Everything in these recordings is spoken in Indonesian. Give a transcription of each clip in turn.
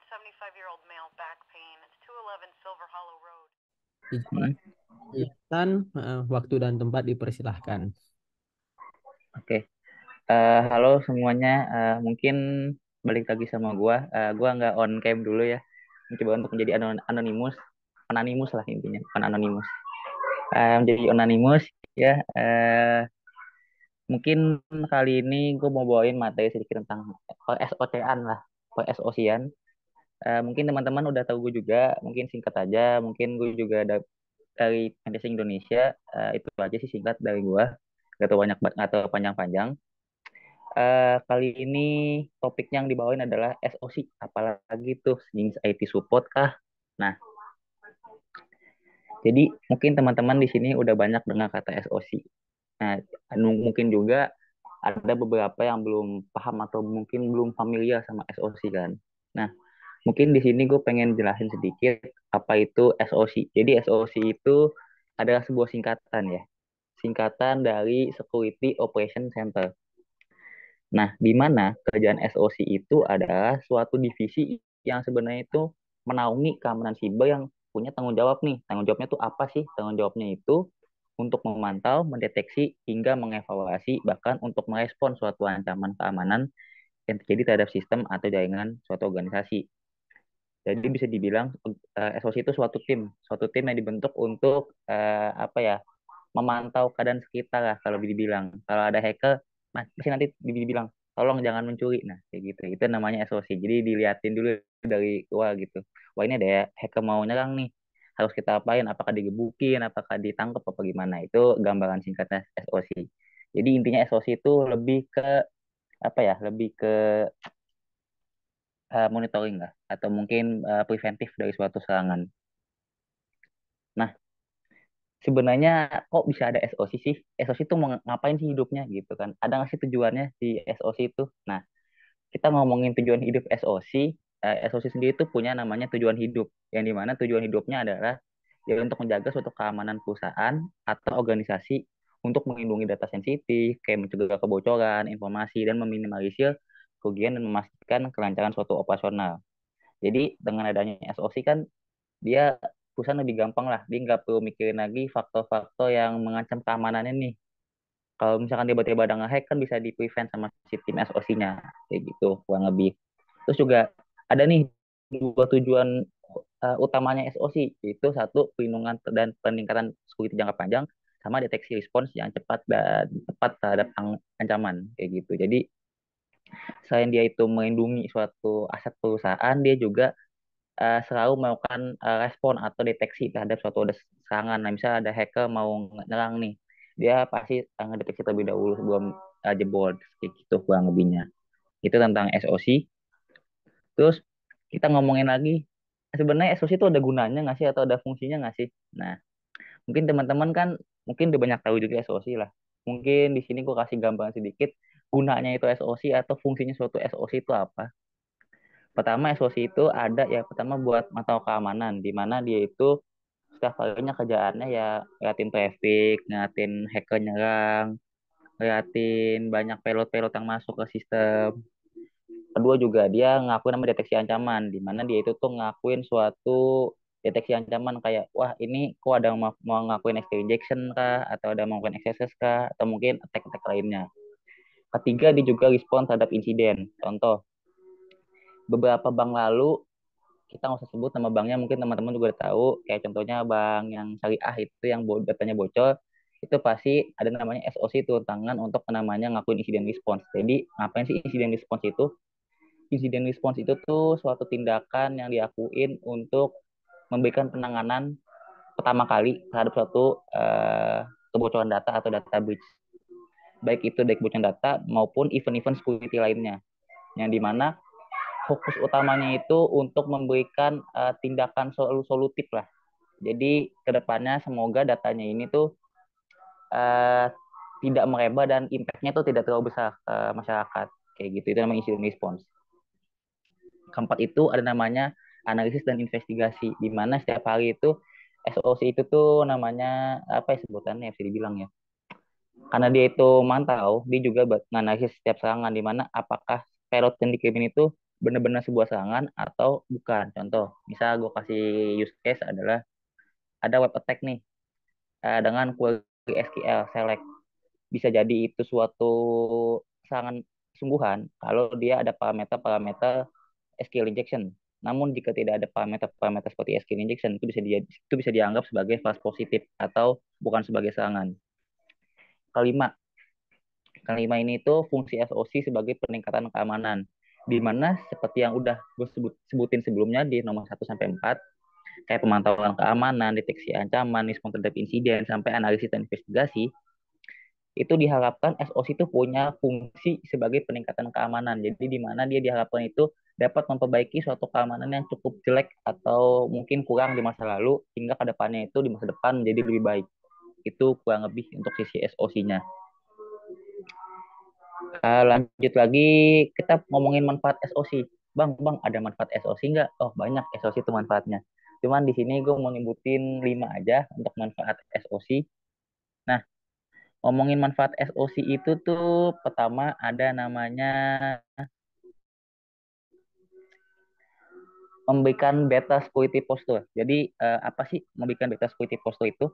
75-year-old male back pain. It's 211 Silver Hollow Road. Hmm. Izin, waktu dan tempat dipersilahkan. Oke. Halo semuanya. Mungkin balik lagi sama gua. Gua nggak on cam dulu ya. Mencoba untuk menjadi anonimus, anonimus lah intinya, bukan anonimus. Menjadi anonimus ya. Mungkin kali ini gue mau bawain materi sedikit tentang SOT-an lah, SOC-an. Mungkin teman-teman udah tahu gue juga. Mungkin singkat aja. Mungkin gue juga ada dari Fantasy Indonesia. Itu aja sih singkat dari gua. Gak terlalu banyak atau panjang-panjang. Kali ini topik yang dibawain adalah SOC, apalagi tuh jenis IT support kah? Nah, jadi mungkin teman-teman di sini udah banyak dengar kata SOC. Nah, mungkin juga ada beberapa yang belum paham atau mungkin belum familiar sama SOC kan. Nah, mungkin di sini gue pengen jelasin sedikit apa itu SOC. Jadi SOC itu adalah sebuah singkatan ya, singkatan dari Security Operation Center. Nah, di mana kerjaan SOC itu adalah suatu divisi yang sebenarnya itu menaungi keamanan siber yang punya tanggung jawab nih. Tanggung jawabnya itu apa sih? Tanggung jawabnya itu untuk memantau, mendeteksi, hingga mengevaluasi, bahkan untuk merespon suatu ancaman keamanan yang terjadi terhadap sistem atau jaringan suatu organisasi. Jadi bisa dibilang SOC itu suatu tim yang dibentuk untuk apa ya, memantau keadaan sekitar lah kalau dibilang. Kalau ada hacker, masih nanti dibilang tolong jangan mencuri. Nah, kayak gitu. Itu namanya SOC. Jadi diliatin dulu dari luar gitu. Wah, ini ada ya hacker mau nyerang nih. Harus kita apain? Apakah digebukin, apakah ditangkap apa gimana? Itu gambaran singkatnya SOC. Jadi intinya SOC itu lebih ke apa ya? Lebih ke monitoring lah atau mungkin preventif dari suatu serangan. Nah, sebenarnya kok bisa ada SOC sih? SOC itu mau ngapain sih hidupnya gitu kan? Ada nggak sih tujuannya di SOC itu? Nah, kita ngomongin tujuan hidup SOC, SOC sendiri itu punya namanya tujuan hidup, yang dimana tujuan hidupnya adalah ya untuk menjaga suatu keamanan perusahaan atau organisasi untuk melindungi data sensitif, kayak mencegah kebocoran, informasi, dan meminimalisir kerugian dan memastikan kelancaran suatu operasional. Jadi dengan adanya SOC kan dia perusahaan lebih gampang lah. Dia nggak perlu mikirin lagi faktor-faktor yang mengancam keamanannya nih. Kalau misalkan tiba-tiba ada nge-hack kan bisa di-prevent sama si tim SOC-nya. Kayak gitu, kurang lebih. Terus juga ada nih dua tujuan utamanya SOC, yaitu satu, perlindungan dan peningkatan security jangka panjang, sama deteksi respons yang cepat dan tepat terhadap ancaman. Kayak gitu. Jadi, selain dia itu melindungi suatu aset perusahaan, dia juga selalu melakukan respon atau deteksi terhadap suatu ada serangan. Nah, misalnya ada hacker mau nyerang nih, dia pasti ngedeteksi terlebih dahulu sebelum jebol, kayak gitu kurang lebihnya. Itu tentang SOC. Terus kita ngomongin lagi, sebenarnya SOC itu ada gunanya nggak sih atau ada fungsinya nggak sih? Nah, mungkin teman-teman kan mungkin udah banyak tahu juga SOC lah. Mungkin di sini gue kasih gambaran sedikit gunanya itu SOC atau fungsinya suatu SOC itu apa. Pertama SOC itu ada ya pertama buat mantau keamanan di mana dia itu setiap harinya kerjaannya ya ngeliatin traffic, ngeliatin hacker nyerang, ngeliatin banyak payload-payload yang masuk ke sistem. Kedua juga dia ngakuin nama deteksi ancaman di mana dia itu tuh ngakuin suatu deteksi ancaman kayak wah ini kok ada yang mau ngakuin extra injection kah atau ada mau ngakuin XSS kah atau mungkin attack-attack lainnya. Ketiga dia juga respon terhadap insiden. Contoh beberapa bank lalu kita nggak usah sebut nama banknya mungkin teman-teman juga udah tahu kayak contohnya bank yang syariah itu yang datanya bocor itu pasti ada namanya SOC turun tangan untuk namanya ngakuin insiden response. Jadi ngapain sih insiden response itu? Insiden response itu tuh suatu tindakan yang diakuin untuk memberikan penanganan pertama kali terhadap suatu kebocoran data atau data breach. Baik itu dari kebocoran data maupun event-event security lainnya. Yang dimana fokus utamanya itu untuk memberikan tindakan solutif lah. Jadi kedepannya semoga datanya ini tuh uh, tidak merebak dan impact-nya tuh tidak terlalu besar ke masyarakat. Kayak gitu, itu namanya incident response. Keempat itu ada namanya analisis dan investigasi, di mana setiap hari itu SOC itu tuh namanya apa ya sebutannya bisa dibilang ya. Karena dia itu mantau, dia juga menganalisis setiap serangan di mana apakah payload yang dikirim itu benar-benar sebuah serangan atau bukan. Contoh, misal gue kasih use case adalah ada web attack nih dengan query SQL select. Bisa jadi itu suatu serangan sungguhan kalau dia ada parameter-parameter SQL injection. Namun jika tidak ada parameter-parameter seperti SQL injection, itu bisa dianggap sebagai false positif atau bukan sebagai serangan. Kelima, kelima ini itu fungsi SOC sebagai peningkatan keamanan. Di mana seperti yang udah gue sebutin sebelumnya di nomor 1 sampai 4, kayak pemantauan keamanan, deteksi ancaman, respon terhadap insiden, sampai analisis dan investigasi, itu diharapkan SOC itu punya fungsi sebagai peningkatan keamanan. Jadi di mana dia diharapkan itu dapat memperbaiki suatu keamanan yang cukup jelek atau mungkin kurang di masa lalu hingga ke depannya itu di masa depan menjadi lebih baik. Itu kurang lebih untuk sisi SOC-nya. Lanjut lagi kita ngomongin manfaat SOC. Bang, ada manfaat SOC nggak? Oh, banyak SOC itu manfaatnya. Cuman di sini gue mau nyebutin 5 aja untuk manfaat SOC. Nah, ngomongin manfaat SOC itu tuh pertama ada namanya memberikan beta security posture. Jadi apa sih memberikan beta security posture itu?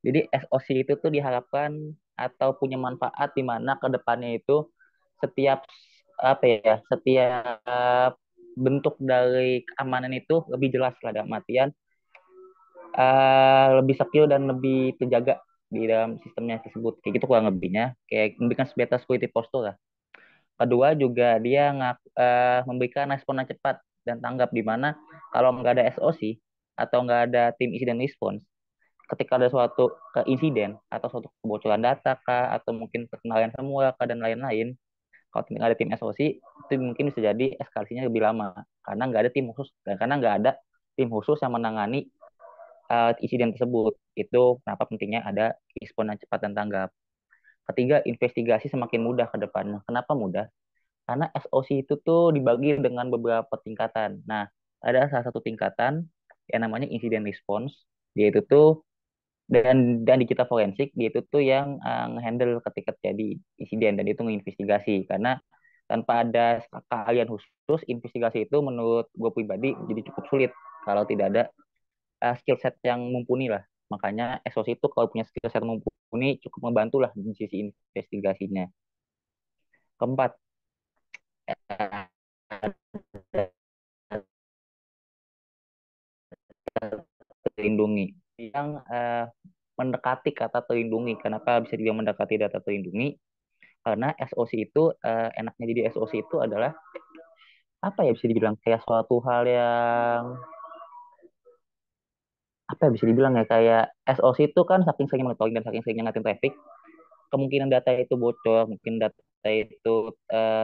Jadi SOC itu tuh diharapkan atau punya manfaat di mana ke depannya itu setiap setiap bentuk dari keamanan itu lebih jelas lah dalam artian lebih secure dan lebih terjaga di dalam sistemnya tersebut. Kayak gitu kurang lebihnya. Kayak memberikan beta security posture lah. Kedua juga dia memberikan respon yang cepat dan tanggap di mana kalau nggak ada SOC atau nggak ada tim incident response, ketika ada suatu insiden atau suatu kebocoran data kah atau mungkin perkenalan semua kah dan lain-lain, kalau tidak ada tim SOC itu mungkin bisa jadi eskalasinya lebih lama karena nggak ada tim khusus dan karena nggak ada tim khusus yang menangani insiden tersebut. Itu kenapa pentingnya ada respon yang cepat dan tanggap. Ketiga, investigasi semakin mudah ke depannya. Kenapa mudah? Karena SOC itu tuh dibagi dengan beberapa tingkatan. Nah, ada salah satu tingkatan yang namanya incident response. Dia itu tuh dan digital forensik, dia itu tuh yang handle ketika terjadi insiden dan itu menginvestigasi. Karena tanpa ada keahlian khusus, investigasi itu menurut gue pribadi jadi cukup sulit kalau tidak ada skill set yang mumpuni lah. Makanya SOC itu kalau punya skill set mumpuni cukup membantu lah di sisi investigasinya. Keempat, terlindungi yang mendekati kata terlindungi. Kenapa bisa dibilang mendekati data terlindungi? Karena SOC itu enaknya jadi SOC itu adalah apa ya, bisa dibilang kayak suatu hal yang apa ya, bisa dibilang ya kayak SOC itu kan saking sering monitoring dan saking seringnya ngatin traffic, kemungkinan data itu bocor, mungkin data itu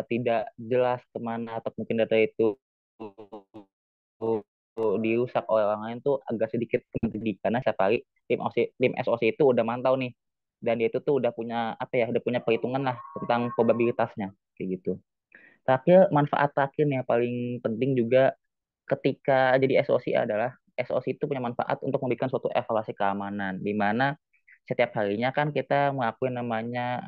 tidak jelas kemana atau mungkin data itu dirusak oleh orang lain tuh agak sedikit terjadi karena setiap hari tim SOC itu udah mantau nih dan dia itu tuh udah punya apa ya, udah punya perhitungan lah tentang probabilitasnya kayak gitu. Terakhir, manfaat terakhir nih yang paling penting juga ketika jadi SOC adalah SOC itu punya manfaat untuk memberikan suatu evaluasi keamanan di mana setiap harinya kan kita melakukan namanya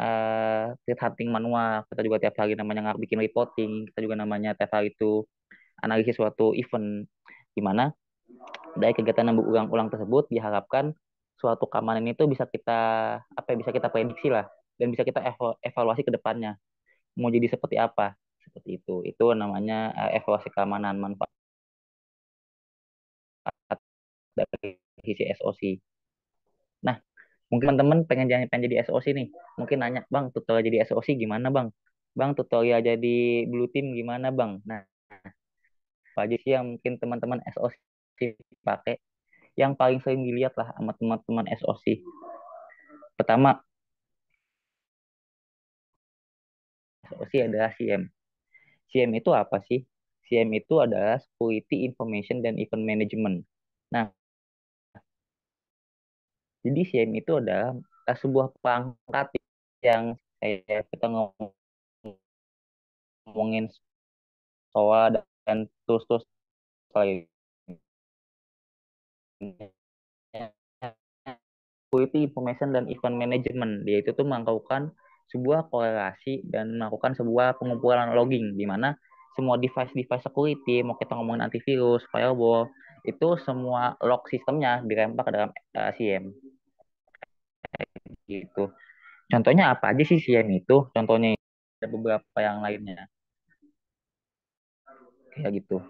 threat hunting manual, kita juga tiap hari namanya bikin reporting, kita juga namanya tiap hari itu analisis suatu event di mana dari kegiatan yang berulang-ulang tersebut diharapkan suatu keamanan itu bisa kita apa ya, bisa kita prediksi lah dan bisa kita evaluasi ke depannya mau jadi seperti apa, seperti itu namanya evaluasi keamanan manfaat dari sisi SOC. Nah, mungkin teman-teman pengen jadi SOC nih, mungkin nanya, bang tutorial jadi SOC gimana bang, bang tutorial jadi blue team gimana bang. Nah, apa aja sih yang mungkin teman-teman SOC pakai yang paling sering dilihat lah sama teman-teman SOC? Pertama, SOC adalah CM. CM itu apa sih? CM itu adalah Security Information dan Event Management. Nah, jadi CM itu adalah sebuah perangkat yang kayak kita ngomongin SOA dan tools-tools lainnya. Security Information dan Event Management, dia itu tuh melakukan sebuah korelasi dan melakukan sebuah pengumpulan logging di mana semua device-device security, mau kita ngomongin antivirus, firewall, itu semua log sistemnya dirempak ke dalam SIEM gitu. Contohnya apa aja sih SIEM itu? Contohnya ada beberapa yang lainnya kayak gitu.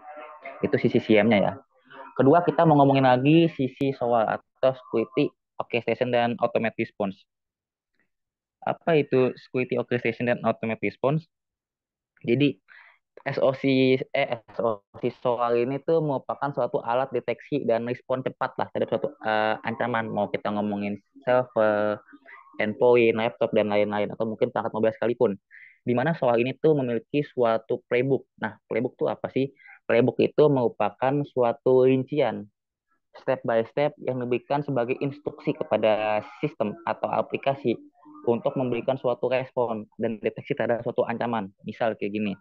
Itu sisi SIEM-nya ya. Kedua, kita mau ngomongin lagi sisi SOA atau Security Orchestration dan Automated Response. Apa itu Security Orchestration dan Automated Response? Jadi SOC soal ini tuh merupakan suatu alat deteksi dan respon cepat lah terhadap suatu ancaman. Mau kita ngomongin server, endpoint, laptop, dan lain-lain. Atau mungkin perangkat mobile sekalipun. Di mana soal ini tuh memiliki suatu playbook. Nah, playbook tuh apa sih? Playbook itu merupakan suatu rincian step by step yang diberikan sebagai instruksi kepada sistem atau aplikasi untuk memberikan suatu respon dan deteksi terhadap suatu ancaman. Misal kayak gini.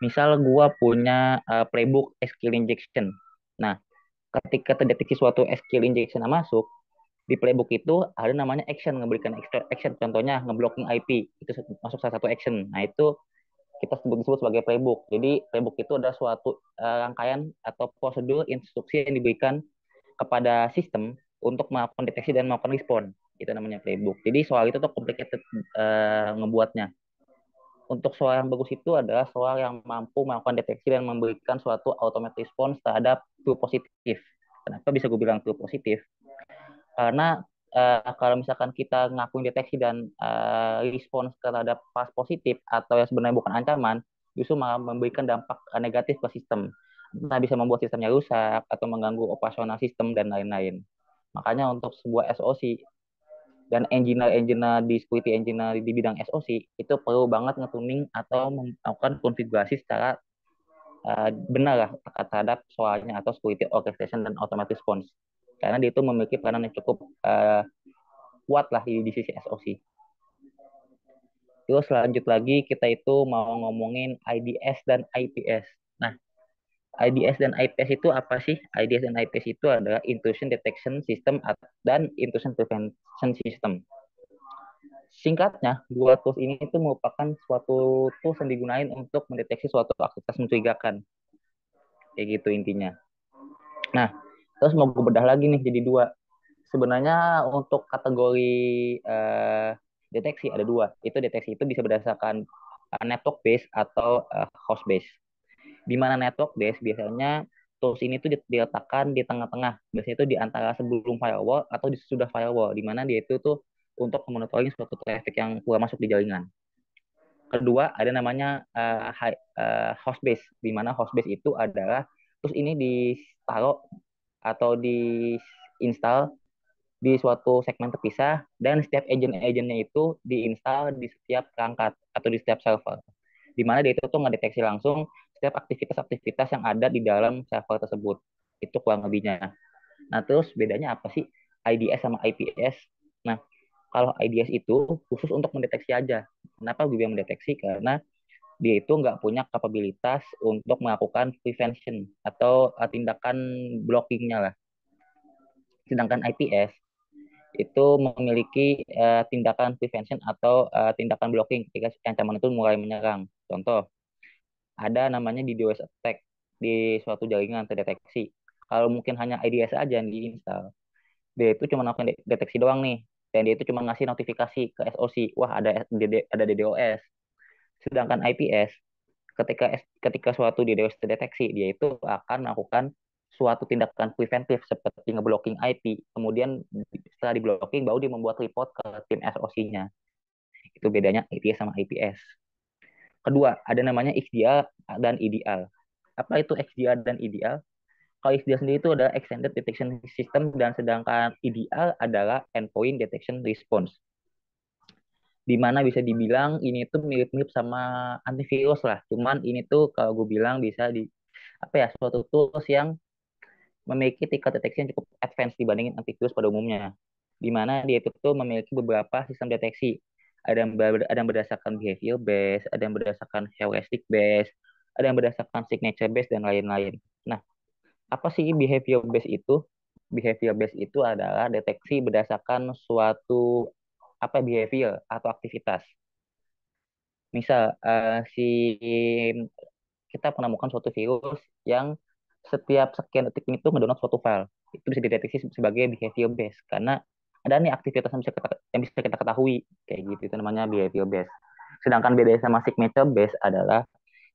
Misal gua punya playbook SQL injection. Nah, ketika terdeteksi suatu SQL injection yang masuk, di playbook itu ada namanya action, ngeberikan action. Contohnya ngeblocking IP, itu masuk salah satu action. Nah, itu kita sebut sebagai playbook. Jadi playbook itu ada suatu rangkaian atau prosedur instruksi yang diberikan kepada sistem untuk melakukan deteksi dan melakukan respon. Itu namanya playbook. Jadi soal itu tuh complicated ngebuatnya. Untuk soal yang bagus itu adalah soal yang mampu melakukan deteksi dan memberikan suatu automatic response terhadap true positif. Kenapa bisa gue bilang true positif? Karena kalau misalkan kita ngakuin deteksi dan respons terhadap false positif atau yang sebenarnya bukan ancaman, justru malah memberikan dampak negatif ke sistem. Nah, bisa membuat sistemnya rusak atau mengganggu operasional sistem dan lain-lain. Makanya untuk sebuah SOC dan engineer di security engineer di bidang SOC itu perlu banget ngetuning atau melakukan konfigurasi secara benar lah terhadap soalnya atau security orchestration dan automatic response karena dia itu memiliki peranan yang cukup kuat lah di sisi SOC. Terus lanjut lagi kita itu mau ngomongin IDS dan IPS. Nah, IDS dan IPS itu apa sih? IDS dan IPS itu adalah intrusion detection system dan intrusion prevention system. Singkatnya, dua tools ini itu merupakan suatu tools yang digunakan untuk mendeteksi suatu aktivitas mencurigakan. Kayak gitu intinya. Nah, terus mau gue bedah lagi nih jadi dua. Sebenarnya untuk kategori deteksi ada dua. Itu deteksi itu bisa berdasarkan network base atau host base. Di mana network base biasanya tools ini tuh diletakkan di tengah-tengah. Biasanya itu di antara sebelum firewall atau di sesudah firewall. Di mana dia itu tuh untuk memonitoring suatu traffic yang keluar masuk di jaringan. Kedua, ada namanya host base, di mana host base itu adalah terus ini ditaruh atau diinstal di suatu segmen terpisah dan setiap agent-agentnya itu diinstal di setiap perangkat atau di setiap server. Di mana dia itu tuh ngedeteksi langsung setiap aktivitas-aktivitas yang ada di dalam server tersebut. Itu kurang lebihnya. Nah, terus bedanya apa sih IDS sama IPS? Nah, kalau IDS itu khusus untuk mendeteksi aja. Kenapa gue bilang mendeteksi? Karena dia itu nggak punya kapabilitas untuk melakukan prevention atau tindakan blockingnya lah. Sedangkan IPS itu memiliki tindakan prevention atau tindakan blocking ketika ancaman itu mulai menyerang. Contoh, ada namanya DDoS attack di suatu jaringan terdeteksi. Kalau mungkin hanya IDS aja yang diinstal, dia itu cuma melakukan deteksi doang nih. Dan dia itu cuma ngasih notifikasi ke SOC, wah ada DDoS. Sedangkan IPS, ketika suatu DDoS terdeteksi, dia itu akan melakukan suatu tindakan preventif seperti ngeblocking IP. Kemudian setelah diblocking, baru dia membuat report ke tim SOC-nya. Itu bedanya IPS sama IPS. Kedua, ada namanya XDR dan EDR. Apa itu XDR dan EDR? Kalau XDR sendiri itu adalah Extended Detection System dan sedangkan EDR adalah Endpoint Detection Response. Di mana bisa dibilang ini tuh mirip-mirip sama antivirus lah. Cuman ini tuh kalau gue bilang bisa di apa ya suatu tools yang memiliki tingkat deteksi yang cukup advance dibandingin antivirus pada umumnya. Di mana dia itu tuh memiliki beberapa sistem deteksi. Ada yang berdasarkan behavior based, ada yang berdasarkan heuristic based, ada yang berdasarkan signature based dan lain-lain. Nah, apa sih behavior based itu? Behavior based itu adalah deteksi berdasarkan suatu apa behavior atau aktivitas. Misal si kita menemukan suatu virus yang setiap sekian detik ini tuh ngedownload suatu file. Itu bisa dideteksi sebagai behavior based karena ada nih aktivitas yang bisa kita ketahui kayak gitu, itu namanya behavior based. Sedangkan beda sama signature based adalah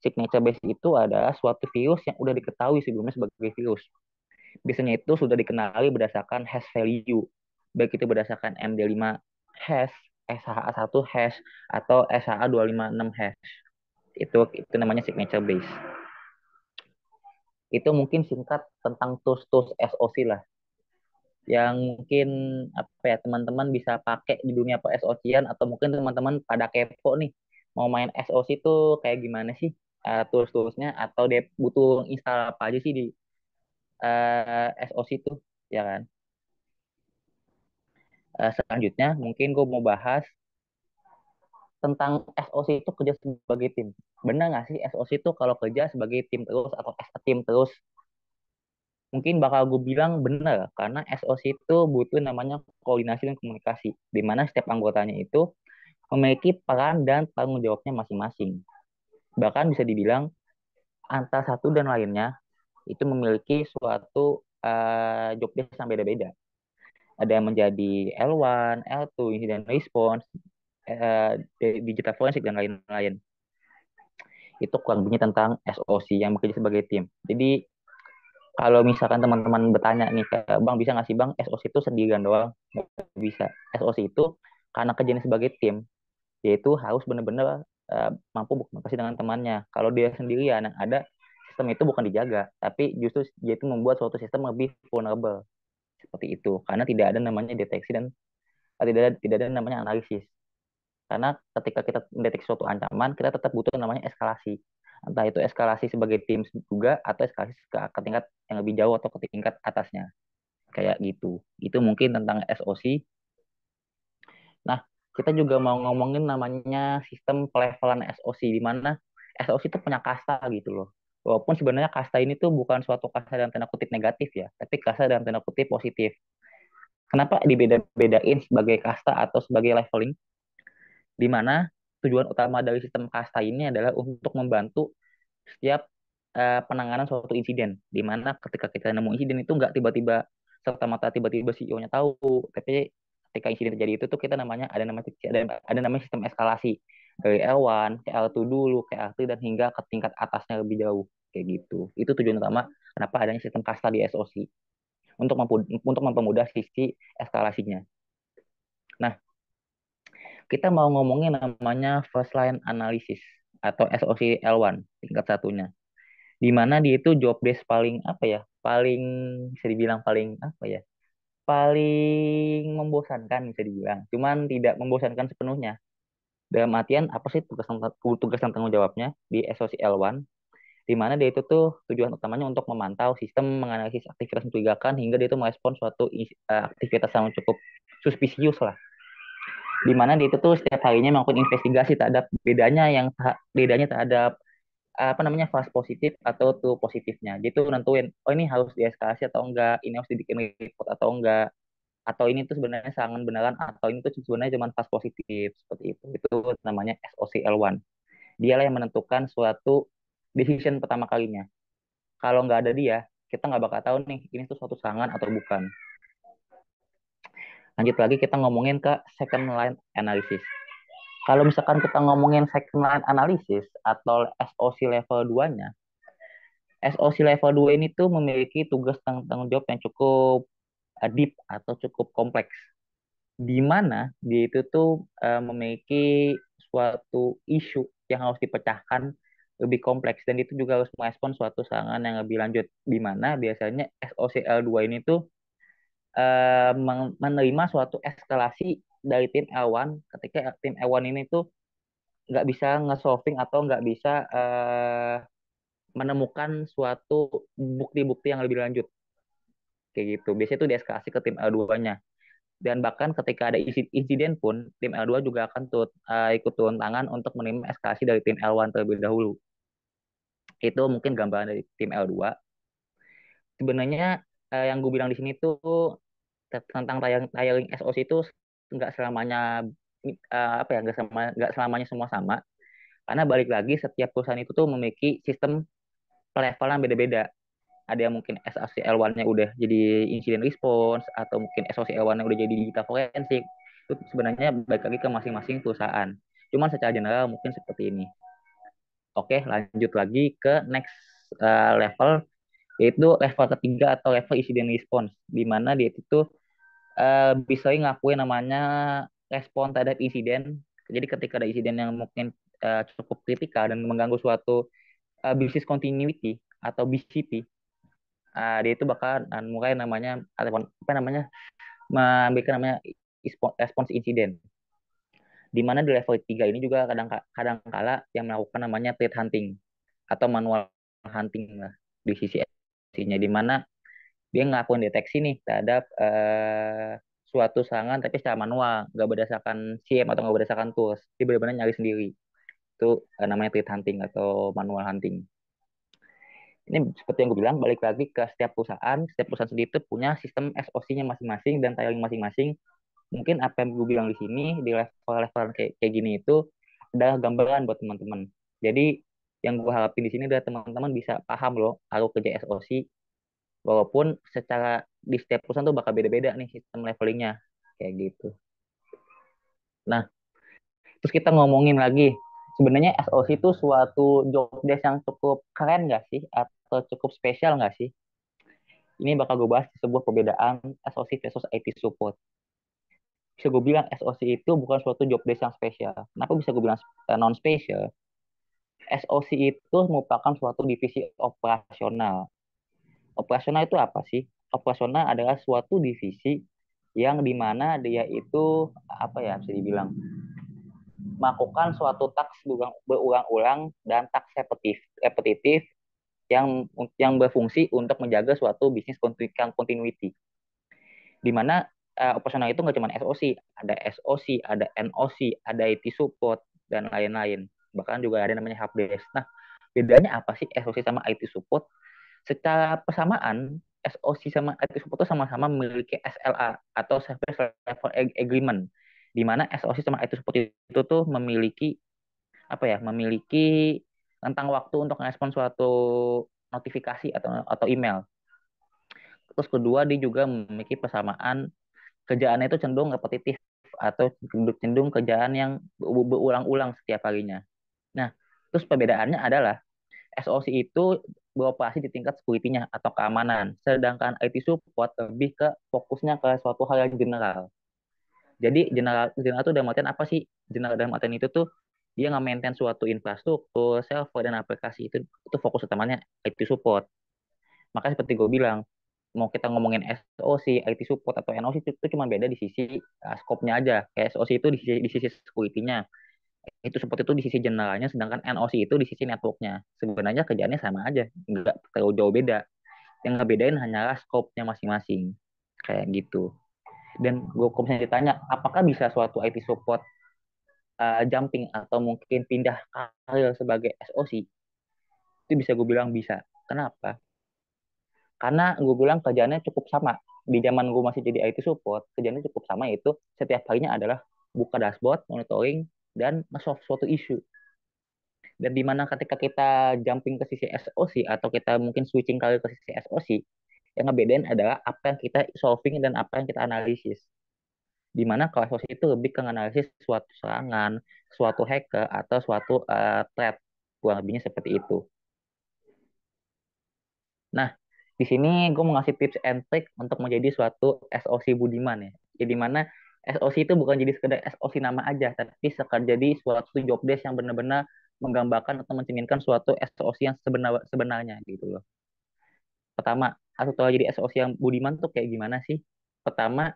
signature based itu adalah suatu virus yang udah diketahui sebelumnya sebagai virus. Biasanya itu sudah dikenali berdasarkan hash value, baik itu berdasarkan MD5 hash, SHA-1 hash, atau SHA-256 hash. Itu namanya signature base. Itu mungkin singkat tentang tools-tools SOC lah, yang mungkin apa ya teman-teman bisa pakai di dunia per SOC-an, atau mungkin teman-teman pada kepo nih mau main SOC itu kayak gimana sih, tools-toolsnya, atau dia butuh install apa aja sih di SOC itu, ya kan. Selanjutnya mungkin gue mau bahas tentang SOC itu kerja sebagai tim. Benar nggak sih SOC itu kalau kerja sebagai tim terus atau as a tim terus? Mungkin bakal gue bilang benar, karena SOC itu butuh namanya koordinasi dan komunikasi, di mana setiap anggotanya itu memiliki peran dan tanggung jawabnya masing-masing. Bahkan bisa dibilang antara satu dan lainnya itu memiliki suatu job desk yang beda-beda. Ada yang menjadi L1, L2, incident response, digital forensik, dan lain-lain. Itu kurang lebihnya tentang SOC yang bekerja sebagai tim. Jadi kalau misalkan teman-teman bertanya nih, Bang bisa nggak sih Bang SOC itu sendirian doang? Nggak bisa. SOC itu karena kerjanya sebagai tim, yaitu harus benar-benar mampu berkomunikasi dengan temannya. Kalau dia sendirian, yang ada sistem itu bukan dijaga, tapi justru dia itu membuat suatu sistem lebih vulnerable. Seperti itu. Karena tidak ada namanya deteksi dan tidak ada namanya analisis. Karena ketika kita mendeteksi suatu ancaman, kita tetap butuh namanya eskalasi. Entah itu eskalasi sebagai tim juga, atau eskalasi ke tingkat yang lebih jauh atau ke tingkat atasnya. Kayak gitu. Itu mungkin tentang SOC. Nah, kita juga mau ngomongin namanya sistem pelevelan SOC, di mana SOC itu punya kasta gitu loh. Walaupun sebenarnya kasta ini tuh bukan suatu kasta dalam tanda kutip negatif ya, tapi kasta dalam tanda kutip positif. Kenapa dibeda-bedain sebagai kasta atau sebagai leveling? Di mana tujuan utama dari sistem kasta ini adalah untuk membantu setiap penanganan suatu insiden, di mana ketika kita nemu insiden itu nggak tiba-tiba serta-merta tiba-tiba CEO-nya tahu, tapi ketika insiden terjadi itu tuh kita ada namanya sistem eskalasi dari L1 ke L2 dulu, ke L3, dan hingga ke tingkat atasnya lebih jauh kayak gitu. Itu tujuan utama kenapa adanya sistem kasta di SOC, untuk mempermudah sisi eskalasinya. Nah, kita mau ngomongin namanya first line analysis atau SOC L1 tingkat satunya, di mana dia itu job desk paling apa ya, paling bisa dibilang paling apa ya, paling membosankan bisa dibilang, cuman tidak membosankan sepenuhnya. Dalam artian apa sih tugas dan tanggung jawabnya di SOC L1, di mana dia itu tuh tujuan utamanya untuk memantau sistem, menganalisis aktivitas mencurigakan, hingga dia itu merespon suatu aktivitas yang cukup suspicious lah, di mana dia itu tuh setiap harinya melakukan investigasi terhadap bedanya terhadap apa namanya false positif atau true positifnya. Dia tuh nentuin, oh ini harus dieskalasi atau enggak, ini harus dibikin report atau enggak, atau ini tuh sebenarnya serangan beneran, atau ini tuh sebenarnya cuma false positif, seperti itu. Itu namanya SOCL1. Dialah yang menentukan suatu decision pertama kalinya. Kalau nggak ada dia, kita nggak bakal tahu nih ini tuh suatu serangan atau bukan. Lanjut lagi kita ngomongin ke second line analysis. Kalau misalkan kita ngomongin second line analysis atau SOC level 2-nya, SOC level 2 ini tuh memiliki tugas tanggung jawab yang cukup deep atau cukup kompleks, di mana dia itu tuh memiliki suatu isu yang harus dipecahkan lebih kompleks, dan itu juga harus merespon suatu serangan yang lebih lanjut, di mana biasanya SOCL2 ini tuh menerima suatu eskalasi dari tim L1 ketika tim L1 ini tuh nggak bisa nge-solving atau nggak bisa menemukan suatu bukti-bukti yang lebih lanjut kayak gitu. Biasanya itu dieskalasi ke tim L2-nya. Dan bahkan ketika ada insiden pun, tim L2 juga akan ikut turun tangan untuk menerima eskalasi dari tim L1 terlebih dahulu. Itu mungkin gambaran dari tim L2. Sebenarnya yang gue bilang di sini tuh tentang tiling SOC itu nggak selamanya apa ya, nggak selamanya semua sama. Karena balik lagi setiap perusahaan itu tuh memiliki sistem pelevelan beda-beda. Ada yang mungkin SOC L1-nya udah jadi incident response atau mungkin SOC L1-nya udah jadi digital forensik. Itu sebenarnya balik lagi ke masing-masing perusahaan. Cuman secara general mungkin seperti ini. Oke, lanjut lagi ke next level, yaitu level ketiga atau level incident response, di mana dia itu bisa ngakuin namanya respon terhadap insiden. Jadi ketika ada insiden yang mungkin cukup kritikal dan mengganggu suatu business continuity atau BCP, dia itu bakal mulai namanya apa namanya memberikan namanya response insiden. Di mana di level 3 ini juga kadang kala yang melakukan namanya threat hunting atau manual hunting lah di sisi SI-nya, di mana dia ngelakuin deteksi nih terhadap suatu serangan tapi secara manual, nggak berdasarkan CM atau nggak berdasarkan tools. Dia benar-benar nyari sendiri. Itu namanya threat hunting atau manual hunting. Ini seperti yang gue bilang, balik lagi ke setiap perusahaan sendiri itu punya sistem SOC-nya masing-masing dan tiling masing-masing. Mungkin apa yang gue bilang di sini, di level-level kayak gini itu adalah gambaran buat teman-teman. Jadi yang gue harapin di sini adalah teman-teman bisa paham loh alur kerja SOC, walaupun secara di setiap perusahaan tuh bakal beda-beda nih sistem levelingnya kayak gitu. Nah, terus kita ngomongin lagi, sebenarnya SOC itu suatu job desk yang cukup keren nggak sih? Atau cukup spesial nggak sih? Ini bakal gue bahas di sebuah perbedaan SOC versus IT support. Bisa gue bilang SOC itu bukan suatu job desk yang spesial. Kenapa bisa gue bilang non-spesial? SOC itu merupakan suatu divisi operasional. Operasional itu apa sih? Operasional adalah suatu divisi yang dimana dia itu apa ya bisa dibilang melakukan suatu task berulang-ulang dan task repetitif yang berfungsi untuk menjaga suatu bisnis continuity. Di mana operasional itu nggak cuma SOC, ada NOC, ada IT support dan lain-lain. Bahkan juga ada namanya helpdesk. Nah, bedanya apa sih SOC sama IT support? Secara persamaan, SOC sama IT support itu sama-sama memiliki SLA atau Service Level Agreement, di mana SOC sama IT support itu tuh memiliki apa ya, memiliki tentang waktu untuk merespon suatu notifikasi atau email. Terus kedua, dia juga memiliki persamaan kerjaannya itu cenderung repetitif atau cenderung kerjaan yang berulang-ulang setiap harinya. Nah, terus perbedaannya adalah SOC itu beroperasi di tingkat security-nya atau keamanan, sedangkan IT support lebih ke fokusnya ke suatu hal yang general. Jadi general itu dalam artian apa sih? General dalam artian itu tuh dia nge-maintain suatu infrastruktur, server dan aplikasi itu fokus utamanya IT support. Makanya seperti gue bilang, mau kita ngomongin SOC, IT support atau NOC itu cuma beda di sisi scope-nya aja. Kayak SOC itu di sisi security-nya, itu support itu di sisi generalnya, sedangkan NOC itu di sisi networknya. Sebenarnya kerjaannya sama aja, nggak terlalu jauh beda. Yang ngebedain hanyalah scope-nya masing-masing. Kayak gitu. Dan gue kalau misalnya ditanya, apakah bisa suatu IT support jumping atau mungkin pindah karir sebagai SOC? Itu bisa gue bilang bisa. Kenapa? Karena gue bilang kerjaannya cukup sama. Di zaman gue masih jadi IT support, kerjaannya cukup sama, yaitu setiap harinya adalah buka dashboard, monitoring, dan nge-solve suatu isu. Dan di mana ketika kita jumping ke sisi SOC atau kita mungkin switching kali ke sisi SOC, yang ngebedain adalah apa yang kita solving dan apa yang kita analisis. Di mana kalau SOC itu lebih ke analisis suatu serangan, suatu hacker, atau suatu threat. Kurang lebihnya seperti itu. Nah, di sini gue mau ngasih tips and trick untuk menjadi suatu SOC Budiman ya. Jadi mana SOC itu bukan jadi sekedar SOC nama aja, tapi sekadar jadi suatu job desk yang benar-benar menggambarkan atau mencerminkan suatu SOC yang sebenarnya gitu loh. Pertama, atau jadi SOC yang Budiman tuh kayak gimana sih? Pertama,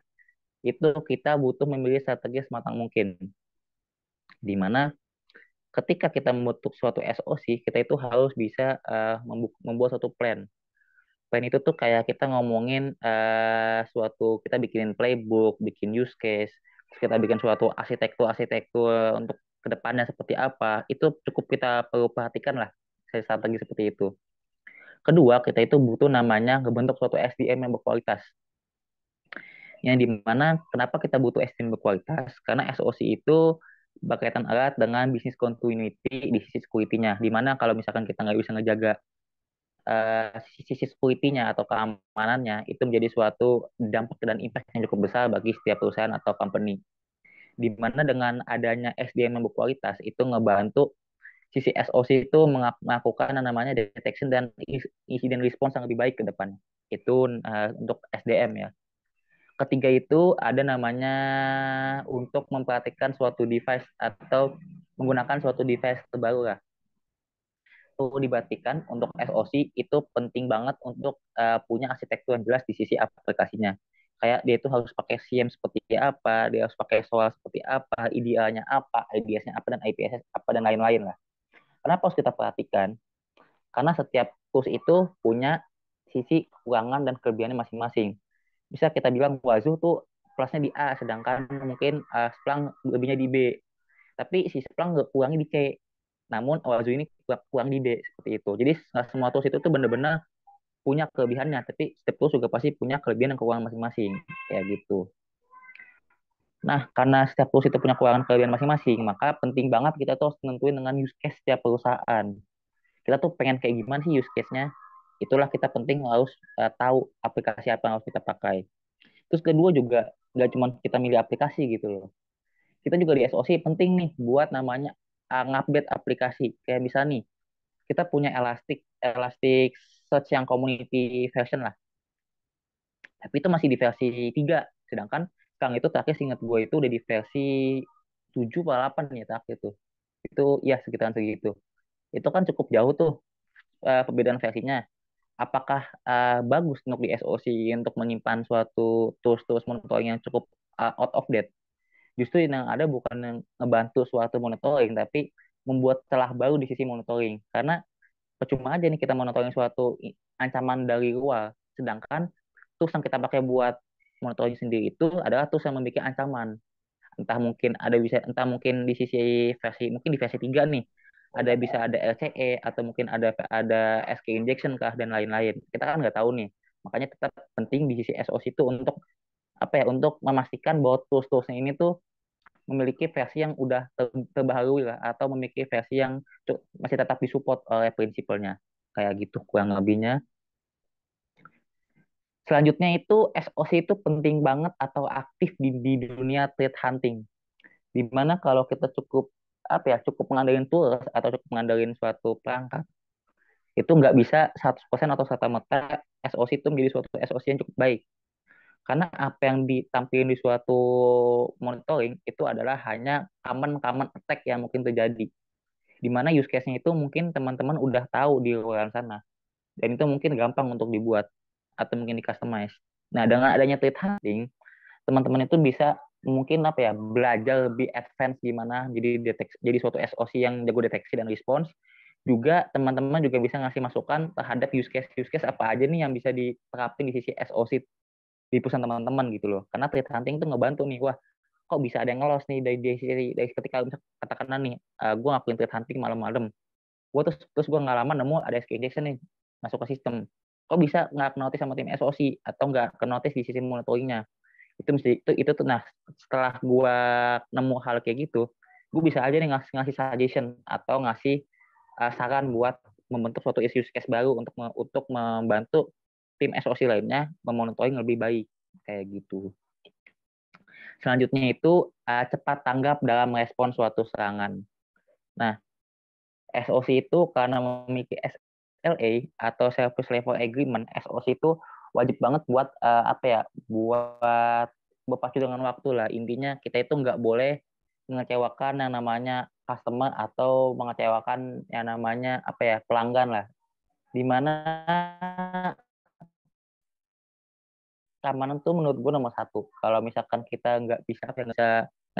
itu kita butuh memilih strategi sematang mungkin. Di mana ketika kita membentuk suatu SOC, kita itu harus bisa membuat suatu plan. Plan itu tuh kayak kita ngomongin suatu, kita bikinin playbook, bikin use case, terus kita bikin suatu arsitektur untuk kedepannya seperti apa. Itu cukup kita perlu perhatikan lah strategi seperti itu. Kedua, kita itu butuh namanya ngebentuk suatu SDM yang berkualitas. Yang dimana kenapa kita butuh SDM berkualitas? Karena SOC itu berkaitan erat dengan bisnis continuity di sisi security-nya. Di mana kalau misalkan kita nggak bisa ngejaga sisi security-nya atau keamanannya, itu menjadi suatu dampak dan impact yang cukup besar bagi setiap perusahaan atau company. Di mana dengan adanya SDM yang berkualitas, itu ngebantu sisi SOC itu melakukan yang namanya detection dan incident response yang lebih baik ke depan. Itu untuk SDM ya. Ketiga itu ada namanya untuk memperhatikan suatu device atau menggunakan suatu device terbaru lah. Itu diperhatikan untuk SOC itu penting banget untuk punya arsitektur yang jelas di sisi aplikasinya. Kayak dia itu harus pakai SIEM seperti apa, dia harus pakai SOA seperti apa, IDA-nya apa, IDS-nya apa, dan IPS apa, dan lain-lain lah. Kenapa harus kita perhatikan? Karena setiap tools itu punya sisi kekurangan dan kelebihannya masing-masing. Bisa kita bilang Wazoo tuh plusnya di A, sedangkan mungkin Splunk lebihnya di B. Tapi si Splunk kurangnya di C. Namun Wazoo ini kurang di D, seperti itu. Jadi semua tools itu tuh benar-benar punya kelebihannya, tapi setiap tools juga pasti punya kelebihan dan kekurangan masing-masing. Kayak gitu. Nah, karena setiap tools itu punya kekurangan kelebihan masing-masing, maka penting banget kita tuh harus nentuin dengan use case setiap perusahaan. Kita tuh pengen kayak gimana sih use case-nya? Itulah kita penting harus tahu aplikasi apa yang harus kita pakai. Terus kedua juga nggak cuma kita milih aplikasi gitu loh. Kita juga di SOC penting nih buat namanya ngupdate aplikasi. Kayak bisa nih, kita punya Elastic Search yang community version lah. Tapi itu masih di versi 3. Sedangkan sekarang itu terakhir seingat gue itu udah di versi 7 atau 8 nih terakhir tuh. Itu ya sekitaran segitu. Itu kan cukup jauh tuh perbedaan versinya. Apakah bagus untuk di SOC untuk menyimpan suatu tools-tools monitoring yang cukup out of date? Justru yang ada bukan yang ngebantu suatu monitoring, tapi membuat celah baru di sisi monitoring. Karena percuma aja nih kita monitoring suatu ancaman dari luar, sedangkan tools yang kita pakai buat monitoring sendiri itu adalah tools yang memiliki ancaman. Entah mungkin di sisi versi mungkin di versi 3 nih bisa ada LCE atau mungkin ada SQ injection kah dan lain-lain. Kita kan nggak tahu nih. Makanya tetap penting di sisi SOC itu untuk apa ya, untuk memastikan bahwa tools-toolsnya ini tuh memiliki versi yang udah terbaharui lah, atau memiliki versi yang masih tetap disupport oleh prinsipalnya. Kayak gitu kurang lebihnya. Selanjutnya itu SOC itu penting banget atau aktif di dunia threat hunting. Di mana kalau kita cukup mengandalkan tools atau cukup mengandalkan suatu perangkat, itu nggak bisa 100% atau serta-merta SOC itu menjadi suatu SOC yang cukup baik. Karena apa yang ditampilkan di suatu monitoring itu adalah hanya common attack yang mungkin terjadi. Di mana use case-nya itu mungkin teman-teman udah tahu di luar sana. Dan itu mungkin gampang untuk dibuat atau mungkin di customize. Nah, dengan adanya threat hunting, teman-teman itu bisa mungkin belajar lebih advance gimana jadi suatu SOC yang jago deteksi dan respons. Juga teman-teman juga bisa ngasih masukan terhadap use case apa aja nih yang bisa diterapin di sisi SOC di perusahaan teman-teman gitu loh. Karena threat hunting itu ngebantu nih, wah kok bisa ada yang ngelos nih dari ketika katakanlah nih, gue ngakuin threat hunting malam-malam, gue terus gue nggak lama nemu ada SQ injection nih masuk ke sistem, kok bisa nggak notice sama tim SOC atau nggak notice di sisi monitoringnya. Itu tuh, nah setelah gue nemu hal kayak gitu, gue bisa aja nih ngasih suggestion atau ngasih saran buat membentuk suatu use case baru untuk membantu tim SOC lainnya memonitoring lebih baik kayak gitu. Selanjutnya itu cepat tanggap dalam respon suatu serangan. Nah, SOC itu karena memiliki SLA atau Service Level Agreement, SOC itu wajib banget buat buat berpacu dengan waktu lah. Intinya kita itu nggak boleh mengecewakan yang namanya customer atau mengecewakan yang namanya pelanggan lah. Dimana keamanan tuh menurut gue nomor satu. Kalau misalkan kita nggak bisa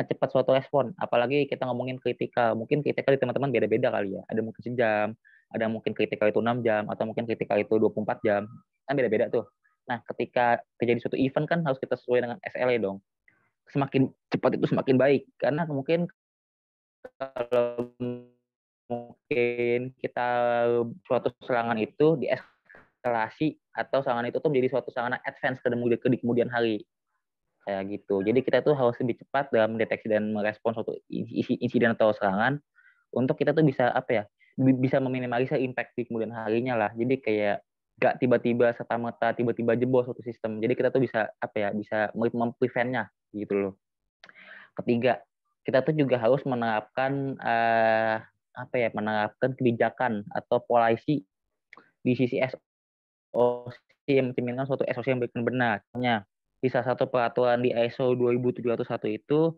cepat suatu respon, apalagi kita ngomongin kritikal, mungkin kritikal di teman-teman beda-beda kali ya. Ada mungkin sejam, ada mungkin kritikal itu 6 jam, atau mungkin kritikal itu 24 jam, kan beda-beda tuh. Nah, ketika terjadi suatu event kan harus kita sesuai dengan SLA dong. Semakin cepat itu semakin baik, karena mungkin kalau mungkin kita suatu serangan itu eskalasi atau serangan itu tuh menjadi suatu serangan advance ke di kemudian hari. kayak gitu. Jadi kita tuh harus lebih cepat dalam mendeteksi dan merespons suatu insiden atau serangan untuk kita tuh bisa apa ya, bisa meminimalisir impact di kemudian harinya lah. Jadi kayak gak tiba-tiba serta merta tiba-tiba jebol suatu sistem. Jadi kita tuh bisa apa ya, bisa mempreventnya gitu loh. Ketiga, kita tuh juga harus menerapkan apa ya, menerapkan kebijakan atau polisi di sisi SOC yang mencerminkan suatu SOC yang benar. Contohnya, di salah satu peraturan di ISO 20701 itu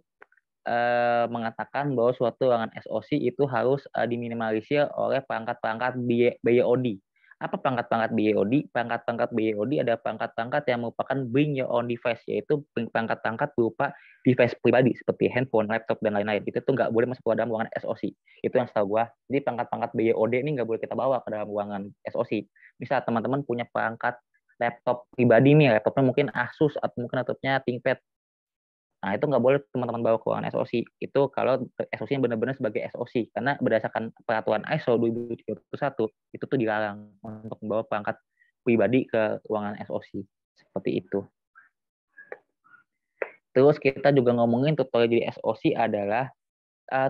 mengatakan bahwa suatu ruangan SOC itu harus diminimalisir oleh perangkat-perangkat BYOD. Apa perangkat-perangkat BYOD? Perangkat-perangkat BYOD ada perangkat-perangkat yang merupakan bring your own device, yaitu perangkat-perangkat berupa device pribadi seperti handphone, laptop, dan lain-lain. Itu tuh nggak boleh masuk ke dalam ruangan SOC. Itu yang setahu gua. Jadi perangkat-perangkat BYOD ini nggak boleh kita bawa ke dalam ruangan SOC. Misal teman-teman punya perangkat laptop pribadi nih, laptopnya mungkin Asus atau mungkin laptopnya ThinkPad. Nah, itu nggak boleh teman-teman bawa ke ruangan SOC. Itu kalau SOC yang benar-benar sebagai SOC. Karena berdasarkan peraturan ISO 27001, itu tuh dilarang untuk membawa perangkat pribadi ke ruangan SOC. Seperti itu. Terus kita juga ngomongin tutorial jadi SOC adalah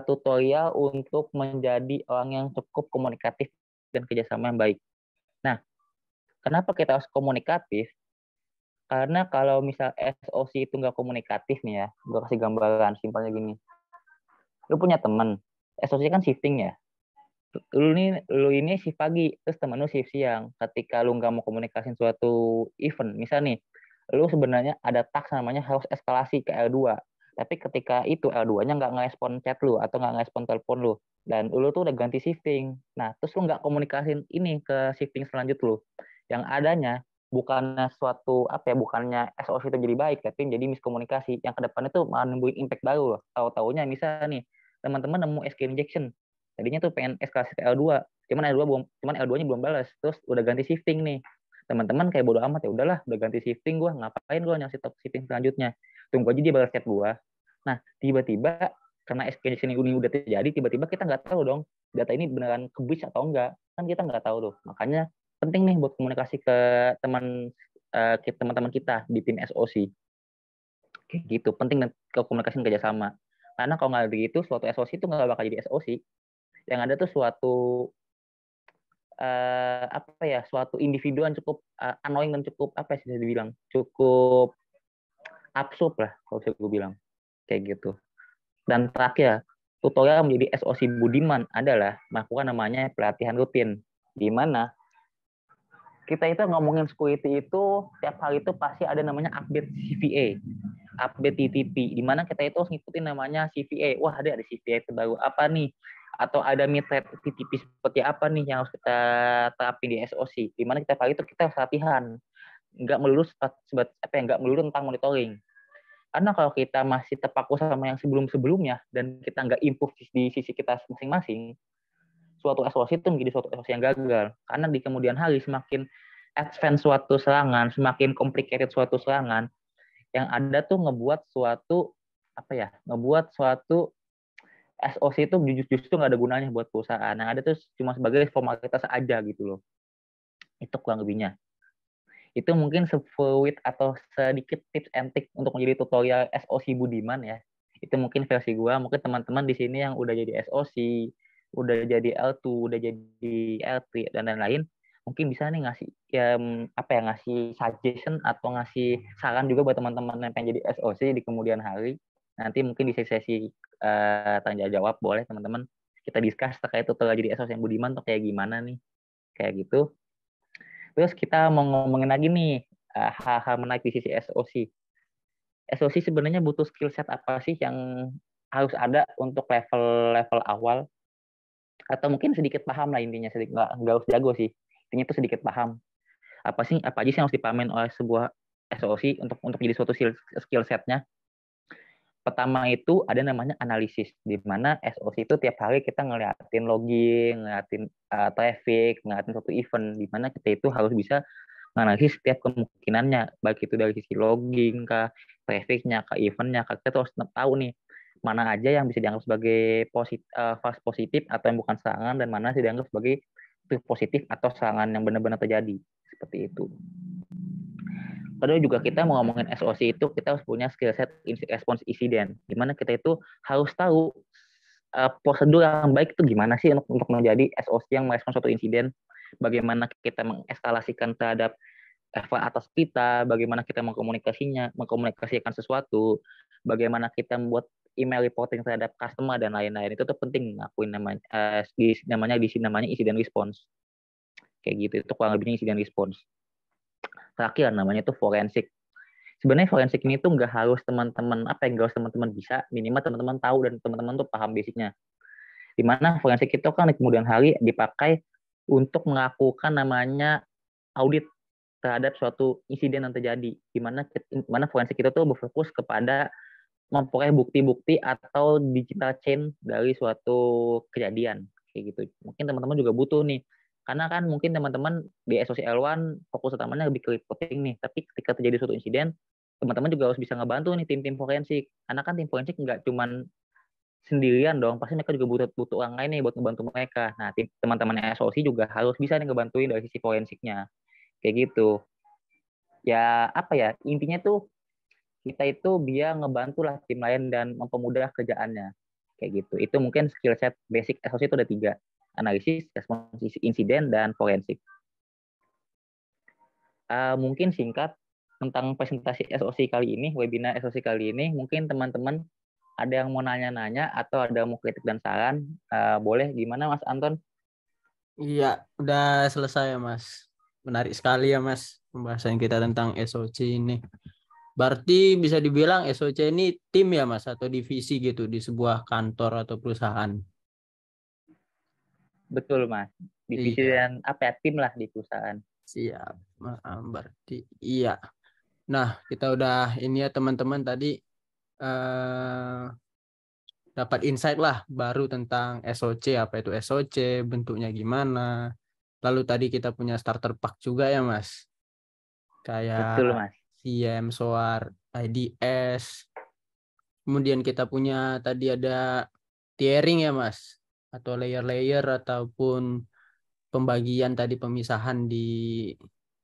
tutorial untuk menjadi orang yang cukup komunikatif dan kerjasama yang baik. Nah, kenapa kita harus komunikatif? Karena kalau misal SOC itu nggak komunikatif nih ya, gue kasih gambaran simpelnya gini. Lu punya temen, SOC kan shifting ya. Lu ini shift pagi, terus temen lu shift siang. Ketika lu nggak mau komunikasiin suatu event, misal nih, lu sebenarnya ada task namanya harus eskalasi ke L2. Tapi ketika itu L2-nya nggak ngerespon chat lu atau nggak ngerespon telepon lu, dan lu tuh udah ganti shifting. Nah, terus lu nggak komunikasin ini ke shifting selanjut lu. Yang adanya bukannya suatu apa ya, bukannya SOC itu jadi baik, tapi jadi miskomunikasi. Yang kedepannya tuh malah nimbulin impact baru loh. Tahu-taunya misal nih, teman-teman nemu SQ injection. Tadinya tuh pengen eskalasi ke L2, cuman L2-nya belum balas. Terus udah ganti shifting nih. Teman-teman kayak bodo amat, ya udahlah, udah ganti shifting gua, ngapain gua nyari top shifting selanjutnya. Tunggu aja dia balas chat gua. Nah, tiba-tiba karena eskalasi ini udah terjadi, tiba-tiba kita nggak tahu dong data ini beneran ke-breach atau enggak. Kan kita nggak tahu tuh. Makanya penting nih buat komunikasi ke teman-teman kita di tim SOC. Kayak gitu, penting ke komunikasi dan kerjasama. Karena kalau nggak begitu, suatu SOC itu nggak bakal jadi SOC. Yang ada tuh suatu apa ya, suatu individu yang cukup annoying dan cukup apa sih bisa dibilang, cukup absurd lah kalau bisa gue bilang kayak gitu. Dan terakhir, tutorial menjadi SOC budiman adalah melakukan namanya pelatihan rutin, di mana kita itu ngomongin security itu tiap hari itu pasti ada namanya update CVA, update TTP, di mana kita itu harus ngikutin namanya CVA. Wah, ada CVA terbaru apa nih? Atau ada mid-threat TTP seperti apa nih yang harus kita terapin di SOC? Di mana tiap hari itu kita harus latihan, nggak melulu nggak melulu tentang monitoring. Karena kalau kita masih terpaku sama yang sebelum-sebelumnya dan kita nggak improve di sisi kita masing-masing, suatu SOC itu menjadi suatu SOC yang gagal. Karena di kemudian hari semakin advance suatu serangan, semakin complicated suatu serangan, yang ada tuh ngebuat suatu apa ya, ngebuat suatu SOC itu justru nggak ada gunanya buat perusahaan. Yang ada tuh cuma sebagai formalitas aja gitu loh. Itu kurang lebihnya. Itu mungkin sefluid atau sedikit tips and trick untuk menjadi tutorial SOC Budiman ya. Itu mungkin versi gua. Mungkin teman-teman di sini yang udah jadi SOC, udah jadi L2, udah jadi L3 dan lain-lain, mungkin bisa nih ngasih ya, apa ya, ngasih suggestion atau ngasih saran juga buat teman-teman yang pengen jadi SOC di kemudian hari. Nanti mungkin di sesi tanya jawab boleh teman-teman kita discuss terkait tutorial jadi SOC yang Budiman tuh kayak gimana nih, kayak gitu. Terus kita mau ngomongin lagi nih hal-hal menarik di sisi SOC. SOC sebenarnya butuh skill set apa sih yang harus ada untuk level awal, atau mungkin sedikit paham lah intinya, nggak harus jago sih, intinya itu sedikit paham apa aja sih yang harus dipahamin oleh sebuah SOC untuk jadi suatu skill setnya. Pertama itu ada namanya analisis, di mana SOC itu tiap hari kita ngeliatin logging, ngeliatin traffic, ngeliatin suatu event, di mana kita itu harus bisa menganalisis setiap kemungkinannya, baik itu dari sisi logging, ke traffic-nya, ke event-nya, kita harus tahu nih, mana aja yang bisa dianggap sebagai false positif atau yang bukan serangan, dan mana sih dianggap sebagai positif atau serangan yang benar-benar terjadi, seperti itu. Padahal juga kita mau ngomongin SOC itu kita harus punya skill set response incident. Dimana kita itu harus tahu prosedur yang baik itu gimana sih untuk menjadi SOC yang merespons suatu insiden. Bagaimana kita mengeskalasikan terhadap level atas kita, bagaimana kita mengkomunikasikan sesuatu, bagaimana kita membuat email reporting terhadap customer dan lain-lain. Itu tuh penting ngakuin namanya incident response. Kayak gitu, itu kurang lebihnya incident response. Terakhir namanya itu forensik. Sebenarnya forensik ini tuh nggak harus teman-teman bisa, minimal teman-teman tahu dan teman-teman tuh paham basicnya. Dimana forensik itu kan di kemudian hari dipakai untuk melakukan namanya audit terhadap suatu insiden yang terjadi, di mana forensik itu tuh berfokus kepada memperoleh bukti-bukti atau digital chain dari suatu kejadian kayak gitu. Mungkin teman-teman juga butuh nih, karena kan mungkin teman-teman di SOC L1 fokus utamanya lebih ke reporting nih, tapi ketika terjadi suatu insiden, teman-teman juga harus bisa ngebantu nih tim-tim forensik, karena kan tim forensik nggak cuman sendirian dong, pasti mereka juga butuh orang lain nih buat ngebantu mereka. Nah, teman-teman SOC juga harus bisa nih ngebantuin dari sisi forensiknya kayak gitu. Ya apa ya, intinya tuh kita itu biar ngebantu lah tim lain dan mempermudah kerjaannya kayak gitu. Itu mungkin skill set basic SOC itu ada 3: analisis, respons insiden, dan forensik. Mungkin singkat tentang presentasi SOC kali ini, webinar SOC kali ini. Mungkin teman-teman ada yang mau nanya-nanya atau ada yang mau kritik dan saran, boleh. Gimana Mas Anton? Iya, udah selesai ya Mas. Menarik sekali ya Mas pembahasan kita tentang SOC ini. Berarti bisa dibilang SOC ini tim ya Mas atau divisi gitu di sebuah kantor atau perusahaan. Betul Mas. Divisi Iya, dan apa ya, tim lah di perusahaan. siap. Berarti iya. Nah, kita udah ini ya teman-teman tadi dapat insight lah baru tentang SOC, apa itu SOC, bentuknya gimana. Lalu tadi kita punya starter pack juga ya Mas. Betul Kayak Mas. SIEM, SOAR, IDS. Kemudian kita punya tadi ada tiering ya Mas, atau layer-layer ataupun pembagian tadi pemisahan di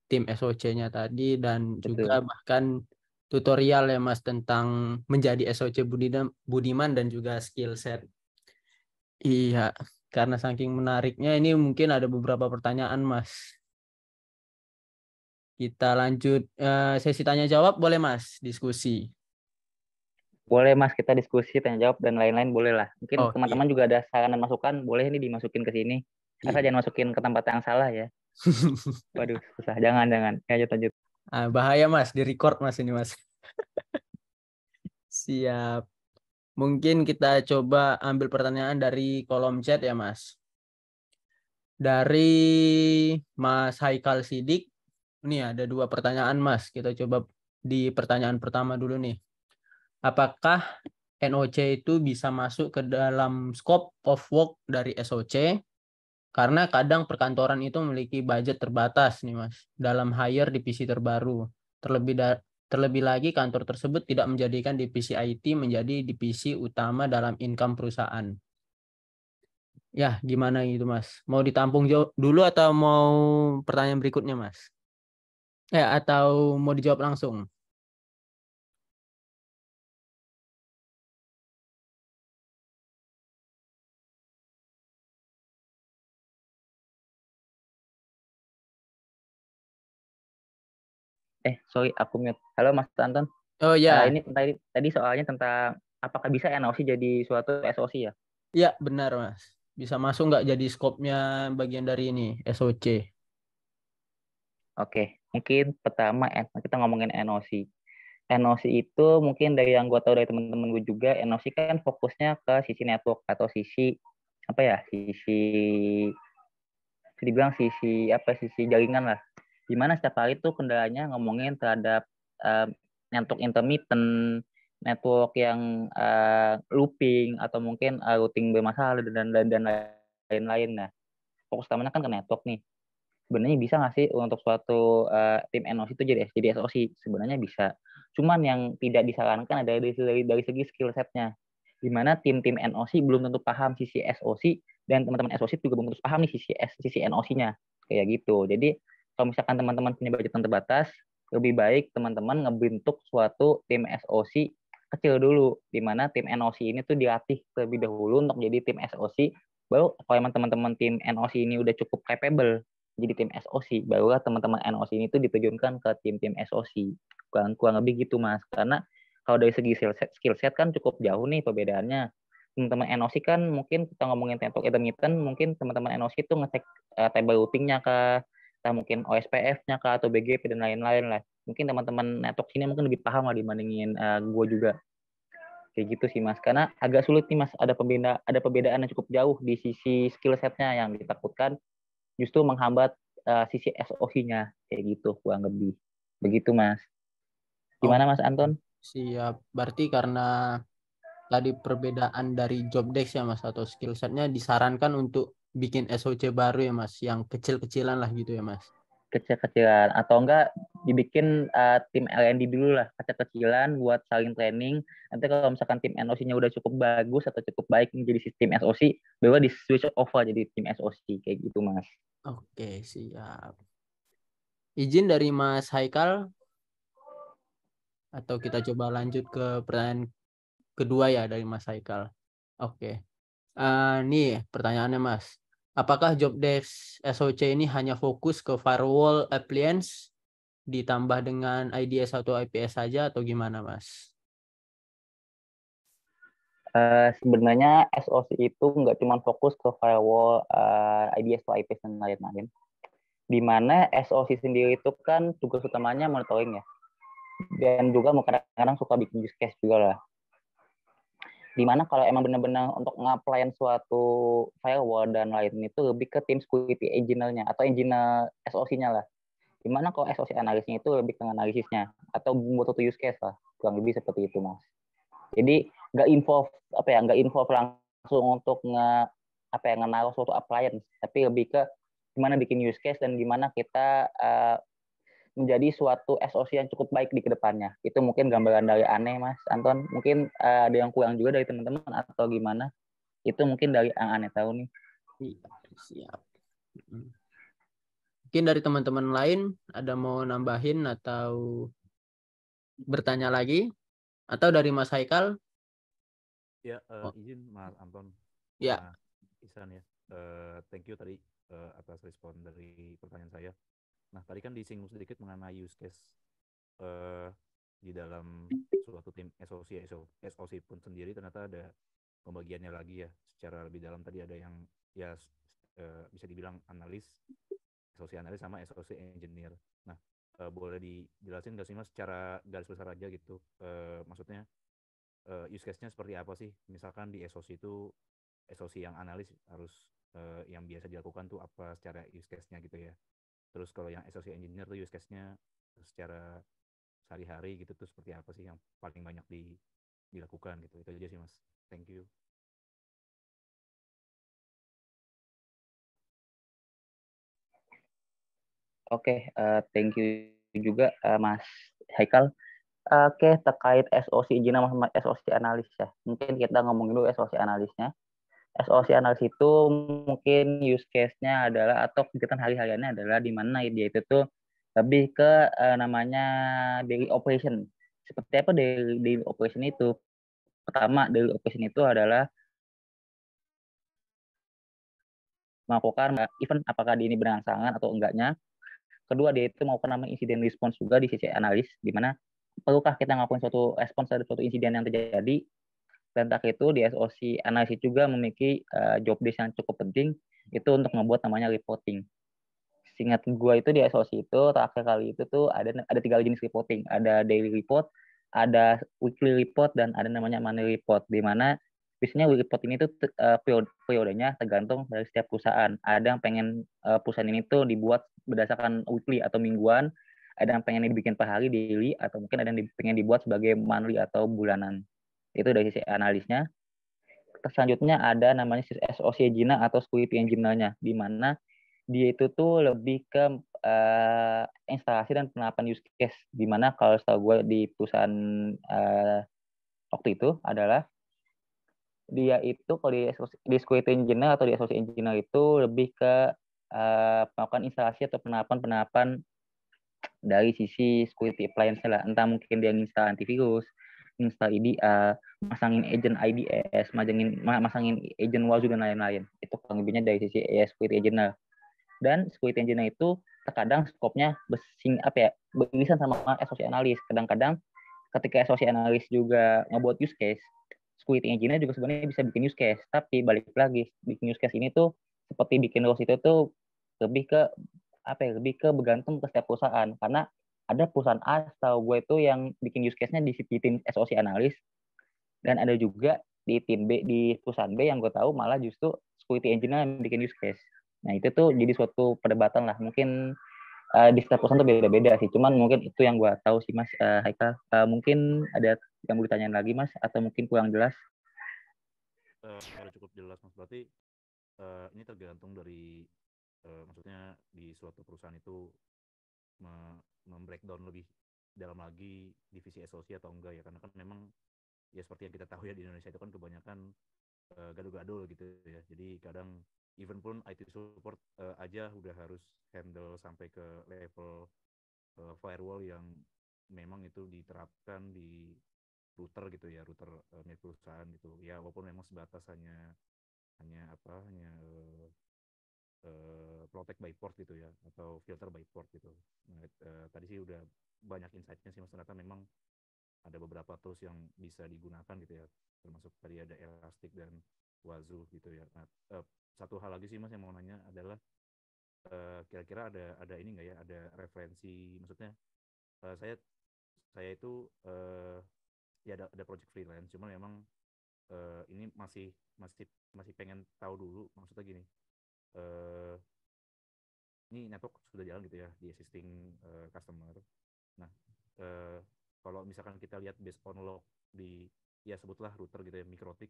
tim SOC-nya tadi, dan juga Betul. bahkan tutorial ya Mas tentang menjadi SOC Budiman dan juga skill set. Iya, karena saking menariknya ini mungkin ada beberapa pertanyaan Mas. Kita lanjut sesi tanya jawab boleh Mas, diskusi. Boleh Mas, kita diskusi, tanya jawab, dan lain-lain boleh lah. Mungkin Oke. teman-teman juga ada saran dan masukan, boleh nih dimasukin ke sini. Asal Iya. jangan masukin ke tempat yang salah ya. Waduh, susah. Jangan. Ya, lanjut. Bahaya Mas, di record Mas ini Mas. Siap. Mungkin kita coba ambil pertanyaan dari kolom chat ya Mas. Dari Mas Haikal Sidik. Ini ada 2 pertanyaan Mas. Kita coba di pertanyaan pertama dulu nih. Apakah NOC itu bisa masuk ke dalam scope of work dari SOC? Karena kadang perkantoran itu memiliki budget terbatas nih Mas dalam hire divisi terbaru. Terlebih lagi kantor tersebut tidak menjadikan divisi IT menjadi divisi utama dalam income perusahaan. Ya, gimana gitu Mas? Mau ditampung dulu atau mau pertanyaan berikutnya Mas? Atau mau dijawab langsung? Sorry, aku mute. Halo Mas Anton. Oh ya, Ini tadi soalnya tentang apakah bisa NOC jadi suatu SOC ya? ya benar Mas. Bisa masuk nggak jadi skopnya bagian dari ini SOC? Oke, mungkin pertama kita ngomongin NOC. NOC itu mungkin dari yang gue tahu dari teman-teman gue juga, NOC kan fokusnya ke sisi network atau sisi apa ya, bisa dibilang sisi jaringan lah. Dimana setiap hari tuh kendalanya ngomongin terhadap network intermittent, network yang looping atau mungkin routing bermasalah dan lain-lain. Nah, fokus utamanya kan ke network nih. Sebenarnya bisa nggak sih untuk suatu tim NOC itu jadi SOC? Sebenarnya bisa. Cuman yang tidak disarankan ada dari segi skill setnya. Di mana tim-tim NOC belum tentu paham sisi SOC dan teman-teman SOC juga belum tentu paham nih sisi NOC-nya. Kayak gitu. Jadi kalau misalkan teman-teman punya budget yang terbatas, lebih baik teman-teman ngebentuk suatu tim SOC kecil dulu, di mana tim NOC ini tuh dilatih terlebih dahulu untuk jadi tim SOC. Baru kalau emang teman-teman tim NOC ini udah cukup capable jadi tim SOC, barulah teman-teman NOC ini tuh diterjunkan ke tim-tim SOC. Kurang lebih gitu Mas. Karena kalau dari segi skill set kan cukup jauh nih perbedaannya. Teman-teman NOC kan mungkin kita ngomongin network intermittent, mungkin teman-teman NOC itu ngecek table routingnya kah, atau mungkin OSPF-nya kah, atau BGP dan lain-lain lah. Mungkin teman-teman network sini mungkin lebih paham lah dibandingin gue juga. Kayak gitu sih Mas. Karena agak sulit nih Mas, ada perbedaan yang cukup jauh di sisi skill set-nya yang ditakutkan justru menghambat sisi SOC-nya. Kayak gitu kurang lebih. Begitu Mas. Gimana Mas Anton? Siap. Berarti karena tadi perbedaan dari job desk ya Mas, atau skill setnya disarankan untuk bikin SOC baru ya Mas, yang kecil-kecilan lah gitu ya Mas. Kecil-kecilan atau enggak dibikin tim LND dulu lah, kecil-kecilan buat saling training. Nanti kalau misalkan tim NOC-nya udah cukup bagus atau cukup baik menjadi sistem SOC, baru di switch over jadi tim SOC kayak gitu Mas. Oke, siap. Izin dari Mas Haikal, atau kita coba lanjut ke pertanyaan kedua ya dari Mas Haikal. Oke. Nih pertanyaannya Mas. Apakah job desk SOC ini hanya fokus ke firewall appliance ditambah dengan IDS atau IPS saja atau gimana Mas? Sebenarnya SOC itu nggak cuma fokus ke firewall, IDS atau IPS dan lain-lain. Di mana SOC sendiri itu kan tugas utamanya monitoring ya. Dan juga kadang-kadang suka bikin use case juga lah. Dimana kalau emang benar-benar untuk nge-applyan suatu firewall dan lain itu lebih ke tim security engineer-nya atau engineer SOC-nya lah. Dimana kalau SOC analisnya itu lebih ke analisisnya atau membuat suatu use case lah, kurang lebih seperti itu Mas. Jadi nggak involve langsung untuk nge-naruh suatu appliance, tapi lebih ke gimana bikin use case dan gimana kita menjadi suatu SOC yang cukup baik di kedepannya. Itu mungkin gambaran dari aneh, Mas Anton. Mungkin ada yang kurang juga dari teman-teman atau gimana. Itu mungkin dari yang aneh tahu nih. Iya, siap. Mungkin dari teman-teman lain ada mau nambahin atau bertanya lagi? Atau dari Mas Haikal? Ya, izin Mas Anton, Ya. Mas Ihsan ya. Thank you tadi atas respon dari pertanyaan saya. Nah, tadi kan disinggung sedikit mengenai use case di dalam suatu tim SOC pun sendiri ternyata ada pembagiannya lagi ya. Secara lebih dalam tadi ada yang ya bisa dibilang SOC analis sama SOC engineer. Nah, boleh dijelasin nggak sih Mas secara garis besar aja gitu? Maksudnya use case-nya seperti apa sih? Misalkan di SOC itu SOC yang analis harus yang biasa dilakukan tuh apa secara use case-nya gitu ya. Terus kalau yang SOC engineer tuh use case-nya secara sehari-hari gitu tuh seperti apa sih yang paling banyak dilakukan gitu. Itu aja sih Mas. Thank you. Oke, thank you juga Mas Haikal. Oke, terkait SOC izin sama SOC analis ya. Mungkin kita ngomongin dulu SOC analisnya. SOC analis itu mungkin use case-nya adalah atau kegiatan hari-hariannya adalah di mana dia itu tuh lebih ke namanya daily operation. Seperti apa daily operation itu? Pertama, daily operation itu adalah melakukan event apakah dia ini berangsangan atau enggaknya. Kedua, dia itu melakukan namanya insiden response juga di sisi analis, di mana perlukah kita ngelakuin suatu respons terhadap suatu insiden yang terjadi. Dan tak itu di SOC analisis juga memiliki job desk yang cukup penting, itu untuk membuat namanya reporting. Seingat gue itu di SOC itu terakhir kali itu tuh ada 3 jenis reporting, ada daily report, ada weekly report, dan ada namanya monthly report, di mana biasanya weekly report ini tuh periodenya tergantung dari setiap perusahaan. Ada yang pengen perusahaan ini tuh dibuat berdasarkan weekly atau mingguan, ada yang pengen dibikin per hari daily, atau mungkin ada yang pengen dibuat sebagai monthly atau bulanan. Itu dari sisi analisnya. Selanjutnya ada namanya SOC engineer atau security engineer-nya, di mana dia itu tuh lebih ke instalasi dan penerapan use case, di mana kalau setahu gue di perusahaan waktu itu adalah dia itu kalau di security engineer atau di associate engineer itu lebih ke melakukan instalasi atau penerapan dari sisi security appliance lah, entah mungkin dia install antivirus, install EDA, masangin agent IDS, masangin agent Wazoo dan lain-lain. Itu kurang lebihnya dari sisi security engineer. Dan security engineer itu terkadang skopnya beririsan sama SOC analis. Kadang-kadang ketika SOC analis juga ngebuat use case, security engineer juga sebenarnya bisa bikin use case. Tapi balik lagi, bikin use case ini tuh seperti bikin rules itu tuh lebih ke lebih ke bergantung ke setiap perusahaan. Karena ada perusahaan A tahu gue itu yang bikin use case-nya di tim SOC analis, dan ada juga di tim B, di perusahaan B yang gue tahu malah justru security engineer yang bikin use case. Nah itu tuh jadi suatu perdebatan lah. Mungkin di setiap perusahaan tuh beda-beda sih. Cuman mungkin itu yang gue tahu sih Mas Haikal. Mungkin ada yang mau ditanyain lagi Mas, atau mungkin kurang jelas? Udah cukup jelas Mas. Berarti ini tergantung dari maksudnya di suatu perusahaan itu membreakdown lebih dalam lagi divisi SOC atau enggak ya, karena kan memang ya seperti yang kita tahu ya di Indonesia itu kan kebanyakan gaduh-gaduh gitu ya. Jadi kadang even pun IT support aja udah harus handle sampai ke level firewall yang memang itu diterapkan di router gitu ya, router milik perusahaan gitu ya, walaupun memang sebatas hanya protect by port gitu ya, atau filter by port gitu. Nah, tadi sih udah banyak insight-nya sih Mas, ternyata memang ada beberapa tools yang bisa digunakan gitu ya, termasuk tadi ada Elastic dan Wazoo gitu ya. Nah, satu hal lagi sih Mas yang mau nanya adalah kira-kira ada ini nggak ya, ada referensi, maksudnya saya itu ya ada project freelance, cuman memang ini masih masih masih pengen tahu dulu, maksudnya gini, uh, ini network sudah jalan gitu ya di existing customer. Nah, uh, kalau misalkan kita lihat based on log di, ya sebutlah router gitu ya, Mikrotik,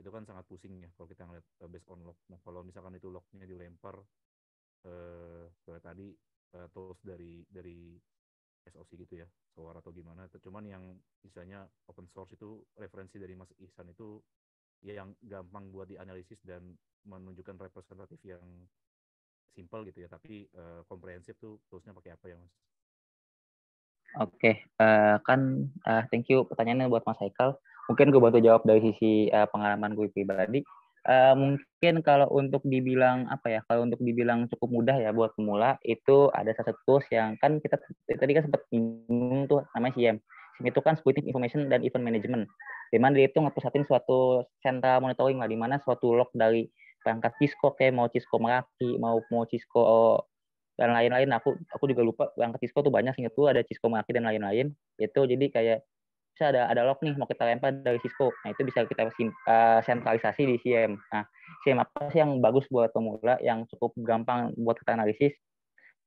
itu kan sangat pusing ya kalau kita ngeliat based on log. Nah, kalau misalkan itu lognya dilempar ke tadi tools dari SOC gitu ya, SOAR atau gimana. Cuman yang misalnya open source itu referensi dari Mas Ihsan itu ya yang gampang buat dianalisis dan menunjukkan representatif yang simple gitu ya, tapi komprehensif tuh toolsnya pakai apa ya Mas? Oke, thank you pertanyaannya buat Mas Haikal. Mungkin gue bantu jawab dari sisi pengalaman gue pribadi. Mungkin kalau untuk dibilang kalau untuk dibilang cukup mudah ya buat pemula, itu ada satu tools yang kan kita tadi kan sempat bingung tuh, namanya SIEM. SIEM itu kan Security Information dan Event Management. Di mana dia itu ngepusatin suatu central monitoring lah, di mana suatu log dari perangkat Cisco kayak mau Cisco Meraki, mau Cisco dan lain-lain. Aku juga lupa yang ke Cisco tuh banyak, seingat gue ada Cisco Maki dan lain-lain. Itu jadi kayak bisa ada log nih mau kita lempar dari Cisco. Nah itu bisa kita sentralisasi di SIEM. Nah SIEM apa sih yang bagus buat pemula, yang cukup gampang buat kita analisis?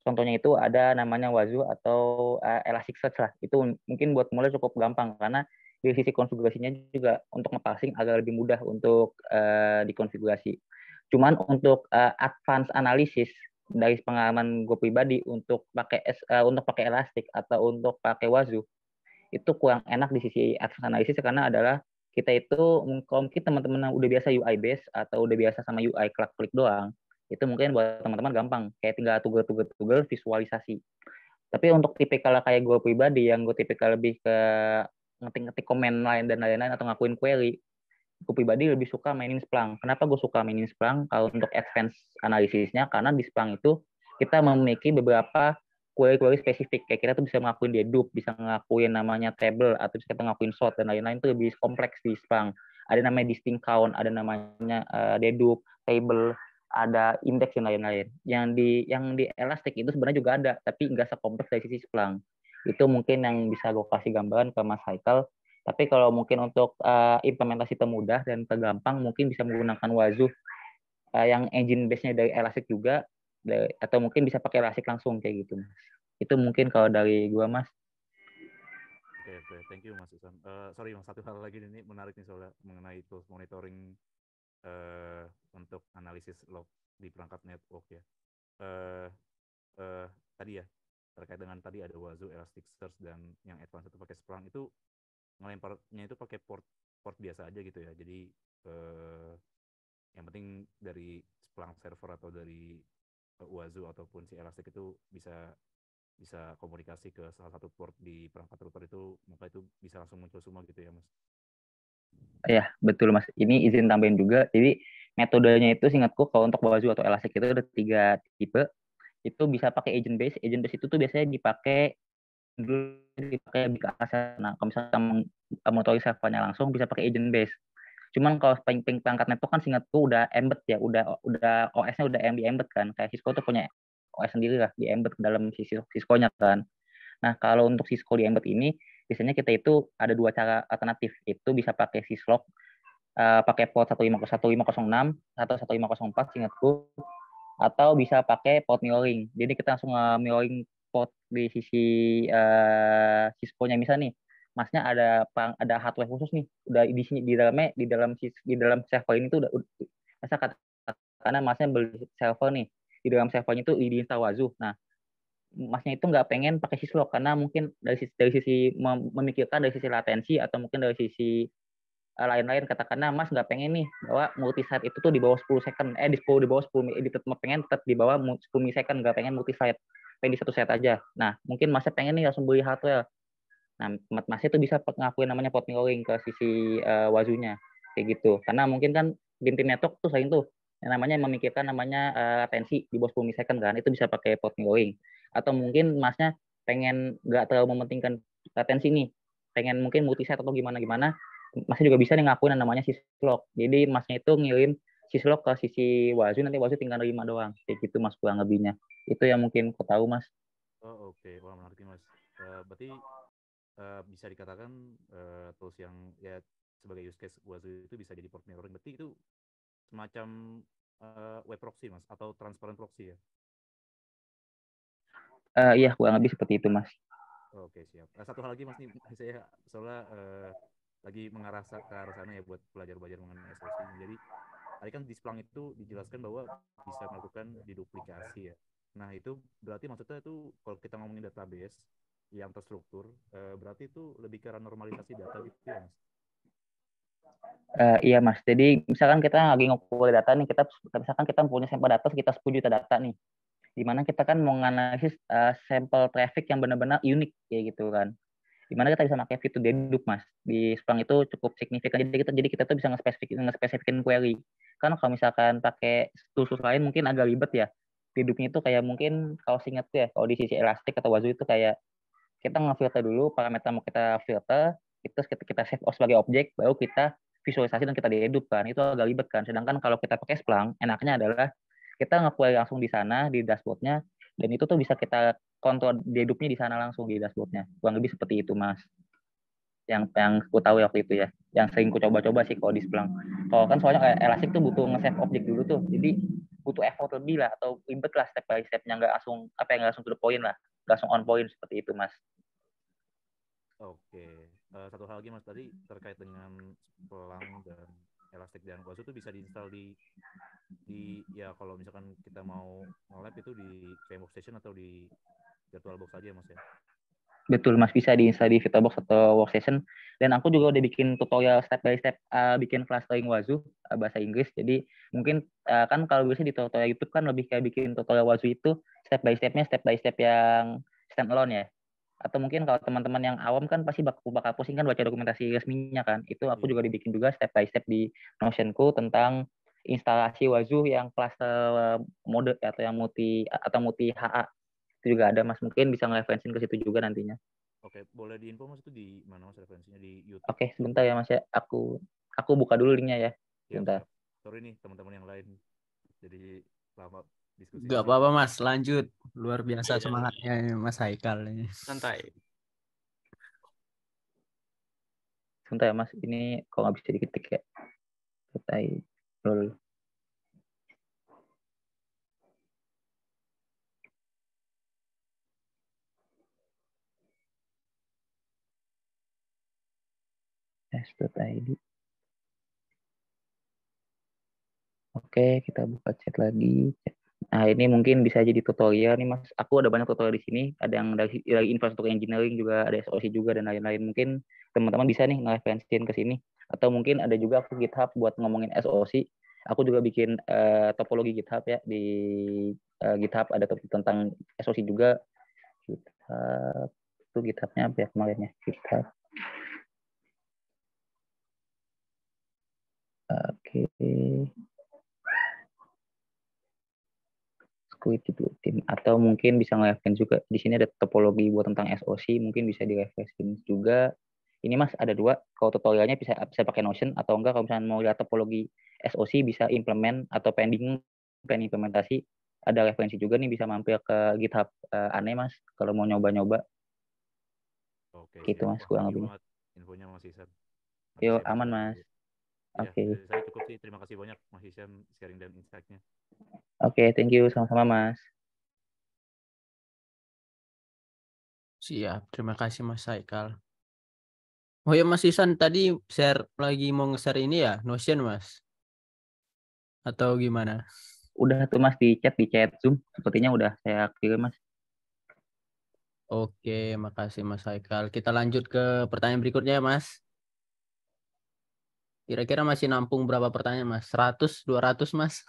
Contohnya itu ada namanya Wazoo atau Elasticsearch lah. Itu mungkin buat pemula cukup gampang karena dari sisi konfigurasinya juga untuk nge-parsing agak lebih mudah untuk dikonfigurasi. Cuman untuk advance analysis dari pengalaman gue pribadi untuk pakai Elastic atau untuk pakai Wazoo itu kurang enak di sisi advance analysis, karena adalah kita itu kalau mungkin teman-teman yang udah biasa UI base atau udah biasa sama UI klik-klik doang, itu mungkin buat teman-teman gampang, kayak tinggal tugel visualisasi. Tapi untuk tipikal kayak gue pribadi yang gue tipikal lebih ke ngetik-ngetik komen lain dan lain-lain atau ngakuin query, gue pribadi lebih suka mainin Splunk. Kenapa gue suka mainin Splunk? Kalau untuk advance analisisnya, karena di Splunk itu kita memiliki beberapa query-query spesifik. Kayak kita tuh bisa ngelakuin dedup, bisa ngelakuin namanya table, atau bisa kita ngelakuin sort, dan lain-lain itu lebih kompleks di Splunk. Ada namanya distinct count, ada namanya dedup, table, ada index dan lain-lain. Yang di Elastic itu sebenarnya juga ada, tapi nggak sekompleks dari sisi Splunk. Itu mungkin yang bisa gue kasih gambaran ke Mas Haikal. Tapi kalau mungkin untuk implementasi termudah dan tergampang, mungkin bisa menggunakan Wazoo yang engine base-nya dari Elastic juga, atau mungkin bisa pakai Elastic langsung kayak gitu, Mas. Itu mungkin kalau dari gua, Mas. Oke, thank you Mas Ihsan. Sorry Mas, satu hal lagi ini menarik nih soalnya mengenai tools monitoring untuk analisis log di perangkat network ya. Uh, Tadi ya terkait dengan tadi ada Wazoo, Elasticsearch, dan yang advance itu pakai Splunk, itu ngelemparnya itu pakai port biasa aja gitu ya. Jadi yang penting dari Splunk server atau dari Wazoo ataupun si Elastic itu bisa bisa komunikasi ke salah satu port di perangkat router itu, maka itu bisa langsung muncul semua gitu ya Mas. Ya, betul Mas. Ini izin tambahin juga. Jadi metodenya itu seingatku kalau untuk Wazoo atau Elastic itu ada 3 tipe. Itu bisa pakai agent base. Agent base itu tuh biasanya dipakai di ASA. Nah, kalau misalnya monitoring servernya langsung bisa pakai agent base. Cuman kalau perangkat network kan seingatku udah embed ya, udah OS-nya udah di embed kan. Kayak Cisco tuh punya OS sendiri lah di embed ke dalam Cisco-nya kan. Nah, kalau untuk Cisco di embed ini biasanya kita itu ada 2 cara alternatif. Itu bisa pakai syslog, pakai port 1501.506 atau 1504 seingatku, atau bisa pakai port mirroring. Jadi kita langsung mirroring port di sisi Cisco-nya misalnya nih. Masnya ada hardware khusus nih, udah di sini di dalam server ini tuh masa karena masnya beli server nih, di dalam servernya itu diinstal Wazoo. Nah, masnya itu nggak pengen pakai syslog karena mungkin dari sisi memikirkan dari sisi latensi atau mungkin dari sisi lain-lain, katakanlah Mas nggak pengen nih bahwa multi-site itu tuh di bawah 10 second, di bawah 10 pengen tetap di bawah 10 second, nggak pengen multi-site, pengen di satu site aja. Nah, mungkin Masnya pengen nih langsung beli hardware. Nah, Masnya itu bisa ngakuin namanya port mirroring ke sisi Wazoo-nya kayak gitu. Karena mungkin kan game network tuh sering tuh yang namanya memikirkan namanya latensi di bawah 10 second kan, itu bisa pakai port mirroring. Atau mungkin Masnya pengen nggak terlalu mementingkan latensi nih, pengen mungkin multi-site atau gimana-gimana, Masnya juga bisa nih ngakuin yang namanya syslog. Jadi Masnya itu ngirim syslog ke sisi Wazoo, nanti Wazoo tinggal nerima doang. Kayak gitu Mas kurang lebihnya. Itu yang mungkin aku tahu Mas. Oh oke, wah menarik nih Mas. Berarti bisa dikatakan tools yang ya sebagai use case Wazoo itu bisa jadi port mirroring. Berarti itu semacam web proxy Mas, atau transparent proxy ya? Iya kurang lebih seperti itu Mas. Oke siap. Satu hal lagi Mas nih, saya soalnya lagi mengarah ke arah sana ya buat belajar mengenai SOC. Jadi tadi kan di Splunk itu dijelaskan bahwa bisa melakukan deduplikasi ya. Nah itu berarti maksudnya itu kalau kita ngomongin database yang terstruktur, berarti itu lebih ke arah normalisasi data gitu ya Mas? Iya Mas, jadi misalkan kita lagi ngumpulin data nih, misalkan kita punya sampel data sekitar 10 juta data nih, dimana kita kan mau menganalisis sampel traffic yang benar-benar unik kayak gitu kan, dimana kita bisa pakai fitur dedup Mas. Di Splunk itu cukup signifikan, jadi kita tuh bisa nge-spesifikin query. Kan kalau misalkan pakai tools lain mungkin agak ribet ya, dedupnya itu kayak mungkin kalau seingat ya, kalau di sisi Elastic atau Wazoo itu kayak kita nge-filter dulu parameter mau kita filter, itu kita save sebagai objek, baru kita visualisasi dan kita dedup kan, itu agak ribet kan. Sedangkan kalau kita pakai Splunk, enaknya adalah kita nge-query langsung di sana di dashboardnya, dan itu tuh bisa kita kontrol dedupnya di sana langsung di dashboardnya. Kurang lebih seperti itu Mas. Yang aku tahu waktu itu ya, yang sering ku coba-coba sih kalau di Splunk. Kalau kan soalnya kayak Elastic tuh butuh nge-save objek dulu tuh, jadi butuh effort lebih lah atau ribet lah step by stepnya, nggak langsung to the point lah, nggak langsung on point seperti itu Mas. Oke, satu hal lagi Mas, tadi terkait dengan Splunk dan Elastic dan Wazoo itu bisa diinstal di ya kalau misalkan kita mau nge-lab itu di VM Workstation atau di VirtualBox aja ya Mas ya? Betul Mas, bisa diinstal di VirtualBox atau Workstation. Dan aku juga udah bikin tutorial step by step bikin clustering Wazoo bahasa Inggris. Jadi mungkin kan kalau biasanya di tutorial YouTube kan lebih kayak bikin tutorial Wazoo itu step by step yang standalone ya. Atau mungkin kalau teman-teman yang awam kan pasti bakal pusing kan baca dokumentasi resminya kan. Itu aku juga dibikin juga step by step di Notionku tentang instalasi Wazoo yang cluster mode atau yang multi HA. Itu juga ada Mas, mungkin bisa ngereferensin ke situ juga nantinya. Oke, boleh diinfo Mas itu di mana Mas referensinya, di YouTube? Oke, sebentar ya Mas ya. Aku buka dulu linknya ya. Sebentar. Siap. Sorry nih teman-teman yang lain. Jadi lama diskusi Gak di sini. apa-apa Mas, lanjut. Luar biasa Iya. semangatnya ini, Mas Haikal ini. Santai. Sebentar ya Mas, ini kok nggak bisa diketik ya. Selesai dulu. S.id. Oke, kita buka chat lagi. Nah, ini mungkin bisa jadi tutorial nih Mas. Aku ada banyak tutorial di sini. Ada yang dari infrastruktur engineering juga, ada SOC juga dan lain-lain. Mungkin teman-teman bisa nih ngereferensiin ke sini. Atau mungkin ada juga aku GitHub buat ngomongin SOC. Aku juga bikin topologi GitHub ya di GitHub, ada topik tentang SOC juga. Gitu. GitHub. Itu GitHub-nya apa ya kemarin ya? GitHub. Oke. Squid itu tim, atau mungkin bisa nge-reference juga di sini ada topologi buat tentang SOC, mungkin bisa di-reference juga. Ini Mas ada dua, kalau tutorialnya bisa pakai Notion, atau enggak kalau misalnya mau lihat topologi SOC bisa implement atau pending implementasi, ada referensi juga nih, bisa mampir ke GitHub aneh Mas kalau mau nyoba-nyoba. Oke, Gitu siap. Mas Wah, kurang thank you lebih. banget infonya Mas Isan. Nanti Yo saya aman coba Mas. dulu. Ya, Oke. dari saya cukup sih. Terima kasih banyak Mas Isan sharing dan insight-nya. Oke, thank you sama-sama Mas. Siap, terima kasih Mas Haikal. Oh ya Mas Isan tadi lagi mau nge-share ini ya, Notion Mas? Atau gimana? Udah tuh Mas di chat Zoom, sepertinya udah saya kirim Mas. Oke, makasih Mas Haikal. Kita lanjut ke pertanyaan berikutnya ya Mas. Kira-kira masih nampung berapa pertanyaan Mas? 100, 200 Mas?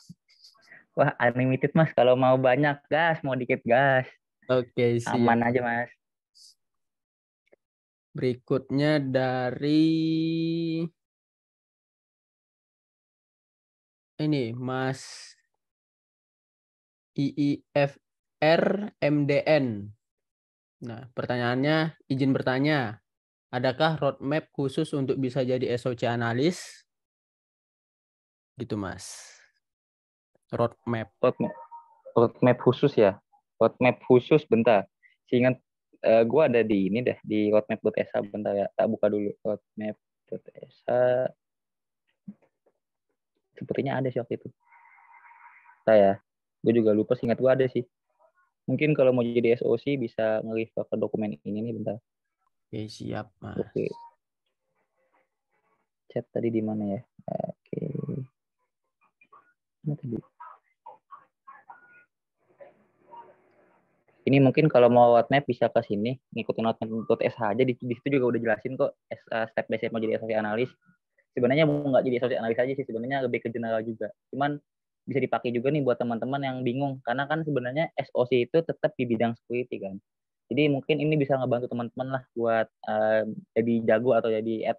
Wah, unlimited Mas, kalau mau banyak gas, mau dikit gas. Oke, siap. Aman aja Mas. Berikutnya dari ini Mas IIFR MDN. Nah, pertanyaannya izin bertanya, adakah roadmap khusus untuk bisa jadi SOC analis? Gitu Mas. Roadmap. Roadmap khusus ya. Roadmap khusus bentar. Seingat gue ada di ini deh, di roadmap.sh bentar ya. Tak buka dulu roadmap.sh. Sepertinya ada sih waktu itu. Saya, gue juga lupa, seingat gue ada sih. Mungkin kalau mau jadi SOC bisa nge-refer ke dokumen ini nih bentar. Oke, siap Mas. Oke. Chat tadi di mana ya? Oke. Mana tadi? Ini mungkin kalau mau roadmap bisa ke sini, ngikutin roadmap.sh aja, di situ juga udah jelasin kok step by step mau jadi SOC analis. Sebenarnya mau nggak jadi SOC analis aja sih, sebenarnya lebih ke general juga. Cuman bisa dipakai juga nih buat teman-teman yang bingung, karena kan sebenarnya SOC itu tetap di bidang security kan. Jadi mungkin ini bisa ngebantu teman-teman lah buat jadi jago atau jadi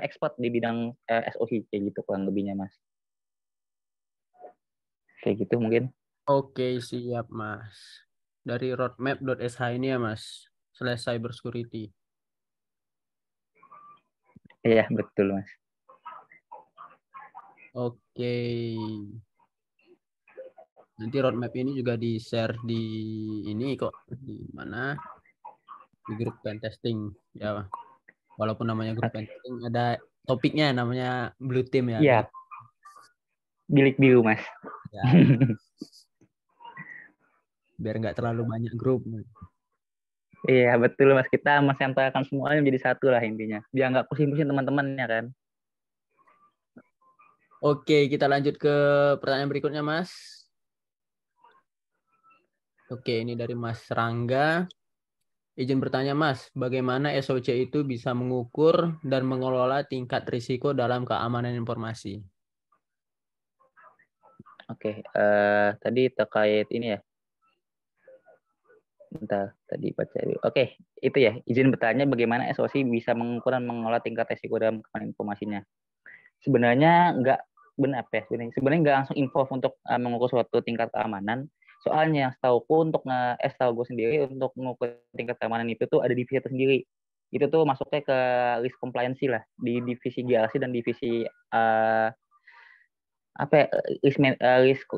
expert di bidang SOC kayak gitu kurang lebihnya Mas. Kayak gitu mungkin. Oke, siap Mas. Dari roadmap.sh ini ya Mas, /cybersecurity. Iya, betul Mas. Oke. Nanti roadmap ini juga di-share di ini kok, di mana? Di grup pen testing ya. Walaupun namanya grup pen testing, ada topiknya namanya Blue Team ya. Iya. Bilik biru Mas. Ya, biar nggak terlalu banyak grup. Iya betul Mas, kita mensentralkan semuanya menjadi satu lah intinya, biar nggak pusing-pusing teman-temannya kan. Oke, kita lanjut ke pertanyaan berikutnya Mas. Oke, ini dari Mas Rangga. Izin bertanya Mas, bagaimana SOC itu bisa mengukur dan mengelola tingkat risiko dalam keamanan informasi? Oke, tadi terkait ini ya. Bentar, tadi baca dulu. Oke, itu ya. Izin bertanya bagaimana SOC bisa mengukur dan mengelola tingkat risiko dalam keamanan informasinya. Sebenarnya nggak benar ya. Sebenarnya nggak langsung involve untuk mengukur suatu tingkat keamanan. Soalnya setahuku untuk setahu gue sendiri untuk mengukur tingkat keamanan itu tuh ada divisi tersendiri. Itu tuh masuknya ke risk compliance lah di divisi GRC dan divisi apa ya, risk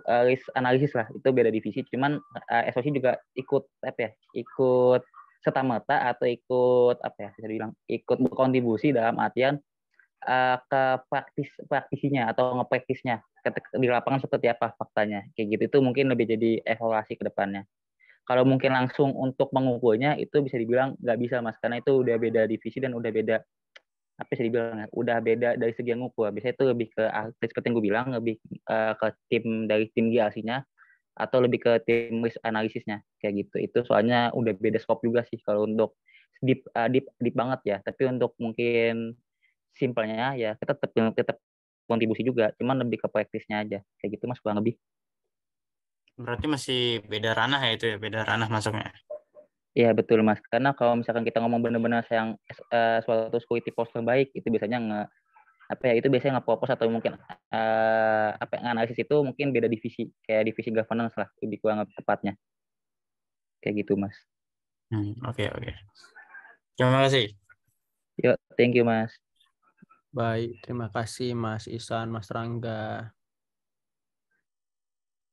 analisis lah, itu beda divisi. Cuman SOC juga ikut apa ya, ikut serta merta atau ikut apa ya bisa dibilang ikut berkontribusi dalam artian ke praktisinya atau ngepraktisnya di lapangan seperti apa faktanya kayak gitu. Itu mungkin lebih jadi evaluasi ke depannya. Kalau mungkin langsung untuk mengukurnya itu bisa dibilang nggak bisa Mas, karena itu udah beda divisi dan udah beda apa sih dibilang ya, udah beda dari segi yang ngukur. Biasanya itu lebih ke seperti yang gue bilang, lebih ke tim dari tim GRC-nya atau lebih ke tim risk analisisnya kayak gitu. Itu soalnya udah beda scope juga sih kalau untuk deep banget ya. Tapi untuk mungkin simpelnya ya kita tetap kontribusi juga, cuman lebih ke praktisnya aja kayak gitu Mas kurang lebih. Berarti masih beda ranah ya itu ya, beda ranah masuknya. Iya betul Mas. Karena kalau misalkan kita ngomong benar-benar yang suatu security posture baik itu biasanya apa ya itu biasanya nge-propose atau mungkin apa analisis itu mungkin beda divisi kayak divisi governance lah lebih kurang tepatnya kayak gitu Mas. Oke, oke. Terima kasih. Yuk, thank you Mas. Baik, terima kasih Mas Isan, Mas Rangga.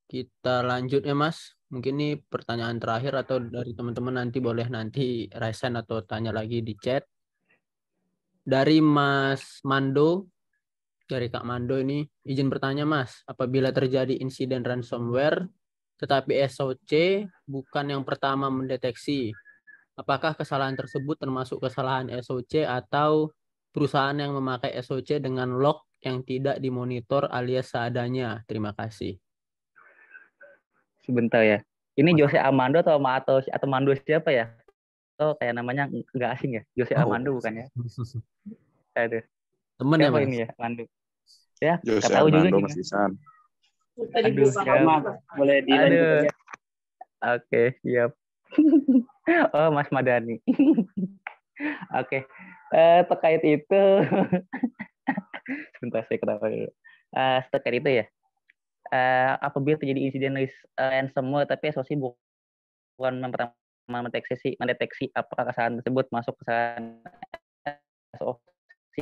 Kita lanjut ya Mas. Mungkin ini pertanyaan terakhir atau dari teman-teman nanti boleh nanti raise hand atau tanya lagi di chat. Dari Mas Mando, dari Kak Mando ini, izin bertanya Mas, apabila terjadi insiden ransomware, tetapi SOC bukan yang pertama mendeteksi, apakah kesalahan tersebut termasuk kesalahan SOC atau perusahaan yang memakai SOC dengan log yang tidak dimonitor alias seadanya? Terima kasih. Sebentar ya. Ini Mas- Jose Armando atau Mando siapa ya? Oh kayak namanya nggak asing ya. Jose Oh. Armando bukan ya? Aduh. Temen ya Siapa Mas? ini ya? Mando. Ya, Jose nggak tahu juga Armando sih. Mas Isan. Aduh, siap. Boleh dilanjut Aduh. aja. Oke, siap. Oh, Mas Madani. Oke. Terkait itu sebentar saya ketawa dulu. Terkait itu ya. Apabila terjadi insiden ransomware tapi SOC bukan mendeteksi apakah kesalahan tersebut masuk kesalahan SOC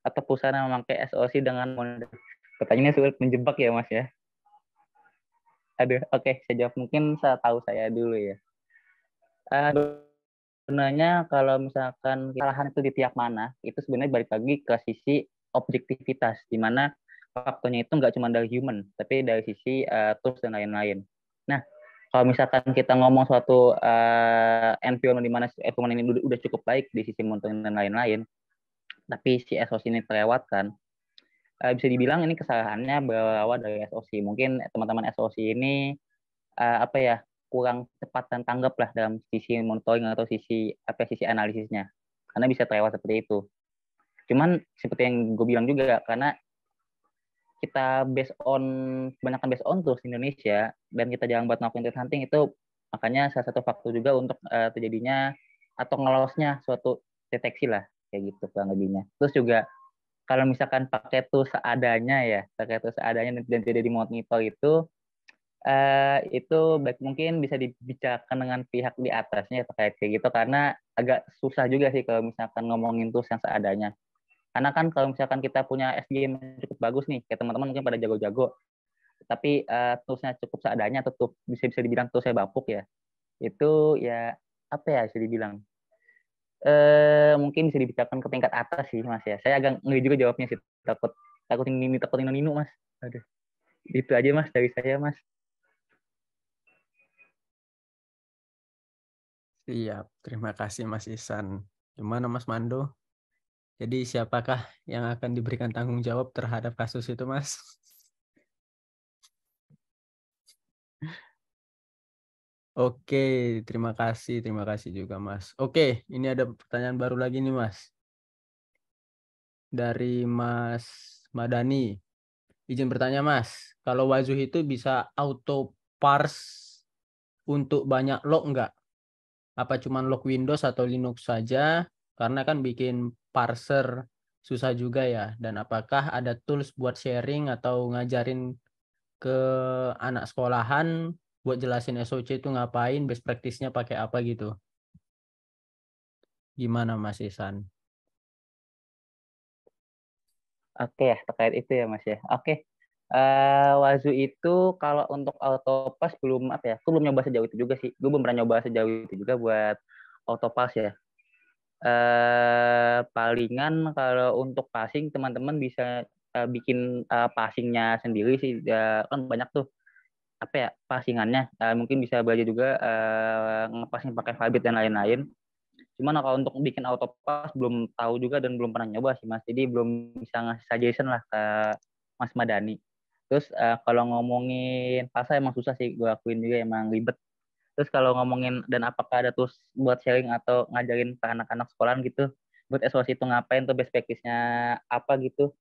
atau perusahaan yang memakai SOC dengan pertanyaannya sulit menjebak ya Mas ya. Aduh, oke, saya jawab mungkin saya tahu saya dulu ya. Sebenarnya kalau misalkan kesalahan itu di pihak mana, itu sebenarnya balik lagi ke sisi objektivitas, di mana faktornya itu nggak cuma dari human, tapi dari sisi tools dan lain-lain. Nah, kalau misalkan kita ngomong suatu environment di mana environment ini udah cukup baik di sisi monitoring dan lain-lain, tapi si SOC ini terlewatkan, bisa dibilang ini kesalahannya berawal dari SOC. Mungkin teman-teman SOC ini apa ya kurang cepat dan tanggap lah dalam sisi monitoring atau sisi analisisnya, karena bisa terlewat seperti itu. Cuman seperti yang gue bilang juga, karena kita kebanyakan based on tools Indonesia dan kita jarang buat melakukan threat hunting, itu makanya salah satu faktor juga untuk terjadinya atau ngelolosnya suatu deteksi lah kayak gitu kurang lebihnya. Terus juga kalau misalkan pakai tools seadanya dan tidak dimonitor itu baik mungkin bisa dibicarakan dengan pihak di atasnya terkait kayak gitu, karena agak susah juga sih kalau misalkan ngomongin tools yang seadanya. Karena kan kalau misalkan kita punya SDM yang cukup bagus nih, kayak teman-teman mungkin pada jago-jago, tapi toolsnya cukup seadanya atau bisa dibilang toolsnya bapuk ya, itu ya apa ya bisa dibilang mungkin bisa dibicarakan ke tingkat atas sih Mas ya. Saya agak ngeri juga jawabnya sih, takut nino Mas. Aduh, itu aja Mas dari saya Mas. Siap, terima kasih Mas Isan. Gimana Mas Mando? Jadi siapakah yang akan diberikan tanggung jawab terhadap kasus itu Mas? Oke, terima kasih juga Mas. Oke, ini ada pertanyaan baru lagi nih Mas. Dari Mas Madani. Izin bertanya Mas, kalau Wazuh itu bisa auto parse untuk banyak log enggak? Apa cuma log Windows atau Linux saja? Karena kan bikin parser susah juga ya. Dan apakah ada tools buat sharing atau ngajarin ke anak sekolahan buat jelasin SOC itu ngapain, best practice-nya pakai apa gitu? Gimana Mas Isan? Oke ya, terkait itu ya Mas ya. Oke. Wazu itu kalau untuk autopass belum aku belum nyoba sejauh itu juga sih. Gue belum pernah nyoba sejauh itu juga buat autopass ya. Palingan kalau untuk passing teman-teman bisa bikin passingnya sendiri sih. Kan banyak tuh passingannya. Mungkin bisa belajar juga ngepassing pakai Fabit dan lain-lain. Cuman kalau untuk bikin autopass belum tahu juga dan belum pernah nyoba sih Mas. Jadi belum bisa ngasih suggestion lah ke Mas Madani. Terus kalau ngomongin pasar emang susah sih, gue akuin juga emang ribet. Terus kalau ngomongin dan apakah ada tools buat sharing atau ngajarin ke anak-anak sekolahan gitu, buat SOC itu ngapain tuh best practice-nya apa gitu,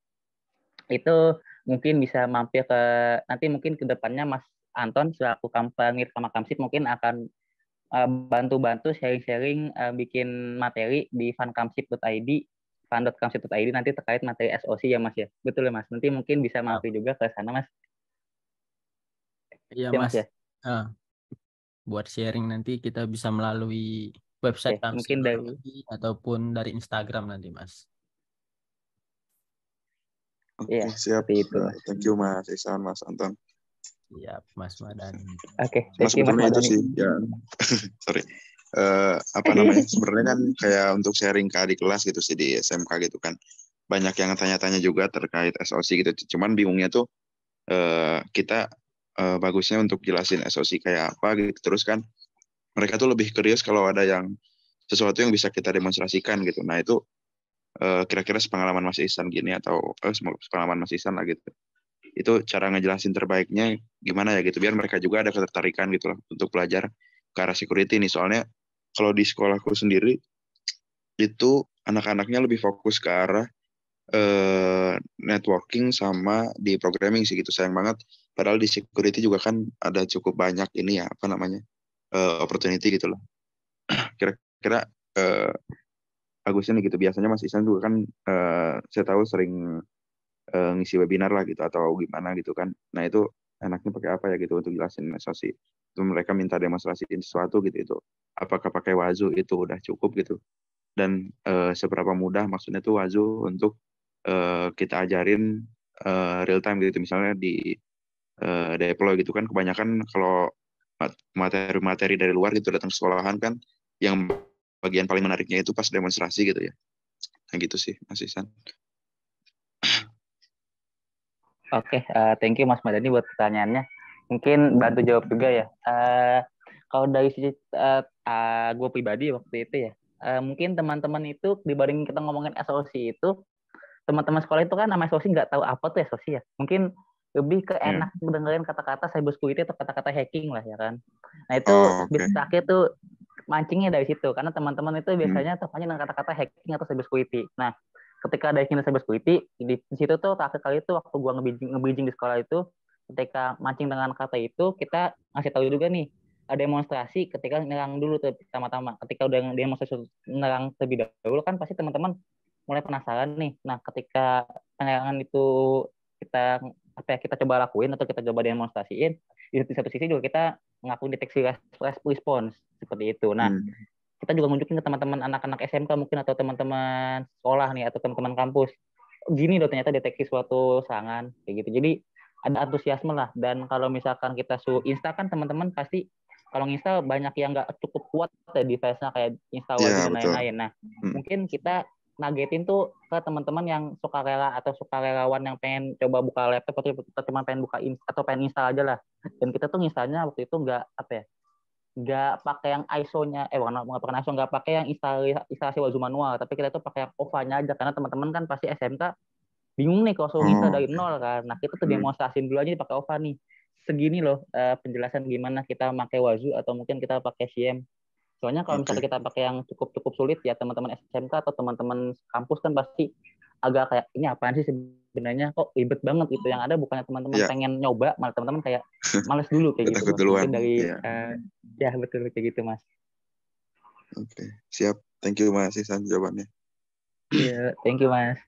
itu mungkin bisa nanti mungkin ke depannya Mas Anton selaku Kampanir sama Kamsip mungkin akan bantu-bantu sharing-sharing bikin materi di fun.kamsip.id nanti terkait materi SOC ya Mas ya. Betul ya Mas. Nanti mungkin bisa mampir juga ke sana Mas. Iya Ya Mas. Mas ya. Buat sharing nanti kita bisa melalui website Oke, mungkin dari ataupun dari Instagram nanti Mas. Oke, Iya, siap. seperti itu. Thank you Mas Ihsan, Mas Anton. Siap Mas Madani. Oke, Mas thank you Mas sebetulnya itu Madani. sih ya. Sorry. Apa namanya? Sebenarnya kan kayak untuk sharing ke adik kelas gitu sih di SMK gitu kan. Banyak yang tanya-tanya juga terkait SOC gitu. Cuman bingungnya tuh kita bagusnya untuk jelasin SOC kayak apa gitu. Terus kan mereka tuh lebih curious kalau ada yang sesuatu yang bisa kita demonstrasikan gitu. Nah itu kira-kira sepengalaman Mas Ihsan gini atau sepengalaman Mas Ihsan lah gitu. Itu cara ngejelasin terbaiknya gimana ya gitu. Biar mereka juga ada ketertarikan gitu lah untuk belajar ke arah security nih. Soalnya kalau di sekolahku sendiri itu anak-anaknya lebih fokus ke arah networking sama di programming sih gitu. Sayang banget. Padahal di security juga kan ada cukup banyak ini ya apa namanya opportunity gitu loh. Kira-kira bagusnya nih gitu. Biasanya Mas Ihsan juga kan saya tahu sering ngisi webinar lah gitu atau gimana gitu kan. Nah itu enaknya pakai apa ya gitu untuk jelasin SOC. Itu mereka minta demonstrasiin sesuatu gitu itu. Apakah pakai Wazu itu udah cukup gitu. Dan seberapa mudah maksudnya tuh Wazu untuk kita ajarin real time gitu. Misalnya di deploy gitu kan. Kebanyakan kalau materi-materi dari luar gitu datang ke sekolahan kan yang bagian paling menariknya itu pas demonstrasi gitu ya. Nah gitu sih Mas Ihsan. Oke, thank you Mas Madani buat pertanyaannya. Mungkin bantu jawab juga ya. Kalau dari sisi gue pribadi waktu itu ya, mungkin teman-teman itu dibanding kita ngomongin SOC itu, teman-teman sekolah itu kan nama SOC nggak tahu apa tuh SOC ya. Mungkin lebih ke enak dengerin kata-kata cybersecurity atau kata-kata hacking lah ya kan. Nah itu bisa akhir tuh mancingnya dari situ, karena teman-teman itu biasanya terpancing dengan kata-kata hacking atau cybersecurity. Nah, ketika ada hacking dan cybersecurity, di situ tuh terakhir kali itu waktu gua nge-bridging di sekolah itu, ketika mancing dengan kata itu, kita ngasih tahu juga nih, ada demonstrasi ketika nyerang dulu tuh pertama-tama. Ketika udah demonstrasi nyerang terlebih dahulu kan pasti teman-teman mulai penasaran nih. Nah, ketika penyerangan itu kita coba lakuin atau kita coba demonstrasiin, di satu sisi juga kita ngakuin deteksi response seperti itu. Nah, kita juga nunjukin ke teman-teman anak-anak SMK mungkin atau teman-teman sekolah nih atau teman-teman kampus. Gini loh ternyata deteksi suatu serangan kayak gitu. Jadi ada antusiasme lah. Dan kalau misalkan kita insta kan teman-teman pasti kalau install banyak yang nggak cukup kuat ya device-nya kayak install Wazu dan lain-lain. Nah, mungkin kita nagetin tuh ke teman-teman yang suka rela atau suka relawan yang pengen coba buka laptop atau cuma pengen buka atau pengen install aja lah. Dan kita tuh installnya waktu itu nggak pakai yang ISO-nya, bukan ISO, nggak pakai yang instalasi Wazu manual, tapi kita tuh pakai yang OVA-nya aja, karena teman-teman kan pasti SMK bingung nih kalau suruh install dari nol kan. Nah kita tuh demonstrasiin dulu aja pakai OVA nih. Segini loh penjelasan gimana kita pakai Wazu atau mungkin kita pakai CM. Soalnya kalau misalnya kita pakai yang cukup sulit ya teman-teman SMK atau teman-teman kampus kan pasti agak kayak ini apaan sih sebenarnya, kok ribet banget gitu. Yang ada bukannya teman-teman pengen nyoba, malah teman-teman kayak males dulu kayak gitu. Mungkin dari ya betul kayak gitu Mas. Oke, siap. Thank you Mas Ihsan jawabannya. Iya, thank you Mas.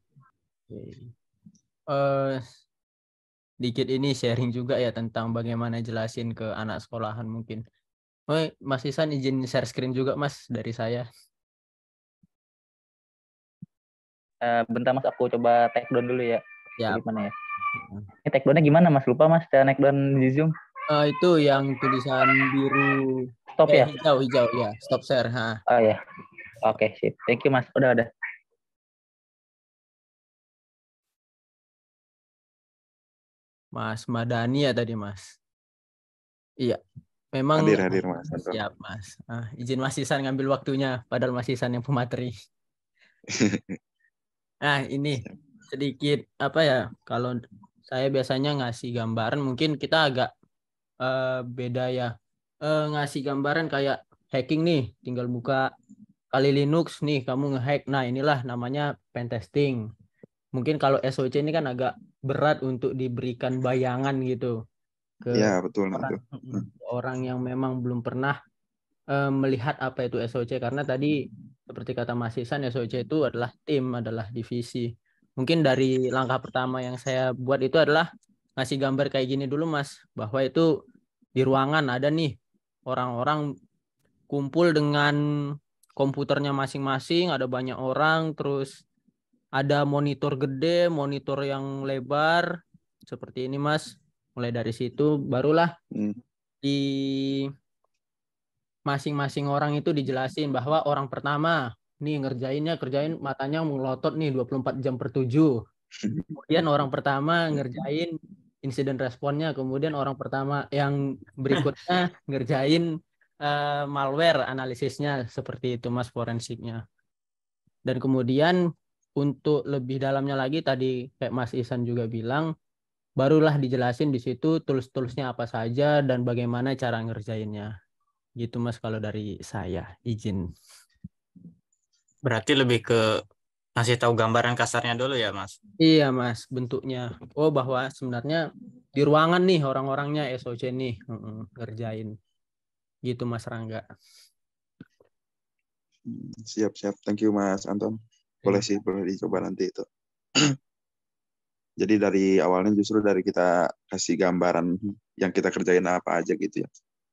Dikit ini sharing juga ya tentang bagaimana jelasin ke anak sekolahan mungkin. Mas Ihsan izin share screen juga Mas dari saya. Bentar Mas, aku coba take down dulu ya. Ya. Gimana ya? Ini take down-nya gimana Mas? Lupa Mas, cara take down di Zoom. Itu yang tulisan biru. Stop ya? Hijau ya. Stop share. Oh ya. Oke, sip. Thank you Mas. Udah. Mas Madani ya tadi Mas. Iya. Memang hadir Mas. Siap Mas. Izin Mas Ihsan ngambil waktunya, padahal Mas Ihsan yang pemateri. Nah ini sedikit apa ya, kalau saya biasanya ngasih gambaran mungkin kita agak beda ya. Ngasih gambaran kayak hacking nih, tinggal buka Kali Linux nih kamu ngehack. Nah inilah namanya pentesting. Mungkin kalau SOC ini kan agak berat untuk diberikan bayangan gitu ke ya, betul, orang yang memang belum pernah melihat apa itu SOC, karena tadi seperti kata Mas Isan, SOC itu adalah tim, adalah divisi. Mungkin dari langkah pertama yang saya buat itu adalah ngasih gambar kayak gini dulu Mas, bahwa itu di ruangan ada nih orang-orang kumpul dengan komputernya masing-masing, ada banyak orang, terus ada monitor gede, monitor yang lebar, seperti ini Mas. Mulai dari situ barulah di masing-masing orang itu dijelasin bahwa orang pertama nih kerjain matanya melotot nih 24 jam per 7. Kemudian orang pertama ngerjain insiden responnya, kemudian orang pertama yang berikutnya ngerjain malware analisisnya, seperti itu Mas, forensiknya. Dan kemudian untuk lebih dalamnya lagi tadi kayak Mas Isan juga bilang, barulah dijelasin di situ tools-toolsnya apa saja dan bagaimana cara ngerjainnya. Gitu Mas kalau dari saya, izin. Berarti lebih ke ngasih tahu gambaran kasarnya dulu ya, Mas? Iya Mas, bentuknya. Oh, bahwa sebenarnya di ruangan nih orang-orangnya SOC nih ngerjain. Gitu Mas Rangga. Siap. Thank you Mas Anton. Boleh sih, boleh dicoba nanti itu. Jadi dari awalnya justru dari kita kasih gambaran yang kita kerjain apa aja gitu ya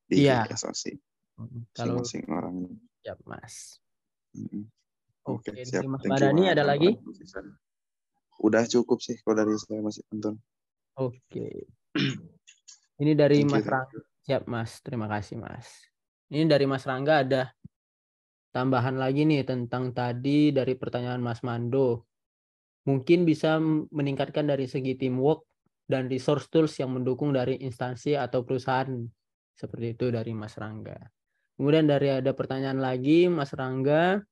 di SOC. Kalau Masing-masing orang. siap Mas. Oke, Oke, siap. Mas Thank you Badani Mas ada Anton. lagi? Udah cukup sih kalau dari saya Mas Anton. Oke. Ini dari Thank you, Mas Rangga. Siap Mas, terima kasih Mas. Ini dari Mas Rangga ada tambahan lagi nih tentang tadi dari pertanyaan Mas Mando. Mungkin bisa meningkatkan dari segi teamwork dan resource tools yang mendukung dari instansi atau perusahaan. Seperti itu dari Mas Rangga. Kemudian ada pertanyaan lagi Mas Rangga.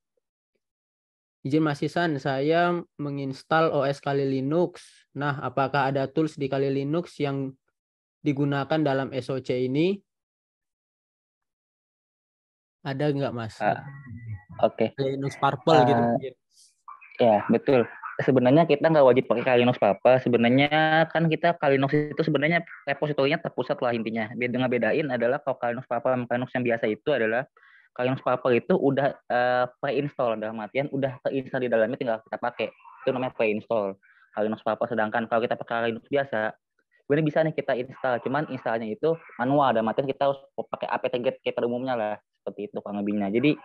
Izin Mas Isan, saya menginstal OS Kali Linux. Nah, apakah ada tools di Kali Linux yang digunakan dalam SOC ini? Ada nggak Mas? Oke. Linux Purple gitu. Ya, betul. Sebenarnya kita nggak wajib pakai Kali Linux Papa. Sebenarnya kan kita Kali Linux itu sebenarnya repositorinya terpusat lah intinya. Bedain adalah kalau Kali Linux Papa sama Kali Linux yang biasa itu adalah Kali Linux Papa itu udah pre-install, dalam artian udah terinstall di dalamnya, tinggal kita pakai. Itu namanya pre-install Kali Linux Papa. Sedangkan kalau kita pakai Kali Linux biasa, sebenarnya bisa nih kita install, cuman installnya itu manual, dalam artian kita harus pakai apt-get kayak pada umumnya lah, seperti itu kurang lebihnya. Jadi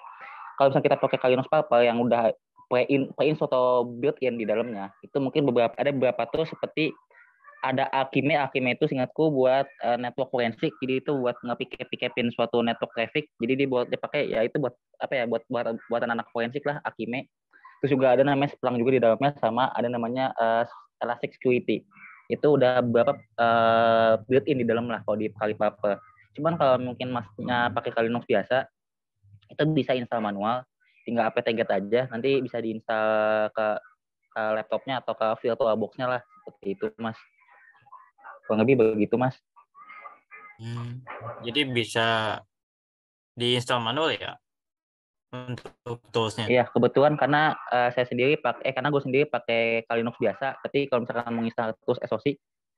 kalau misalnya kita pakai Kali Linux Papa yang udah pre-install atau built-in di dalamnya, itu mungkin ada beberapa tools seperti ada Alkime itu seingatku buat network forensik. Jadi itu buat nge-pick-upin suatu network traffic. Jadi dipakai ya itu buat apa ya, buatan anak forensik lah, Alkime. Terus juga ada namanya Splunk juga di dalamnya, sama ada namanya Elastic Security. Itu udah beberapa built-in di dalam lah kalau di Kali Papa. Cuman kalau mungkin masnya pakai Kali Linux biasa, itu bisa install manual, tinggal apt-get aja, nanti bisa diinstal ke laptopnya atau ke VirtualBox-nya lah, seperti itu Mas. Kurang lebih begitu Mas. Jadi bisa diinstal manual ya untuk toolsnya? Iya, kebetulan karena karena gue sendiri pakai Kali Linux biasa, tapi kalau misalkan mau install tools SOC,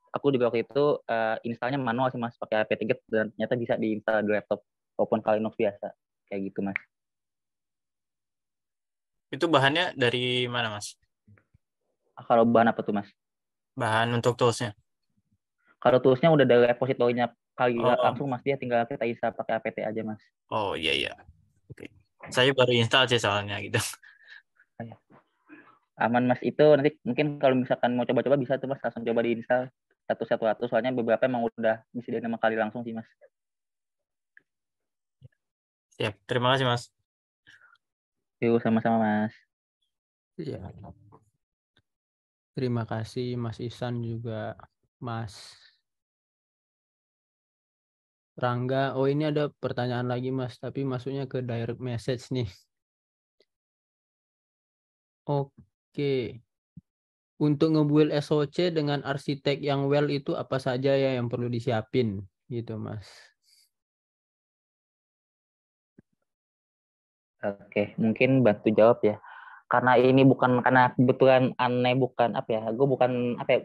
aku juga waktu itu installnya manual sih Mas, pakai apt-get, dan ternyata bisa diinstal di laptop maupun Kali Linux biasa, kayak gitu Mas. Itu bahannya dari mana Mas? Kalau bahan apa tuh Mas? Bahan untuk toolsnya? Kalau toolsnya udah dari repositorinya langsung Mas, dia tinggal kita install pakai apt aja Mas. Oh iya. Oke. Saya baru install sih soalnya gitu. Aman Mas, itu nanti mungkin kalau misalkan mau coba-coba bisa tuh Mas, langsung coba diinstal satu-satu, soalnya beberapa emang udah bisa di 5 kali langsung sih Mas. Siap, terima kasih Mas. Yuk, sama-sama Mas. Iya. Terima kasih Mas Isan juga Mas Rangga. Oh, ini ada pertanyaan lagi Mas, tapi masuknya ke direct message nih. Oke. Untuk ngebuild SOC dengan arsitek yang well itu apa saja ya yang perlu disiapin gitu Mas? Oke, mungkin bantu jawab ya. karena ini bukan karena kebetulan aneh bukan apa ya, gue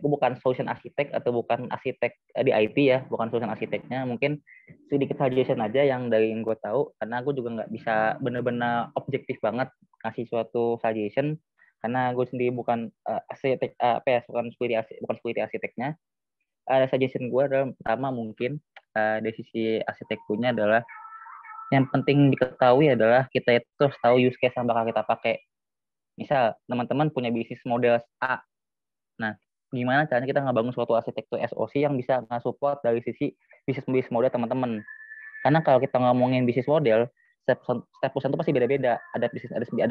bukan solution architect atau bukan arsitek di IT ya, bukan solution arsiteknya, mungkin sedikit suggestion aja yang dari yang gue tahu, karena gue juga nggak bisa benar-benar objektif banget kasih suatu suggestion karena gue sendiri bukan arsitek bukan security arsiteknya. Ada suggestion gue adalah pertama mungkin dari sisi arsitekturnya adalah yang penting diketahui adalah kita itu harus tahu use case yang bakal kita pakai. Misal teman-teman punya bisnis model A. Nah, gimana caranya kita ngebangun suatu arsitektur SOC yang bisa nge-support dari sisi bisnis model teman-teman. Karena kalau kita ngomongin bisnis model, setiap perusahaan itu pasti beda-beda. Ada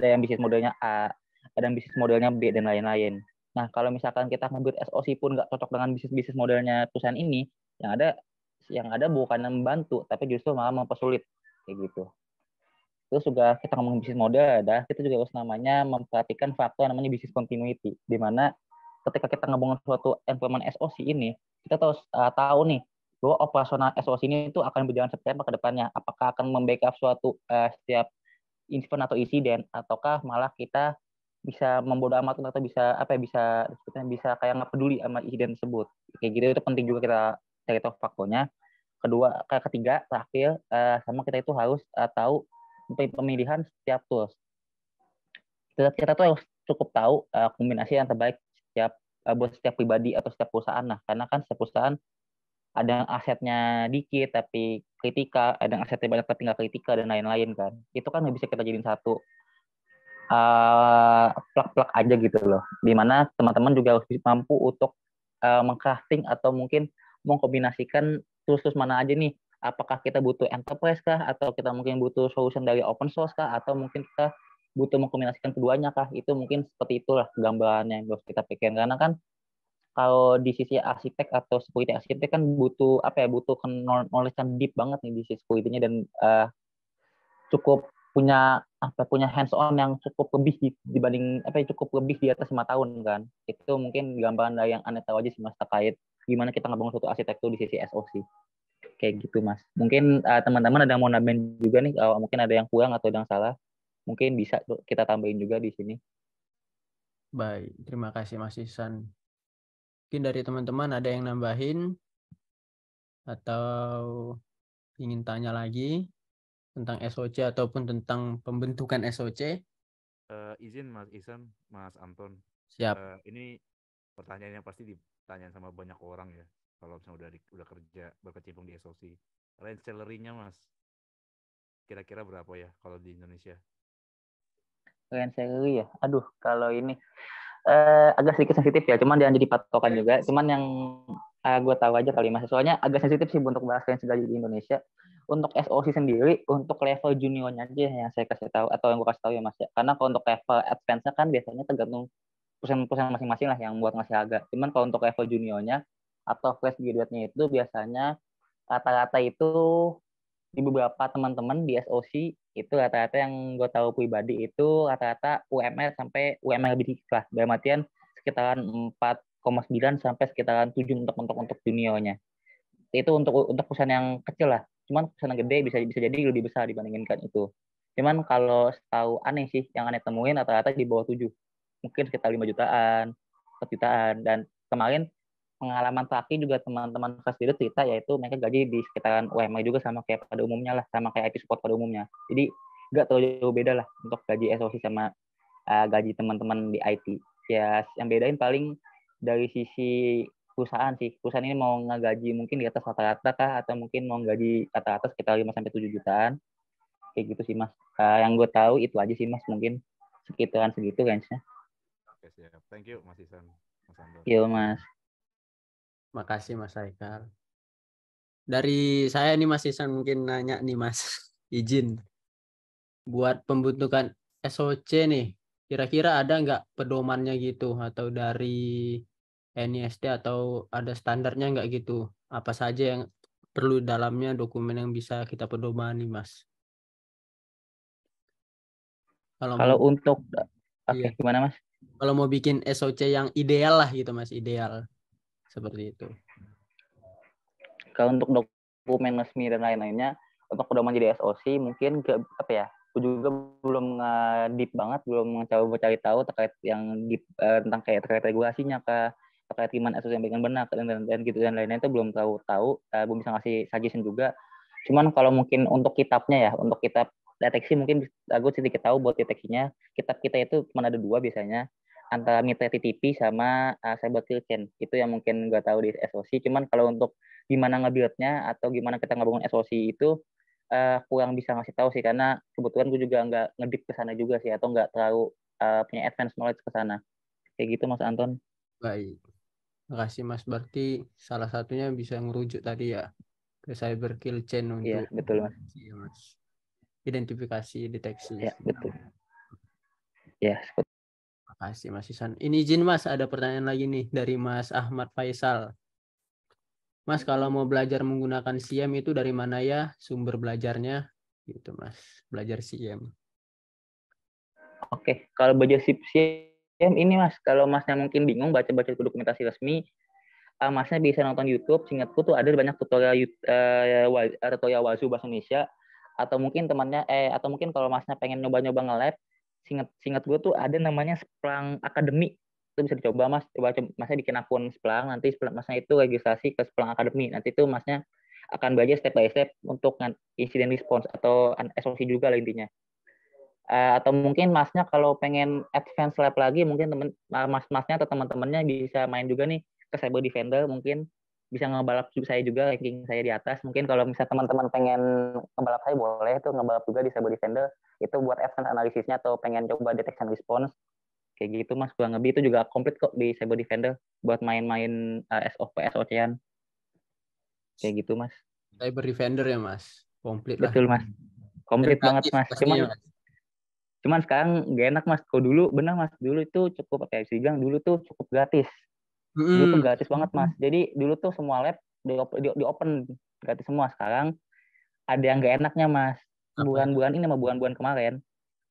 yang bisnis modelnya A, ada yang bisnis modelnya B dan lain-lain. Nah, kalau misalkan kita nge-build SOC pun nggak cocok dengan bisnis modelnya perusahaan ini, yang ada bukan membantu, tapi justru malah mempersulit kayak gitu. Terus juga kita ngomongin bisnis model, kita juga harus namanya memperhatikan faktor namanya business continuity, di mana ketika kita ngomongin suatu environment SOC ini, kita harus tahu nih bahwa operasional SOC ini itu akan berjalan seperti apa ke depannya. Apakah akan membackup suatu setiap incident atau insiden, ataukah malah kita bisa membodo amat atau bisa kayak nggak peduli sama insiden tersebut. Kayak gitu itu penting juga kita cari tahu faktornya. Ketiga, terakhir, sama kita itu harus tahu pemilihan setiap tools. Kita tuh harus cukup tahu kombinasi yang terbaik buat setiap pribadi atau setiap perusahaan. Nah, karena kan setiap perusahaan ada yang asetnya dikit tapi kritikal, ada yang asetnya banyak tapi nggak kritikal dan lain-lain kan. Itu kan nggak bisa kita jadiin satu plug-plug aja gitu loh. Dimana teman-teman juga harus mampu untuk mengcrafting atau mungkin mengkombinasikan tools mana aja nih. Apakah kita butuh enterprise kah, atau kita mungkin butuh solution dari open source kah, atau mungkin kita butuh mengkombinasikan keduanya kah? Itu mungkin seperti itulah gambarannya yang harus kita pikirkan. Karena kan kalau di sisi arsitek atau security arsitek kan butuh knowledge yang deep banget nih di sisi security-nya, dan cukup punya hands on yang cukup lebih dibanding cukup lebih di atas 5 tahun kan. Itu mungkin gambaran dari yang aneh tahu aja sih Mas terkait gimana kita ngebangun suatu arsitektur di sisi SOC. Kayak gitu Mas. Mungkin teman-teman ada yang mau nambahin juga nih, mungkin ada yang kurang atau ada yang salah, mungkin bisa kita tambahin juga di sini. Baik, terima kasih Mas Ihsan. Mungkin dari teman-teman ada yang nambahin atau ingin tanya lagi tentang SOC ataupun tentang pembentukan SOC? Izin Mas Ihsan, Mas Anton. Siap. Ini pertanyaannya pasti ditanyain sama banyak orang ya. Kalau misalnya udah kerja berkecimpung di SOC, range salary-nya Mas, kira-kira berapa ya kalau di Indonesia? Range salary ya, aduh kalau ini agak sedikit sensitif ya, cuman jangan jadi patokan juga. Cuman yang gue tahu aja kali Mas, soalnya agak sensitif sih untuk bahas range gaji di Indonesia. Untuk SOC sendiri, untuk level juniornya aja yang saya kasih tahu, atau yang gue kasih tahu ya Mas ya. Karena kalau untuk level advance-nya kan biasanya tergantung perusahaan masing-masing lah yang buat ngasih harga. Cuman kalau untuk level juniornya atau fresh graduate-nya itu biasanya rata-rata itu di beberapa teman-teman di SOC itu rata-rata yang gue tahu pribadi itu rata-rata UMR sampai UMR lebih dikit lah. Dalam artian sekitaran 4,9 sampai sekitaran 7 untuk juniornya. Itu untuk perusahaan yang kecil lah. Cuman perusahaan yang gede bisa jadi lebih besar dibandingkan itu. Cuman kalau setahu aneh sih, yang aneh temuin rata-rata di bawah 7. Mungkin sekitar 5 jutaan, 4 jutaan. Dan kemarin pengalaman terakhir juga teman-teman fresh graduate cerita, yaitu mereka gaji di sekitaran UMR juga sama kayak pada umumnya lah, sama kayak IT support pada umumnya. Jadi nggak terlalu jauh beda lah untuk gaji SOC sama gaji teman-teman di IT. Ya yang bedain paling dari sisi perusahaan sih. Perusahaan ini mau ngegaji mungkin di atas rata-rata kah, atau mungkin mau gaji rata-rata sekitar 5 sampai 7 jutaan. Kayak gitu sih Mas. Yang gue tahu itu aja sih Mas, mungkin sekitaran segitu range-nya. Oke, siap. Thank you Mas Ihsan, Mas Anton. Yo Mas. Makasih Mas Haikal. Dari saya nih Mas Ihsan mungkin nanya nih Mas, izin. Buat pembentukan SOC nih, kira-kira ada nggak pedomannya gitu, atau dari NIST atau ada standarnya nggak gitu? Apa saja yang perlu dalamnya, dokumen yang bisa kita pedomani Mas? Kalau untuk iya. Gimana Mas? Kalau mau bikin SOC yang ideal lah gitu Mas, ideal seperti itu. Kalau untuk dokumen resmi dan lain-lainnya, untuk pedoman jadi SOC mungkin Aku juga belum deep banget, belum mencoba cari tahu terkait yang deep tentang kayak terkait regulasinya terkait gimana SOC yang benar dan gitu dan lainnya itu belum tahu, belum bisa ngasih suggestion juga. Cuman kalau mungkin untuk kitabnya ya, untuk kitab deteksi mungkin aku sedikit tahu buat deteksinya. Kitab kita itu cuma ada 2 biasanya, antara Mitre TTP sama Cyber Kill Chain. Itu yang mungkin nggak tahu di SOC. Cuman kalau untuk gimana nge-build-nya atau gimana kita ngebangun SOC itu kurang bisa ngasih tahu sih, karena kebetulan gue juga nggak ngedip ke sana juga sih, atau nggak terlalu punya advance knowledge ke sana. Kayak gitu Mas Anton. Baik. Makasih Mas. Berarti salah satunya bisa ngerujuk tadi ya ke Cyber Kill Chain Iya, untuk betul Mas. Iya, Mas. Identifikasi, deteksi. Ya, betul. Ya, seperti Makasih Mas Isan. Ini izin Mas, ada pertanyaan lagi nih dari Mas Ahmad Faisal. Mas, kalau mau belajar menggunakan SIEM itu dari mana ya sumber belajarnya? Gitu Mas, belajar SIEM. Oke, kalau belajar SIEM ini Mas, kalau Masnya mungkin bingung baca-baca dokumentasi resmi, Masnya bisa nonton YouTube. Seingatku tuh ada banyak tutorial Wazoo bahasa Indonesia, atau mungkin atau mungkin kalau Masnya pengen nyoba-nyoba nge-lab, seingat gue tuh ada namanya Splunk Academy. Itu bisa dicoba Mas, Masnya bikin akun Splunk, nanti Masnya itu registrasi ke Splunk Academy. Nanti itu Masnya akan belajar step by step untuk incident response atau SOC juga lah intinya. Atau mungkin Masnya kalau pengen advance lab lagi, mungkin Masnya atau teman-temannya bisa main juga nih ke Cyber Defender, mungkin bisa ngebalap saya juga, ranking saya di atas. Mungkin kalau misalnya teman-teman pengen ngebalap saya, boleh tuh ngebalap juga di Cyber Defender. Itu buat advance analisisnya atau pengen coba detection response. Kayak gitu Mas, kurang lebih itu juga komplit kok di Cyber Defender buat main-main SOC-an. Kayak gitu Mas. Cyber Defender ya Mas, komplit lah. Betul Mas, komplit banget Mas. Pastinya, Mas. Cuman sekarang gak enak Mas. Kalau dulu benar Mas, dulu itu cukup apa ya, bisa dibilang dulu tuh cukup gratis. Dulu tuh gratis banget Mas. Jadi dulu tuh semua lab di open gratis semua. Sekarang ada yang gak enaknya Mas. Bulan-bulan ini sama bulan-bulan kemarin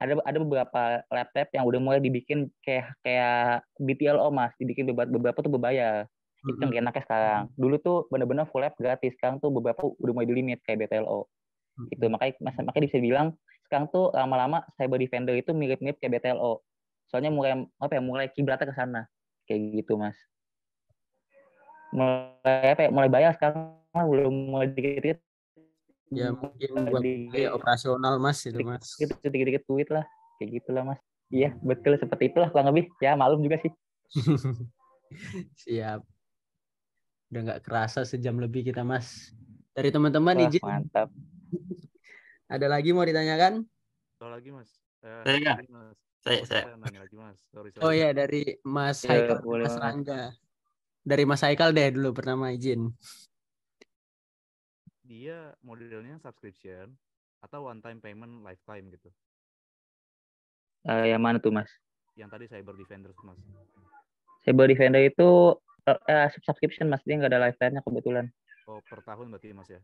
ada beberapa lab yang udah mulai dibikin kayak BTLO Mas, dibikin beberapa tuh berbayar. Itu yang gak enaknya sekarang. Dulu tuh benar-benar full lab gratis, sekarang tuh beberapa udah mulai di limit kayak BTLO. Itu makanya bisa bilang sekarang tuh lama-lama Cyber Defender itu mirip-mirip kayak BTLO. Soalnya mulai kiblatnya ke sana. Kayak gitu Mas. Mulai bayar sekarang belum mulai dikit-dikit. Ya mungkin buat operasional Mas itu Mas. Dikit-dikit duit lah. Kayak gitulah Mas. Iya, betul seperti itulah kurang lebih. Ya, malum juga sih. Siap. Udah nggak kerasa sejam lebih kita Mas. Dari teman-teman izin. Mantap. Ada lagi mau ditanyakan? Soal lagi Mas. Saya nanya lagi Mas. Sorry. Oh ya, dari Mas Haikal, Mas Rangga. Dari Mas Haikal deh dulu pertama izin. Dia modelnya subscription atau one time payment lifetime gitu? Yang mana tuh Mas? Yang tadi Cyber Defender Mas. Cyber Defender itu subscription Mas, dia nggak ada lifetime-nya kebetulan. Oh, per tahun berarti Mas ya?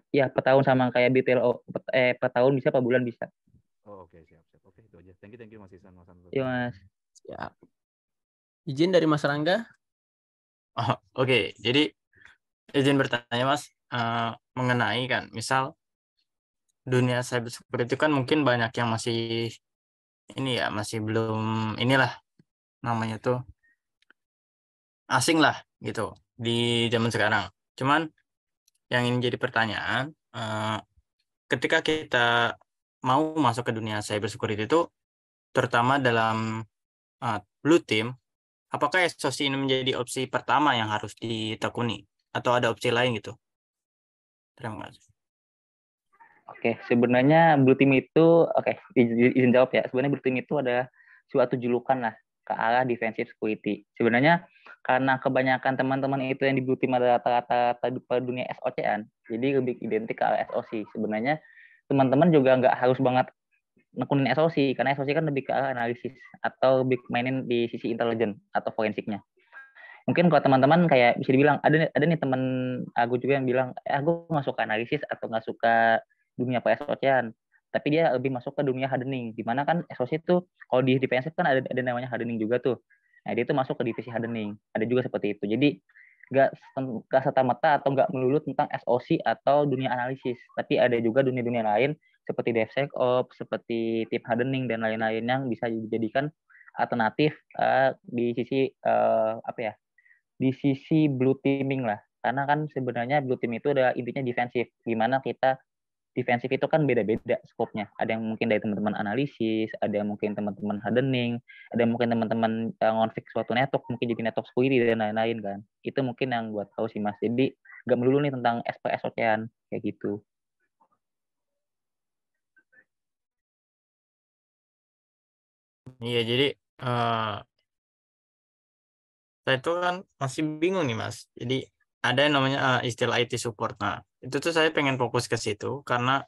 Ya, per tahun sama kayak BTLO. Per tahun bisa, per bulan bisa. Oh, oke, siap. Oke, itu aja. Thank you Mas Isan, Mas Anton. Iya Mas. Siap. Izin dari Mas Rangga. Oh, oke. Jadi izin bertanya Mas, mengenai kan, misal dunia cyber security itu kan mungkin banyak yang masih masih belum namanya tuh asing lah gitu di zaman sekarang. Cuman yang ini jadi pertanyaan, ketika kita mau masuk ke dunia cyber security itu, terutama dalam blue team, apakah SOC ini menjadi opsi pertama yang harus ditekuni atau ada opsi lain gitu? Terima kasih. Oke, sebenarnya blue team itu, izin jawab ya. Sebenarnya blue team itu ada suatu julukan lah ke arah defensive security. Sebenarnya karena kebanyakan teman-teman itu yang di blue team adalah rata-rata dunia SOC-an, jadi lebih identik ke arah SOC. Sebenarnya teman-teman juga nggak harus banget nekunin SOC, karena SOC kan lebih ke arah analisis atau lebih mainin di sisi intelijen atau forensiknya. Mungkin kalau teman-teman kayak bisa dibilang ada nih teman aku juga yang bilang, aku nggak suka analisis atau nggak suka dunia SOC-an, tapi dia lebih masuk ke dunia hardening. Dimana kan SOC itu kalau di defensive kan ada namanya hardening juga tuh. Nah dia itu masuk ke divisi hardening. Ada juga seperti itu. Jadi nggak serta-merta atau nggak melulu tentang SOC atau dunia analisis, tapi ada juga dunia-dunia lain seperti DevSecOps, seperti tim hardening dan lain-lain yang bisa dijadikan alternatif di sisi apa ya? Di sisi blue teaming lah. Karena kan sebenarnya blue team itu udah intinya defensif. Gimana kita defensif itu kan beda-beda skopnya. Ada yang mungkin dari teman-teman analisis, ada yang mungkin teman-teman hardening, ada yang mungkin teman-teman ngonfig suatu network, mungkin jadi network security dan lain-lain kan. Itu mungkin yang buat tahu sih Mas. Jadi nggak melulu nih tentang SOC-an kayak gitu. Iya, jadi saya itu kan masih bingung nih Mas. Jadi ada yang namanya istilah IT support. Nah, itu tuh saya pengen fokus ke situ karena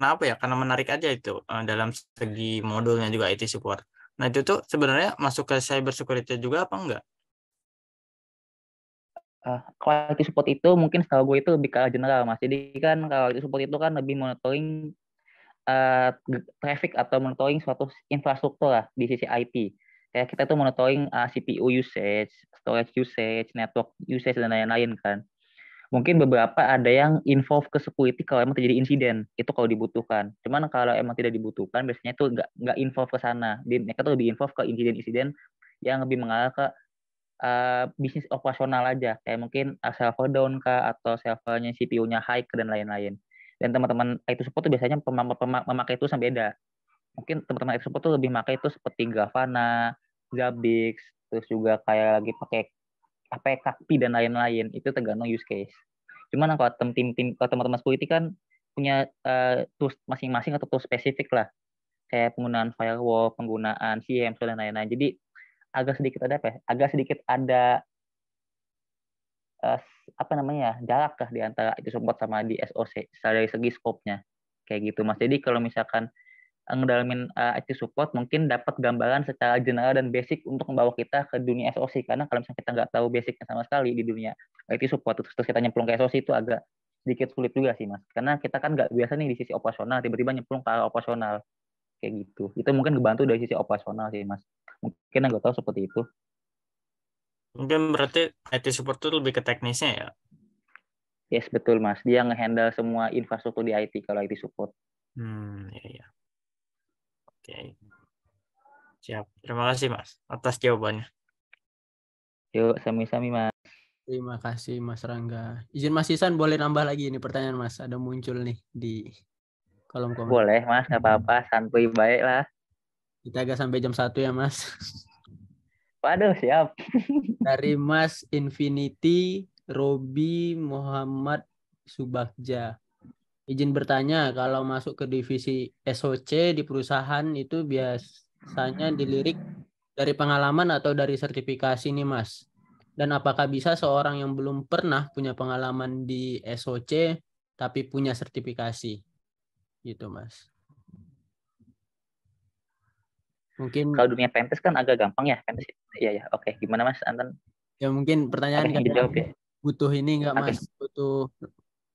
apa ya? Karena menarik aja itu dalam segi modulnya juga IT support. Nah, itu tuh sebenarnya masuk ke cyber security juga apa enggak? Kalau IT support itu mungkin setahu gue itu lebih ke general Mas. Jadi kan kalau IT support itu kan lebih monitoring traffic atau monitoring suatu infrastruktur lah di sisi IT. Kayak kita tuh monitoring CPU usage, storage usage, network usage dan lain-lain kan. Mungkin beberapa ada yang involve ke security kalau emang terjadi insiden, itu kalau dibutuhkan. Cuman kalau emang tidak dibutuhkan, biasanya tuh nggak involve ke sana. Mereka tuh lebih involve ke insiden-insiden yang lebih mengarah ke bisnis operasional aja. Kayak mungkin server down kah, atau servernya CPU-nya high dan lain-lain. Dan teman-teman IT support tuh biasanya memakai itu sampai beda. Mungkin teman-teman IT support tuh lebih memakai itu seperti Grafana, Zabbix, terus juga kayak lagi pakai KAKPI dan lain-lain. Itu tergantung use case. Cuman kalau kalau teman-teman security kan punya tools masing-masing atau tools spesifik lah. Kayak penggunaan firewall, penggunaan CM, dan lain-lain. Jadi agak sedikit ada apa ya? Agak sedikit ada apa namanya jarak lah di antara IT support sama di SOC dari segi skopnya kayak gitu Mas. Jadi kalau misalkan ngedalamin IT support mungkin dapat gambaran secara general dan basic untuk membawa kita ke dunia SOC, karena kalau misalnya kita nggak tahu basicnya sama sekali di dunia IT support terus kita nyemplung ke SOC itu agak sedikit sulit juga sih Mas, karena kita kan nggak biasa nih di sisi operasional tiba-tiba nyemplung ke arah operasional kayak gitu. Itu mungkin kebantu dari sisi operasional sih Mas, mungkin nggak tahu seperti itu. Mungkin berarti IT support itu lebih ke teknisnya ya? Yes, betul Mas. Dia ngehandle semua infrastruktur di IT kalau IT support. Ya. Oke. Siap. Terima kasih Mas atas jawabannya. Yuk, sami-sami Mas. Terima kasih Mas Rangga. Izin Mas Isan boleh nambah lagi ini pertanyaan Mas. Ada muncul nih di kolom komentar. Boleh Mas, nggak apa-apa. Santuy baik lah. Kita agak sampai jam 1 ya Mas. Waduh, siap. Dari Mas Infinity Robi Muhammad Subagja. Izin bertanya, kalau masuk ke divisi SOC di perusahaan itu biasanya dilirik dari pengalaman atau dari sertifikasi nih Mas? Dan apakah bisa seorang yang belum pernah punya pengalaman di SOC tapi punya sertifikasi? Gitu Mas. Mungkin Kalau dunia pentest kan agak gampang ya. Pentest, iya ya. Oke, gimana Mas Anton? ya mungkin pertanyaan Ada yang dijawab ya? butuh ini enggak Oke. Mas? Butuh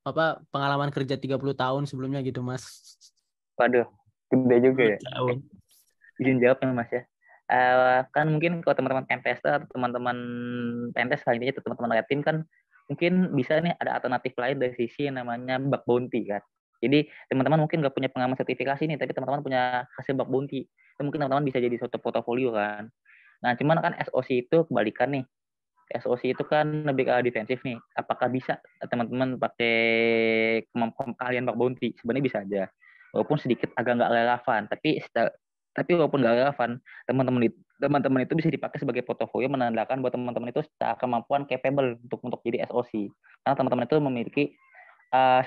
apa pengalaman kerja 30 tahun sebelumnya gitu Mas? Waduh, gede juga ya. Tahun. Izin jawab ya Mas ya. Kan mungkin kalau teman-teman pentester atau teman-teman pentest kali ini teman-teman red team kan mungkin bisa nih ada alternatif lain dari sisi yang namanya bug bounty kan. Jadi teman-teman mungkin nggak punya pengalaman sertifikasi nih, tapi teman-teman punya hasil bug bounty. Itu mungkin teman-teman bisa jadi suatu portofolio kan. Nah, cuman kan SOC itu kebalikan nih. SOC itu kan lebih ke defensif nih. Apakah bisa teman-teman pakai kemampuan kalian bug bounty? Sebenarnya bisa aja. Walaupun sedikit agak nggak relevan, tapi walaupun nggak relevan, teman-teman itu bisa dipakai sebagai portofolio menandakan bahwa teman-teman itu secara kemampuan capable untuk jadi SOC. Karena teman-teman itu memiliki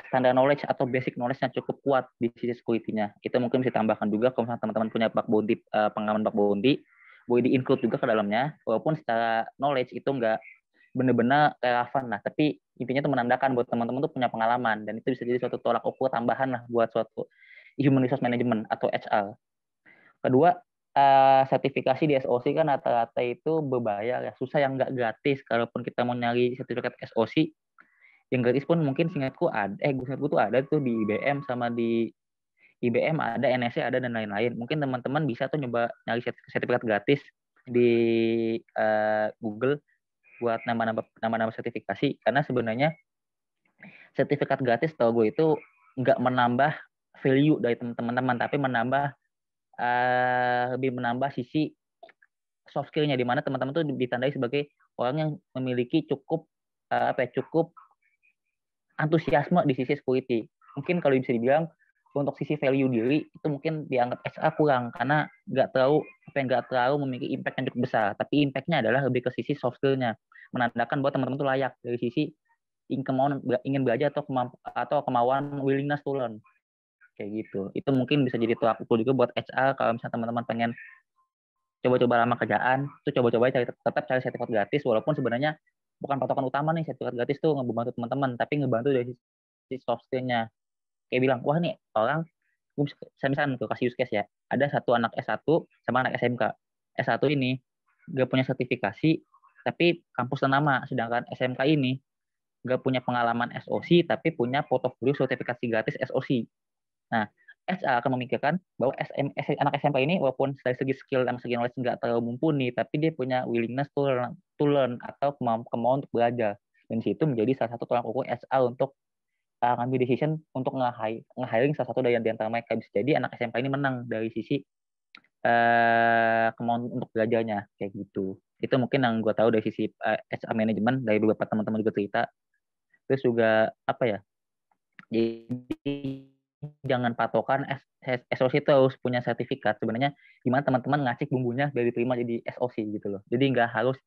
standar knowledge atau basic knowledge yang cukup kuat di sisi security-nya. Itu mungkin bisa ditambahkan juga kalau misalnya teman-teman punya bug bounty, pengalaman bug bounty, boleh di-include juga ke dalamnya, walaupun secara knowledge itu nggak benar-benar relevan lah, tapi intinya itu menandakan buat teman-teman tuh punya pengalaman, dan itu bisa jadi suatu tolak ukur tambahan lah buat suatu human resource management atau HR. Kedua, sertifikasi di SOC kan rata-rata itu berbayar ya, susah yang nggak gratis. Kalaupun kita mau nyari sertifikat SOC yang gratis pun mungkin seingatku tuh ada tuh di IBM sama di IBM ada, NSC ada dan lain-lain. Mungkin teman-teman bisa tuh nyoba nyari sertifikat gratis di Google buat nama-nama sertifikasi, karena sebenarnya sertifikat gratis tau gue itu nggak menambah value dari teman-teman, tapi lebih menambah sisi soft skill-nya, di mana teman-teman tuh ditandai sebagai orang yang memiliki cukup cukup antusiasme di sisi security. Mungkin kalau bisa dibilang untuk sisi value diri itu mungkin dianggap SA kurang karena nggak terlalu memiliki impact yang cukup besar. Tapi impact-nya adalah lebih ke sisi soft skill-nya, menandakan bahwa teman-teman tuh layak dari sisi ingin belajar atau kemauan willingness to learn kayak gitu. Itu mungkin bisa jadi tolak ukur juga buat HR kalau misalnya teman-teman pengen coba-coba lama kerjaan, tuh coba-coba tetap cari sertifikat gratis, walaupun sebenarnya bukan patokan utama nih sertifikat gratis tuh ngebantu teman-teman, tapi ngebantu dari sisi soft skill-nya. Kayak bilang, wah nih orang, saya misalnya tuh kasih use case ya, ada satu anak S1 sama anak SMK. S1 ini gak punya sertifikasi, tapi kampus ternama, sedangkan SMK ini gak punya pengalaman SOC, tapi punya portofolio sertifikasi gratis SOC. Nah, HR akan memikirkan bahwa anak SMK ini walaupun dari segi skill dan segi knowledge nggak terlalu mumpuni, tapi dia punya willingness to learn atau kemauan untuk belajar. Dan situ menjadi salah satu tolak ukur HR untuk ngambil decision untuk nge-hiring salah satu dari antara mereka. Bisa jadi anak SMK ini menang dari sisi kemauan untuk belajarnya kayak gitu. Itu mungkin yang gue tahu dari sisi HR manajemen, dari beberapa teman-teman juga cerita. Terus juga apa ya? Jadi jangan patokan SOC itu harus punya sertifikat. Sebenarnya gimana teman-teman ngacik bumbunya biar diterima jadi SOC gitu loh. Jadi nggak harus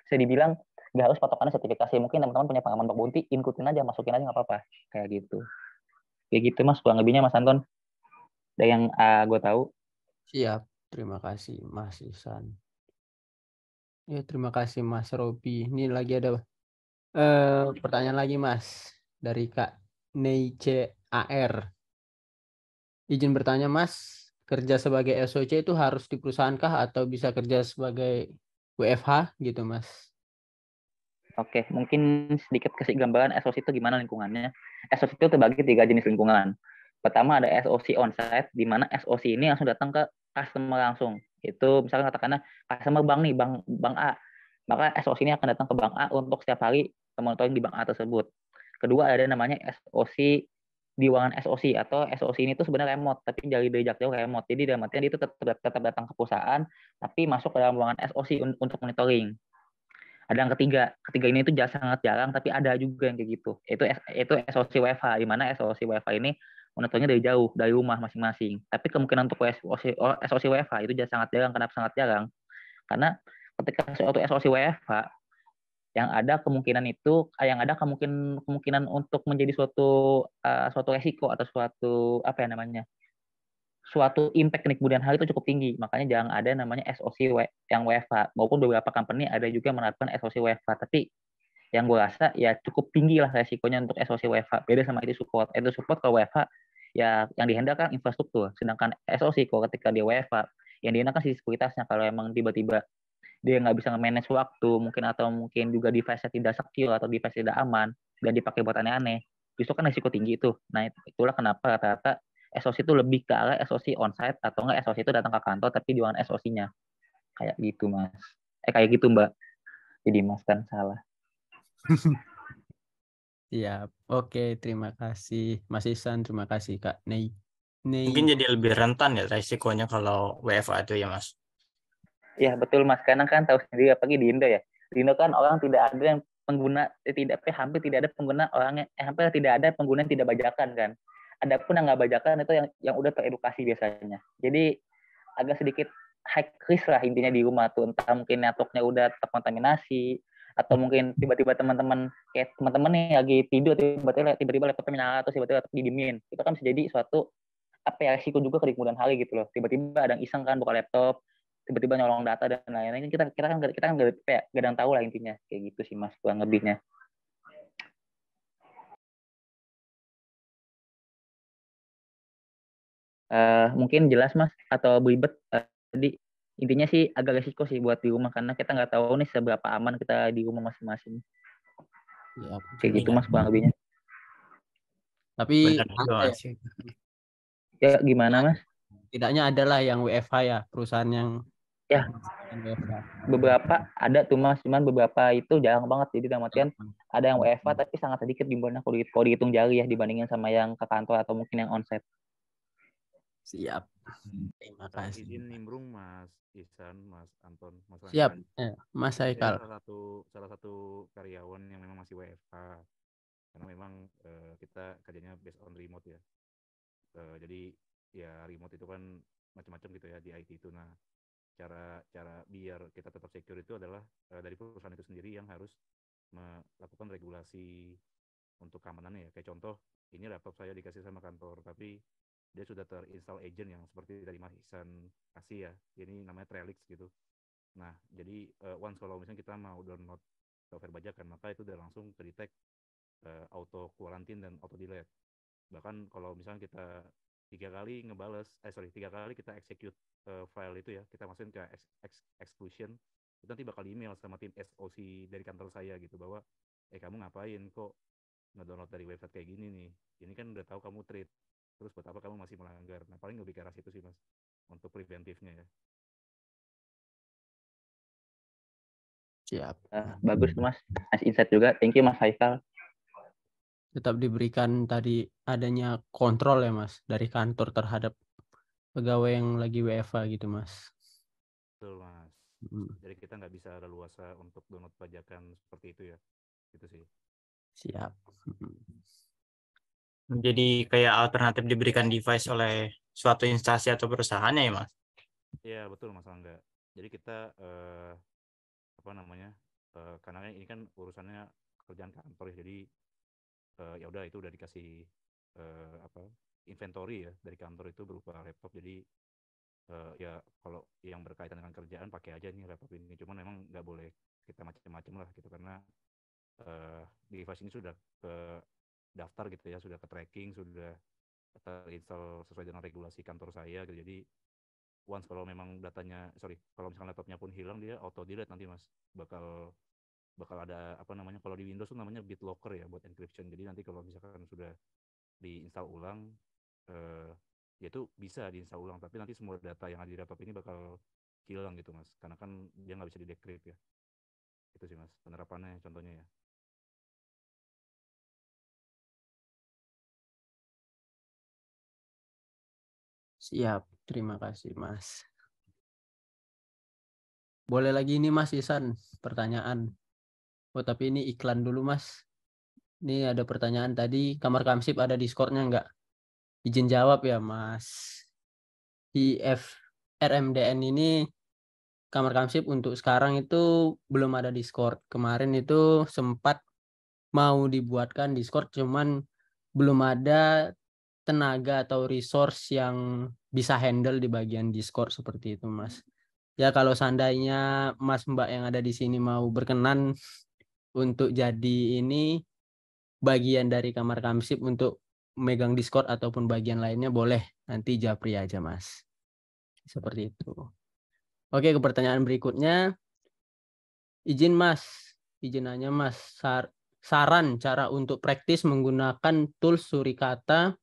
saya dibilang nggak harus patokannya sertifikasi. Mungkin teman-teman punya pengalaman berbunti, ikutin aja, masukin aja nggak apa-apa. Kayak gitu. Kayak gitu Mas, kurang lebihnya Mas Anton. Dari yang gue tahu. Siap, terima kasih Mas Ihsan. Ya, terima kasih Mas Robi. Ini lagi ada pertanyaan lagi Mas dari Kak Neice AR. Izin bertanya Mas, kerja sebagai SOC itu harus di perusahaan-kah atau bisa kerja sebagai WFH gitu Mas? Oke, mungkin sedikit kasih gambaran SOC itu gimana lingkungannya. SOC itu terbagi 3 jenis lingkungan. Pertama ada SOC onsite, di mana SOC ini langsung datang ke customer langsung. Itu misalkan katakanlah customer bank nih, bank A. Maka SOC ini akan datang ke bank A untuk setiap hari monitoring di bank A tersebut. Kedua ada namanya SOC di ruangan SOC, atau SOC ini tuh sebenarnya remote, tapi dari jarak jauh remote. Jadi dalam artian itu tetap datang ke perusahaan, tapi masuk ke dalam ruangan SOC untuk monitoring. Ada yang ketiga ini tuh sangat jarang, tapi ada juga yang kayak gitu. Itu SOC WFH, di mana SOC WFH ini monitoringnya dari jauh, dari rumah masing-masing. Tapi kemungkinan untuk SOC WFH itu sangat jarang. Kenapa sangat jarang? Karena ketika suatu SOC WFH yang ada kemungkinan untuk menjadi suatu resiko atau suatu impact di kemudian hari itu cukup tinggi. Makanya jangan ada namanya SOC yang WFH. Maupun beberapa company ada juga menerapkan SOC WFH. Tapi yang gue rasa ya cukup tinggi lah resikonya untuk SOC WFH. Beda sama IT support. IT support kalau WFH ya yang dihandle kan infrastruktur. Sedangkan SOC kalau ketika dia WFH, yang dihandle kan sisi sekuritasnya. Kalau emang tiba-tiba dia nggak bisa nge-manage waktu, atau mungkin juga device-nya tidak secure atau device tidak aman dan dipakai buat aneh-aneh, justru kan risiko tinggi itu. Nah, itulah kenapa rata-rata SOC itu lebih ke arah SOC onsite, atau enggak SOC itu datang ke kantor tapi di ruangan SOC-nya. Kayak gitu, Mas. Kayak gitu, Mbak. Jadi Mas kan salah. Siap. Oke, terima kasih Mas Ihsan, terima kasih Kak Nei. Mungkin jadi lebih rentan ya resikonya kalau WFA itu ya Mas. Ya betul Mas, karena kan tahu sendiri apalagi di Indo ya. Di Indo kan orang tidak ada yang hampir tidak ada pengguna hampir tidak ada pengguna yang tidak bajakan kan. Adapun yang nggak bajakan itu yang udah teredukasi biasanya. Jadi agak sedikit high risk lah intinya di rumah tuh. Entah mungkin networknya udah terkontaminasi, atau mungkin tiba-tiba teman-teman nih lagi tidur, tiba-tiba laptopnya nyala, atau tiba-tiba laptop didiemin. Itu kan bisa jadi suatu resiko juga ke kemudian hari gitu loh. Tiba-tiba ada yang iseng kan buka laptop, tiba-tiba nyolong data dan lain-lain. Kita kan gak ada yang tahu lah intinya. Kayak gitu sih Mas, kurang lebihnya. Mungkin jelas Mas, atau belibet tadi. Intinya sih agak resiko sih buat di rumah, karena kita nggak tahu nih seberapa aman kita di rumah masing-masing. Ya, kayak gitu Mas, kurang lebihnya. Tapi Benar juga, Mas. Ya gimana Mas? Tidaknya adalah yang WFH ya, perusahaan yang ya beberapa ada tuh Mas, cuman beberapa itu jarang banget. Jadi dalam artian ada yang WFH tapi sangat sedikit jumlahnya kalau dihitung jari ya, dibandingin sama yang ke kantor atau mungkin yang onsite. Siap. Terima Saya kasih. izin nimbrung Mas Ihsan, Mas Anton, Mas Siap. Rangga. Mas Jadi saya Haikal. salah satu karyawan yang memang masih WFH karena memang kita kerjanya based on remote ya. Jadi ya remote itu kan macam-macam gitu ya di IT itu. Nah, cara biar kita tetap secure itu adalah dari perusahaan itu sendiri yang harus melakukan regulasi untuk keamanannya ya. Kayak contoh, ini laptop saya dikasih sama kantor, tapi dia sudah terinstall agent yang seperti dari Mas Ihsan kasih ya. Ini namanya Trellix gitu. Nah, jadi once kalau misalnya kita mau download software bajakan, maka itu udah langsung terdetek auto quarantine dan auto delete. Bahkan kalau misalnya kita tiga kali kita execute file itu ya, kita masukin ke exclusion, itu nanti bakal email sama tim SOC dari kantor saya gitu bahwa kamu ngapain kok ngedownload dari website kayak gini nih, ini kan udah tahu kamu trade, terus buat apa kamu masih melanggar. Nah paling lebih ke arah situ sih Mas untuk preventifnya ya. Siap. Bagus tuh Mas. Nice insight juga. Thank you Mas Haikal. Tetap diberikan tadi adanya kontrol ya Mas dari kantor terhadap pegawai yang lagi WFH gitu Mas. Betul Mas. Jadi kita nggak bisa leluasa untuk download bajakan seperti itu ya. Gitu sih. Siap. Jadi kayak alternatif diberikan device oleh suatu instansi atau perusahaannya ya Mas? Iya betul Mas Angga. Jadi kita karena ini kan urusannya kerjaan kantor ya, jadi ya udah itu udah dikasih inventory ya dari kantor itu berupa laptop. Jadi ya kalau yang berkaitan dengan kerjaan pakai aja nih laptop ini. Cuman memang nggak boleh kita macam-macam lah gitu karena device ini sudah ke daftar gitu ya, sudah ke tracking, sudah terinstall sesuai dengan regulasi kantor saya gitu. Jadi once kalau memang kalau misalkan laptopnya pun hilang, dia auto delete nanti Mas. Bakal ada kalau di Windows tuh namanya BitLocker ya buat encryption. Jadi nanti kalau misalkan sudah diinstal ulang ya itu bisa diinstal ulang, tapi nanti semua data yang ada di laptop ini bakal hilang gitu Mas, karena kan dia nggak bisa di-decrypt ya. Itu sih Mas penerapannya contohnya ya. Siap. Terima kasih Mas. Boleh lagi ini Mas Ihsan pertanyaan. Oh tapi ini iklan dulu Mas. Ini ada pertanyaan tadi, Kamar Kamsip ada Discord-nya nggak? Izin jawab ya Mas. IF RMDN ini Kamar Kamsip untuk sekarang itu belum ada Discord. Kemarin itu sempat mau dibuatkan Discord, cuman belum ada tenaga atau resource yang bisa handle di bagian Discord seperti itu Mas. Ya kalau seandainya Mas Mbak yang ada di sini mau berkenan untuk jadi ini bagian dari Kamar Kamsip untuk megang Discord ataupun bagian lainnya, boleh nanti japri aja Mas. Seperti itu. Oke, ke pertanyaan berikutnya. Izin nanya Mas, saran cara untuk praktis menggunakan tools Surikata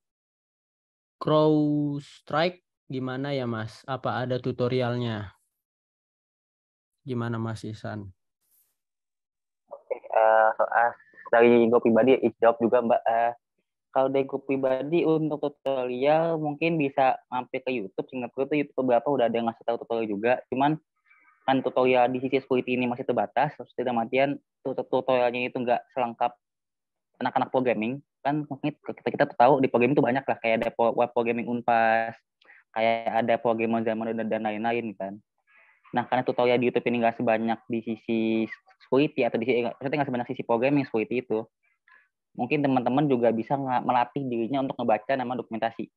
CrowdStrike gimana ya Mas? Apa ada tutorialnya? Gimana Mas Ihsan? Soal dari gue pribadi jawab juga Mbak. Kalau dari gue pribadi untuk tutorial mungkin bisa mampir ke YouTube. Seingat gue tuh YouTube beberapa udah ada yang ngasih tahu tutorial juga. Cuman kan tutorial di sisi security ini masih terbatas. Dalam artian tutorialnya itu nggak selengkap anak-anak programming. Kan mungkin kita tahu di programming itu banyak lah. Kayak ada web programming Unpas, kayak ada programming zaman dan lain-lain kan. Nah karena tutorial di YouTube ini nggak sebanyak di sisi security atau di sisi maksudnya nggak sebanyak sisi programming security itu, mungkin teman-teman juga bisa melatih dirinya untuk ngebaca nama dokumentasi.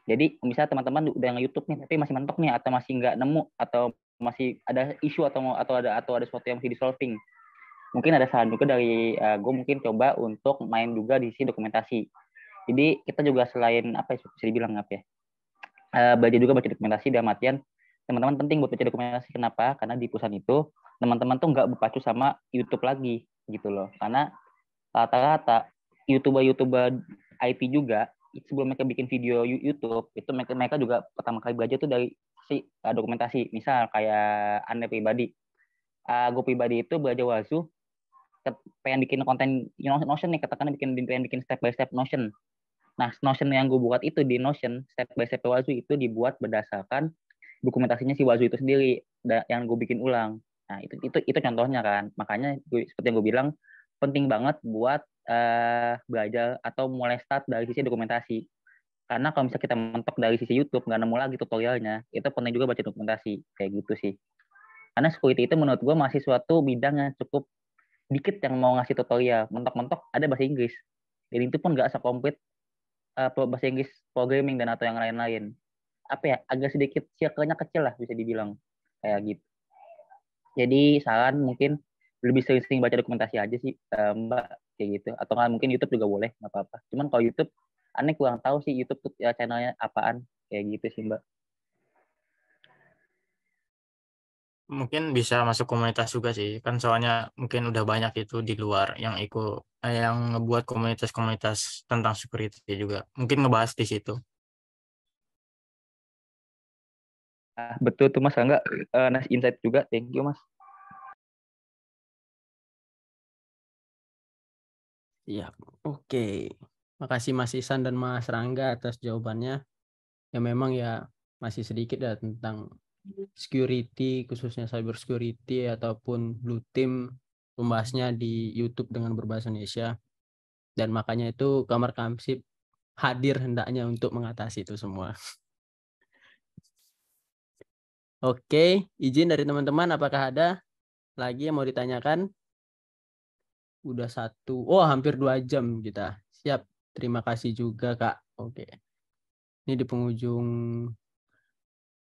Jadi misalnya teman-teman udah nge-YouTube nih tapi masih mentok nih atau masih nggak nemu atau masih ada isu atau ada sesuatu yang mesti di-solving. Mungkin ada saran juga dari gue mungkin coba untuk main juga di sisi dokumentasi. Jadi kita juga selain apa ya bisa dibilang apa ya? Belajar juga baca dokumentasi dalam artian teman-teman penting buat baca dokumentasi. Kenapa? Karena di perusahaan itu teman-teman tuh nggak berpacu sama YouTube lagi gitu loh. Karena rata-rata YouTuber IT juga sebelum mereka bikin video YouTube itu mereka juga pertama kali belajar tuh dari si dokumentasi. Misal kayak Anda pribadi, gue pribadi itu belajar Wazu, pengen bikin konten Notion nih, katakan pengen bikin step by step Notion. Nah, Notion yang gue buat itu di Notion, step by step Wazu itu dibuat berdasarkan dokumentasinya si Wazu itu sendiri yang gue bikin ulang. Nah, itu contohnya kan. Makanya seperti yang gue bilang penting banget buat belajar atau mulai start dari sisi dokumentasi. Karena kalau misalnya kita mentok dari sisi YouTube, nggak nemu lagi tutorialnya, itu penting juga baca dokumentasi. Kayak gitu sih. Karena security itu menurut gue masih suatu bidang yang cukup dikit yang mau ngasih tutorial. Mentok-mentok ada bahasa Inggris. Jadi itu pun nggak sekomplit bahasa Inggris programming dan atau yang lain-lain. Apa ya, agak sedikit circle-nya kecil lah bisa dibilang. Kayak gitu. Jadi saran mungkin lebih sering-sering baca dokumentasi aja sih Mbak, kayak gitu. Atau nggak mungkin YouTube juga boleh, nggak apa-apa. Cuman kalau YouTube, aneh kurang tahu sih YouTube tuh ya, channelnya apaan, kayak gitu sih Mbak. Mungkin bisa masuk komunitas juga sih, kan soalnya mungkin udah banyak itu di luar yang yang ngebuat komunitas-komunitas tentang security juga. Mungkin ngebahas di situ. Betul tuh Mas, enggak nice insight juga, thank you Mas. Iya, oke. Makasih Mas Isan dan Mas Rangga atas jawabannya. Ya memang ya masih sedikit ya tentang security, khususnya cyber security ataupun blue team, membahasnya di YouTube dengan berbahasa Indonesia. Dan makanya itu Kamar Kamsip hadir hendaknya untuk mengatasi itu semua. Oke, izin dari teman-teman, apakah ada lagi yang mau ditanyakan? Udah hampir 2 jam kita. Siap, terima kasih juga Kak. Oke. Ini di penghujung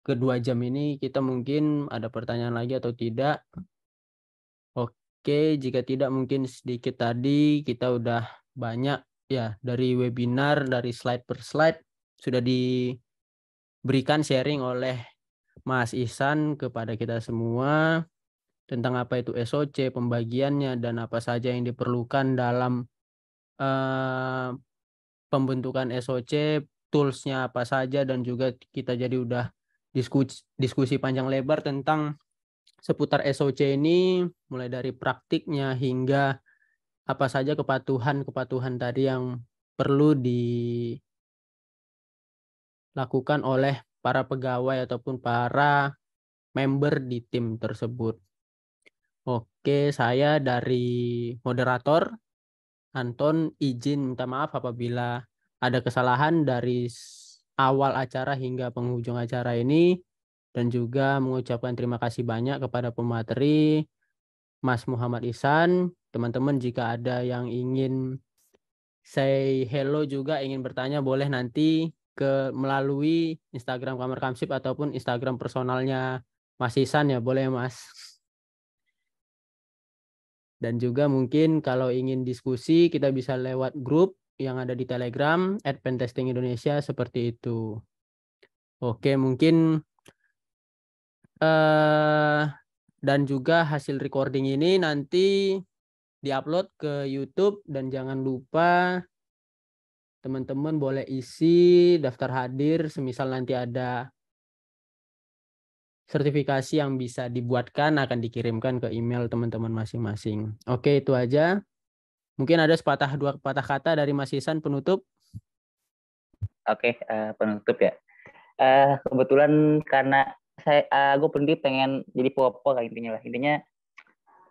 kedua jam ini kita mungkin ada pertanyaan lagi atau tidak. Oke, jika tidak mungkin sedikit tadi kita udah banyak ya dari webinar, dari slide per slide sudah diberikan sharing oleh Mas Ihsan kepada kita semua tentang apa itu SOC, pembagiannya, dan apa saja yang diperlukan dalam pembentukan SOC, toolsnya apa saja, dan juga kita jadi udah diskusi panjang lebar tentang seputar SOC ini, mulai dari praktiknya hingga apa saja kepatuhan tadi yang perlu dilakukan oleh para pegawai ataupun para member di tim tersebut. Oke, saya dari moderator Anton izin minta maaf apabila ada kesalahan dari awal acara hingga penghujung acara ini, dan juga mengucapkan terima kasih banyak kepada pemateri Mas Muhammad Ihsan. Teman-teman jika ada yang ingin say hello juga, ingin bertanya, boleh nanti melalui Instagram Kamar Kamsip ataupun Instagram personalnya Mas Ihsan ya, boleh Mas. Dan juga mungkin kalau ingin diskusi kita bisa lewat grup yang ada di Telegram @pentestingindonesia seperti itu. Oke, mungkin dan juga hasil recording ini nanti diupload ke YouTube, dan jangan lupa teman-teman boleh isi daftar hadir semisal nanti ada sertifikasi yang bisa dibuatkan akan dikirimkan ke email teman-teman masing-masing. Oke, itu aja. Mungkin ada dua patah kata dari Mas Ihsan penutup. Oke, penutup ya. Kebetulan karena gue pendiri pengen jadi pelopor intinya lah. Intinya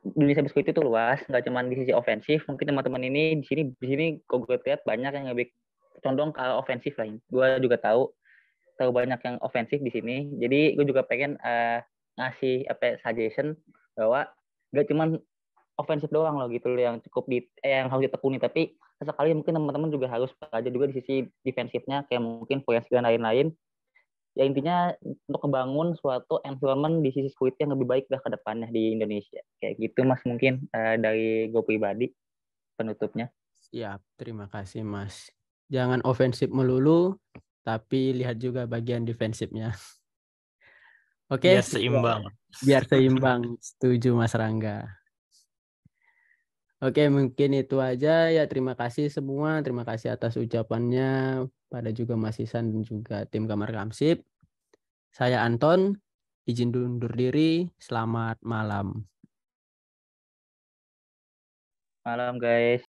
dunia cybersecurity itu luas, nggak cuma di sisi ofensif. Mungkin teman-teman ini di sini kok gue lihat banyak yang lebih condong ke ofensif lain. Gue juga tahu banyak yang ofensif di sini. Jadi gue juga pengen ngasih suggestion bahwa nggak cuma ofensif doang loh gitu loh yang cukup yang harus ditekuni, tapi sesekali mungkin teman-teman juga harus belajar juga di sisi defensifnya kayak mungkin forensik dan lain-lain. Ya intinya untuk membangun suatu environment di sisi security yang lebih baik lah ke depannya di Indonesia. Kayak gitu Mas mungkin dari gue pribadi penutupnya. Siap, terima kasih Mas. Jangan ofensif melulu, tapi lihat juga bagian defensifnya. Oke, Biar seimbang. biar seimbang. Setuju Mas Rangga. Oke, mungkin itu aja ya. Terima kasih semua. Terima kasih atas ucapannya pada juga Mas Ihsan dan juga tim Kamar Kamsip. Saya Anton, izin undur diri. Selamat malam. Malam guys.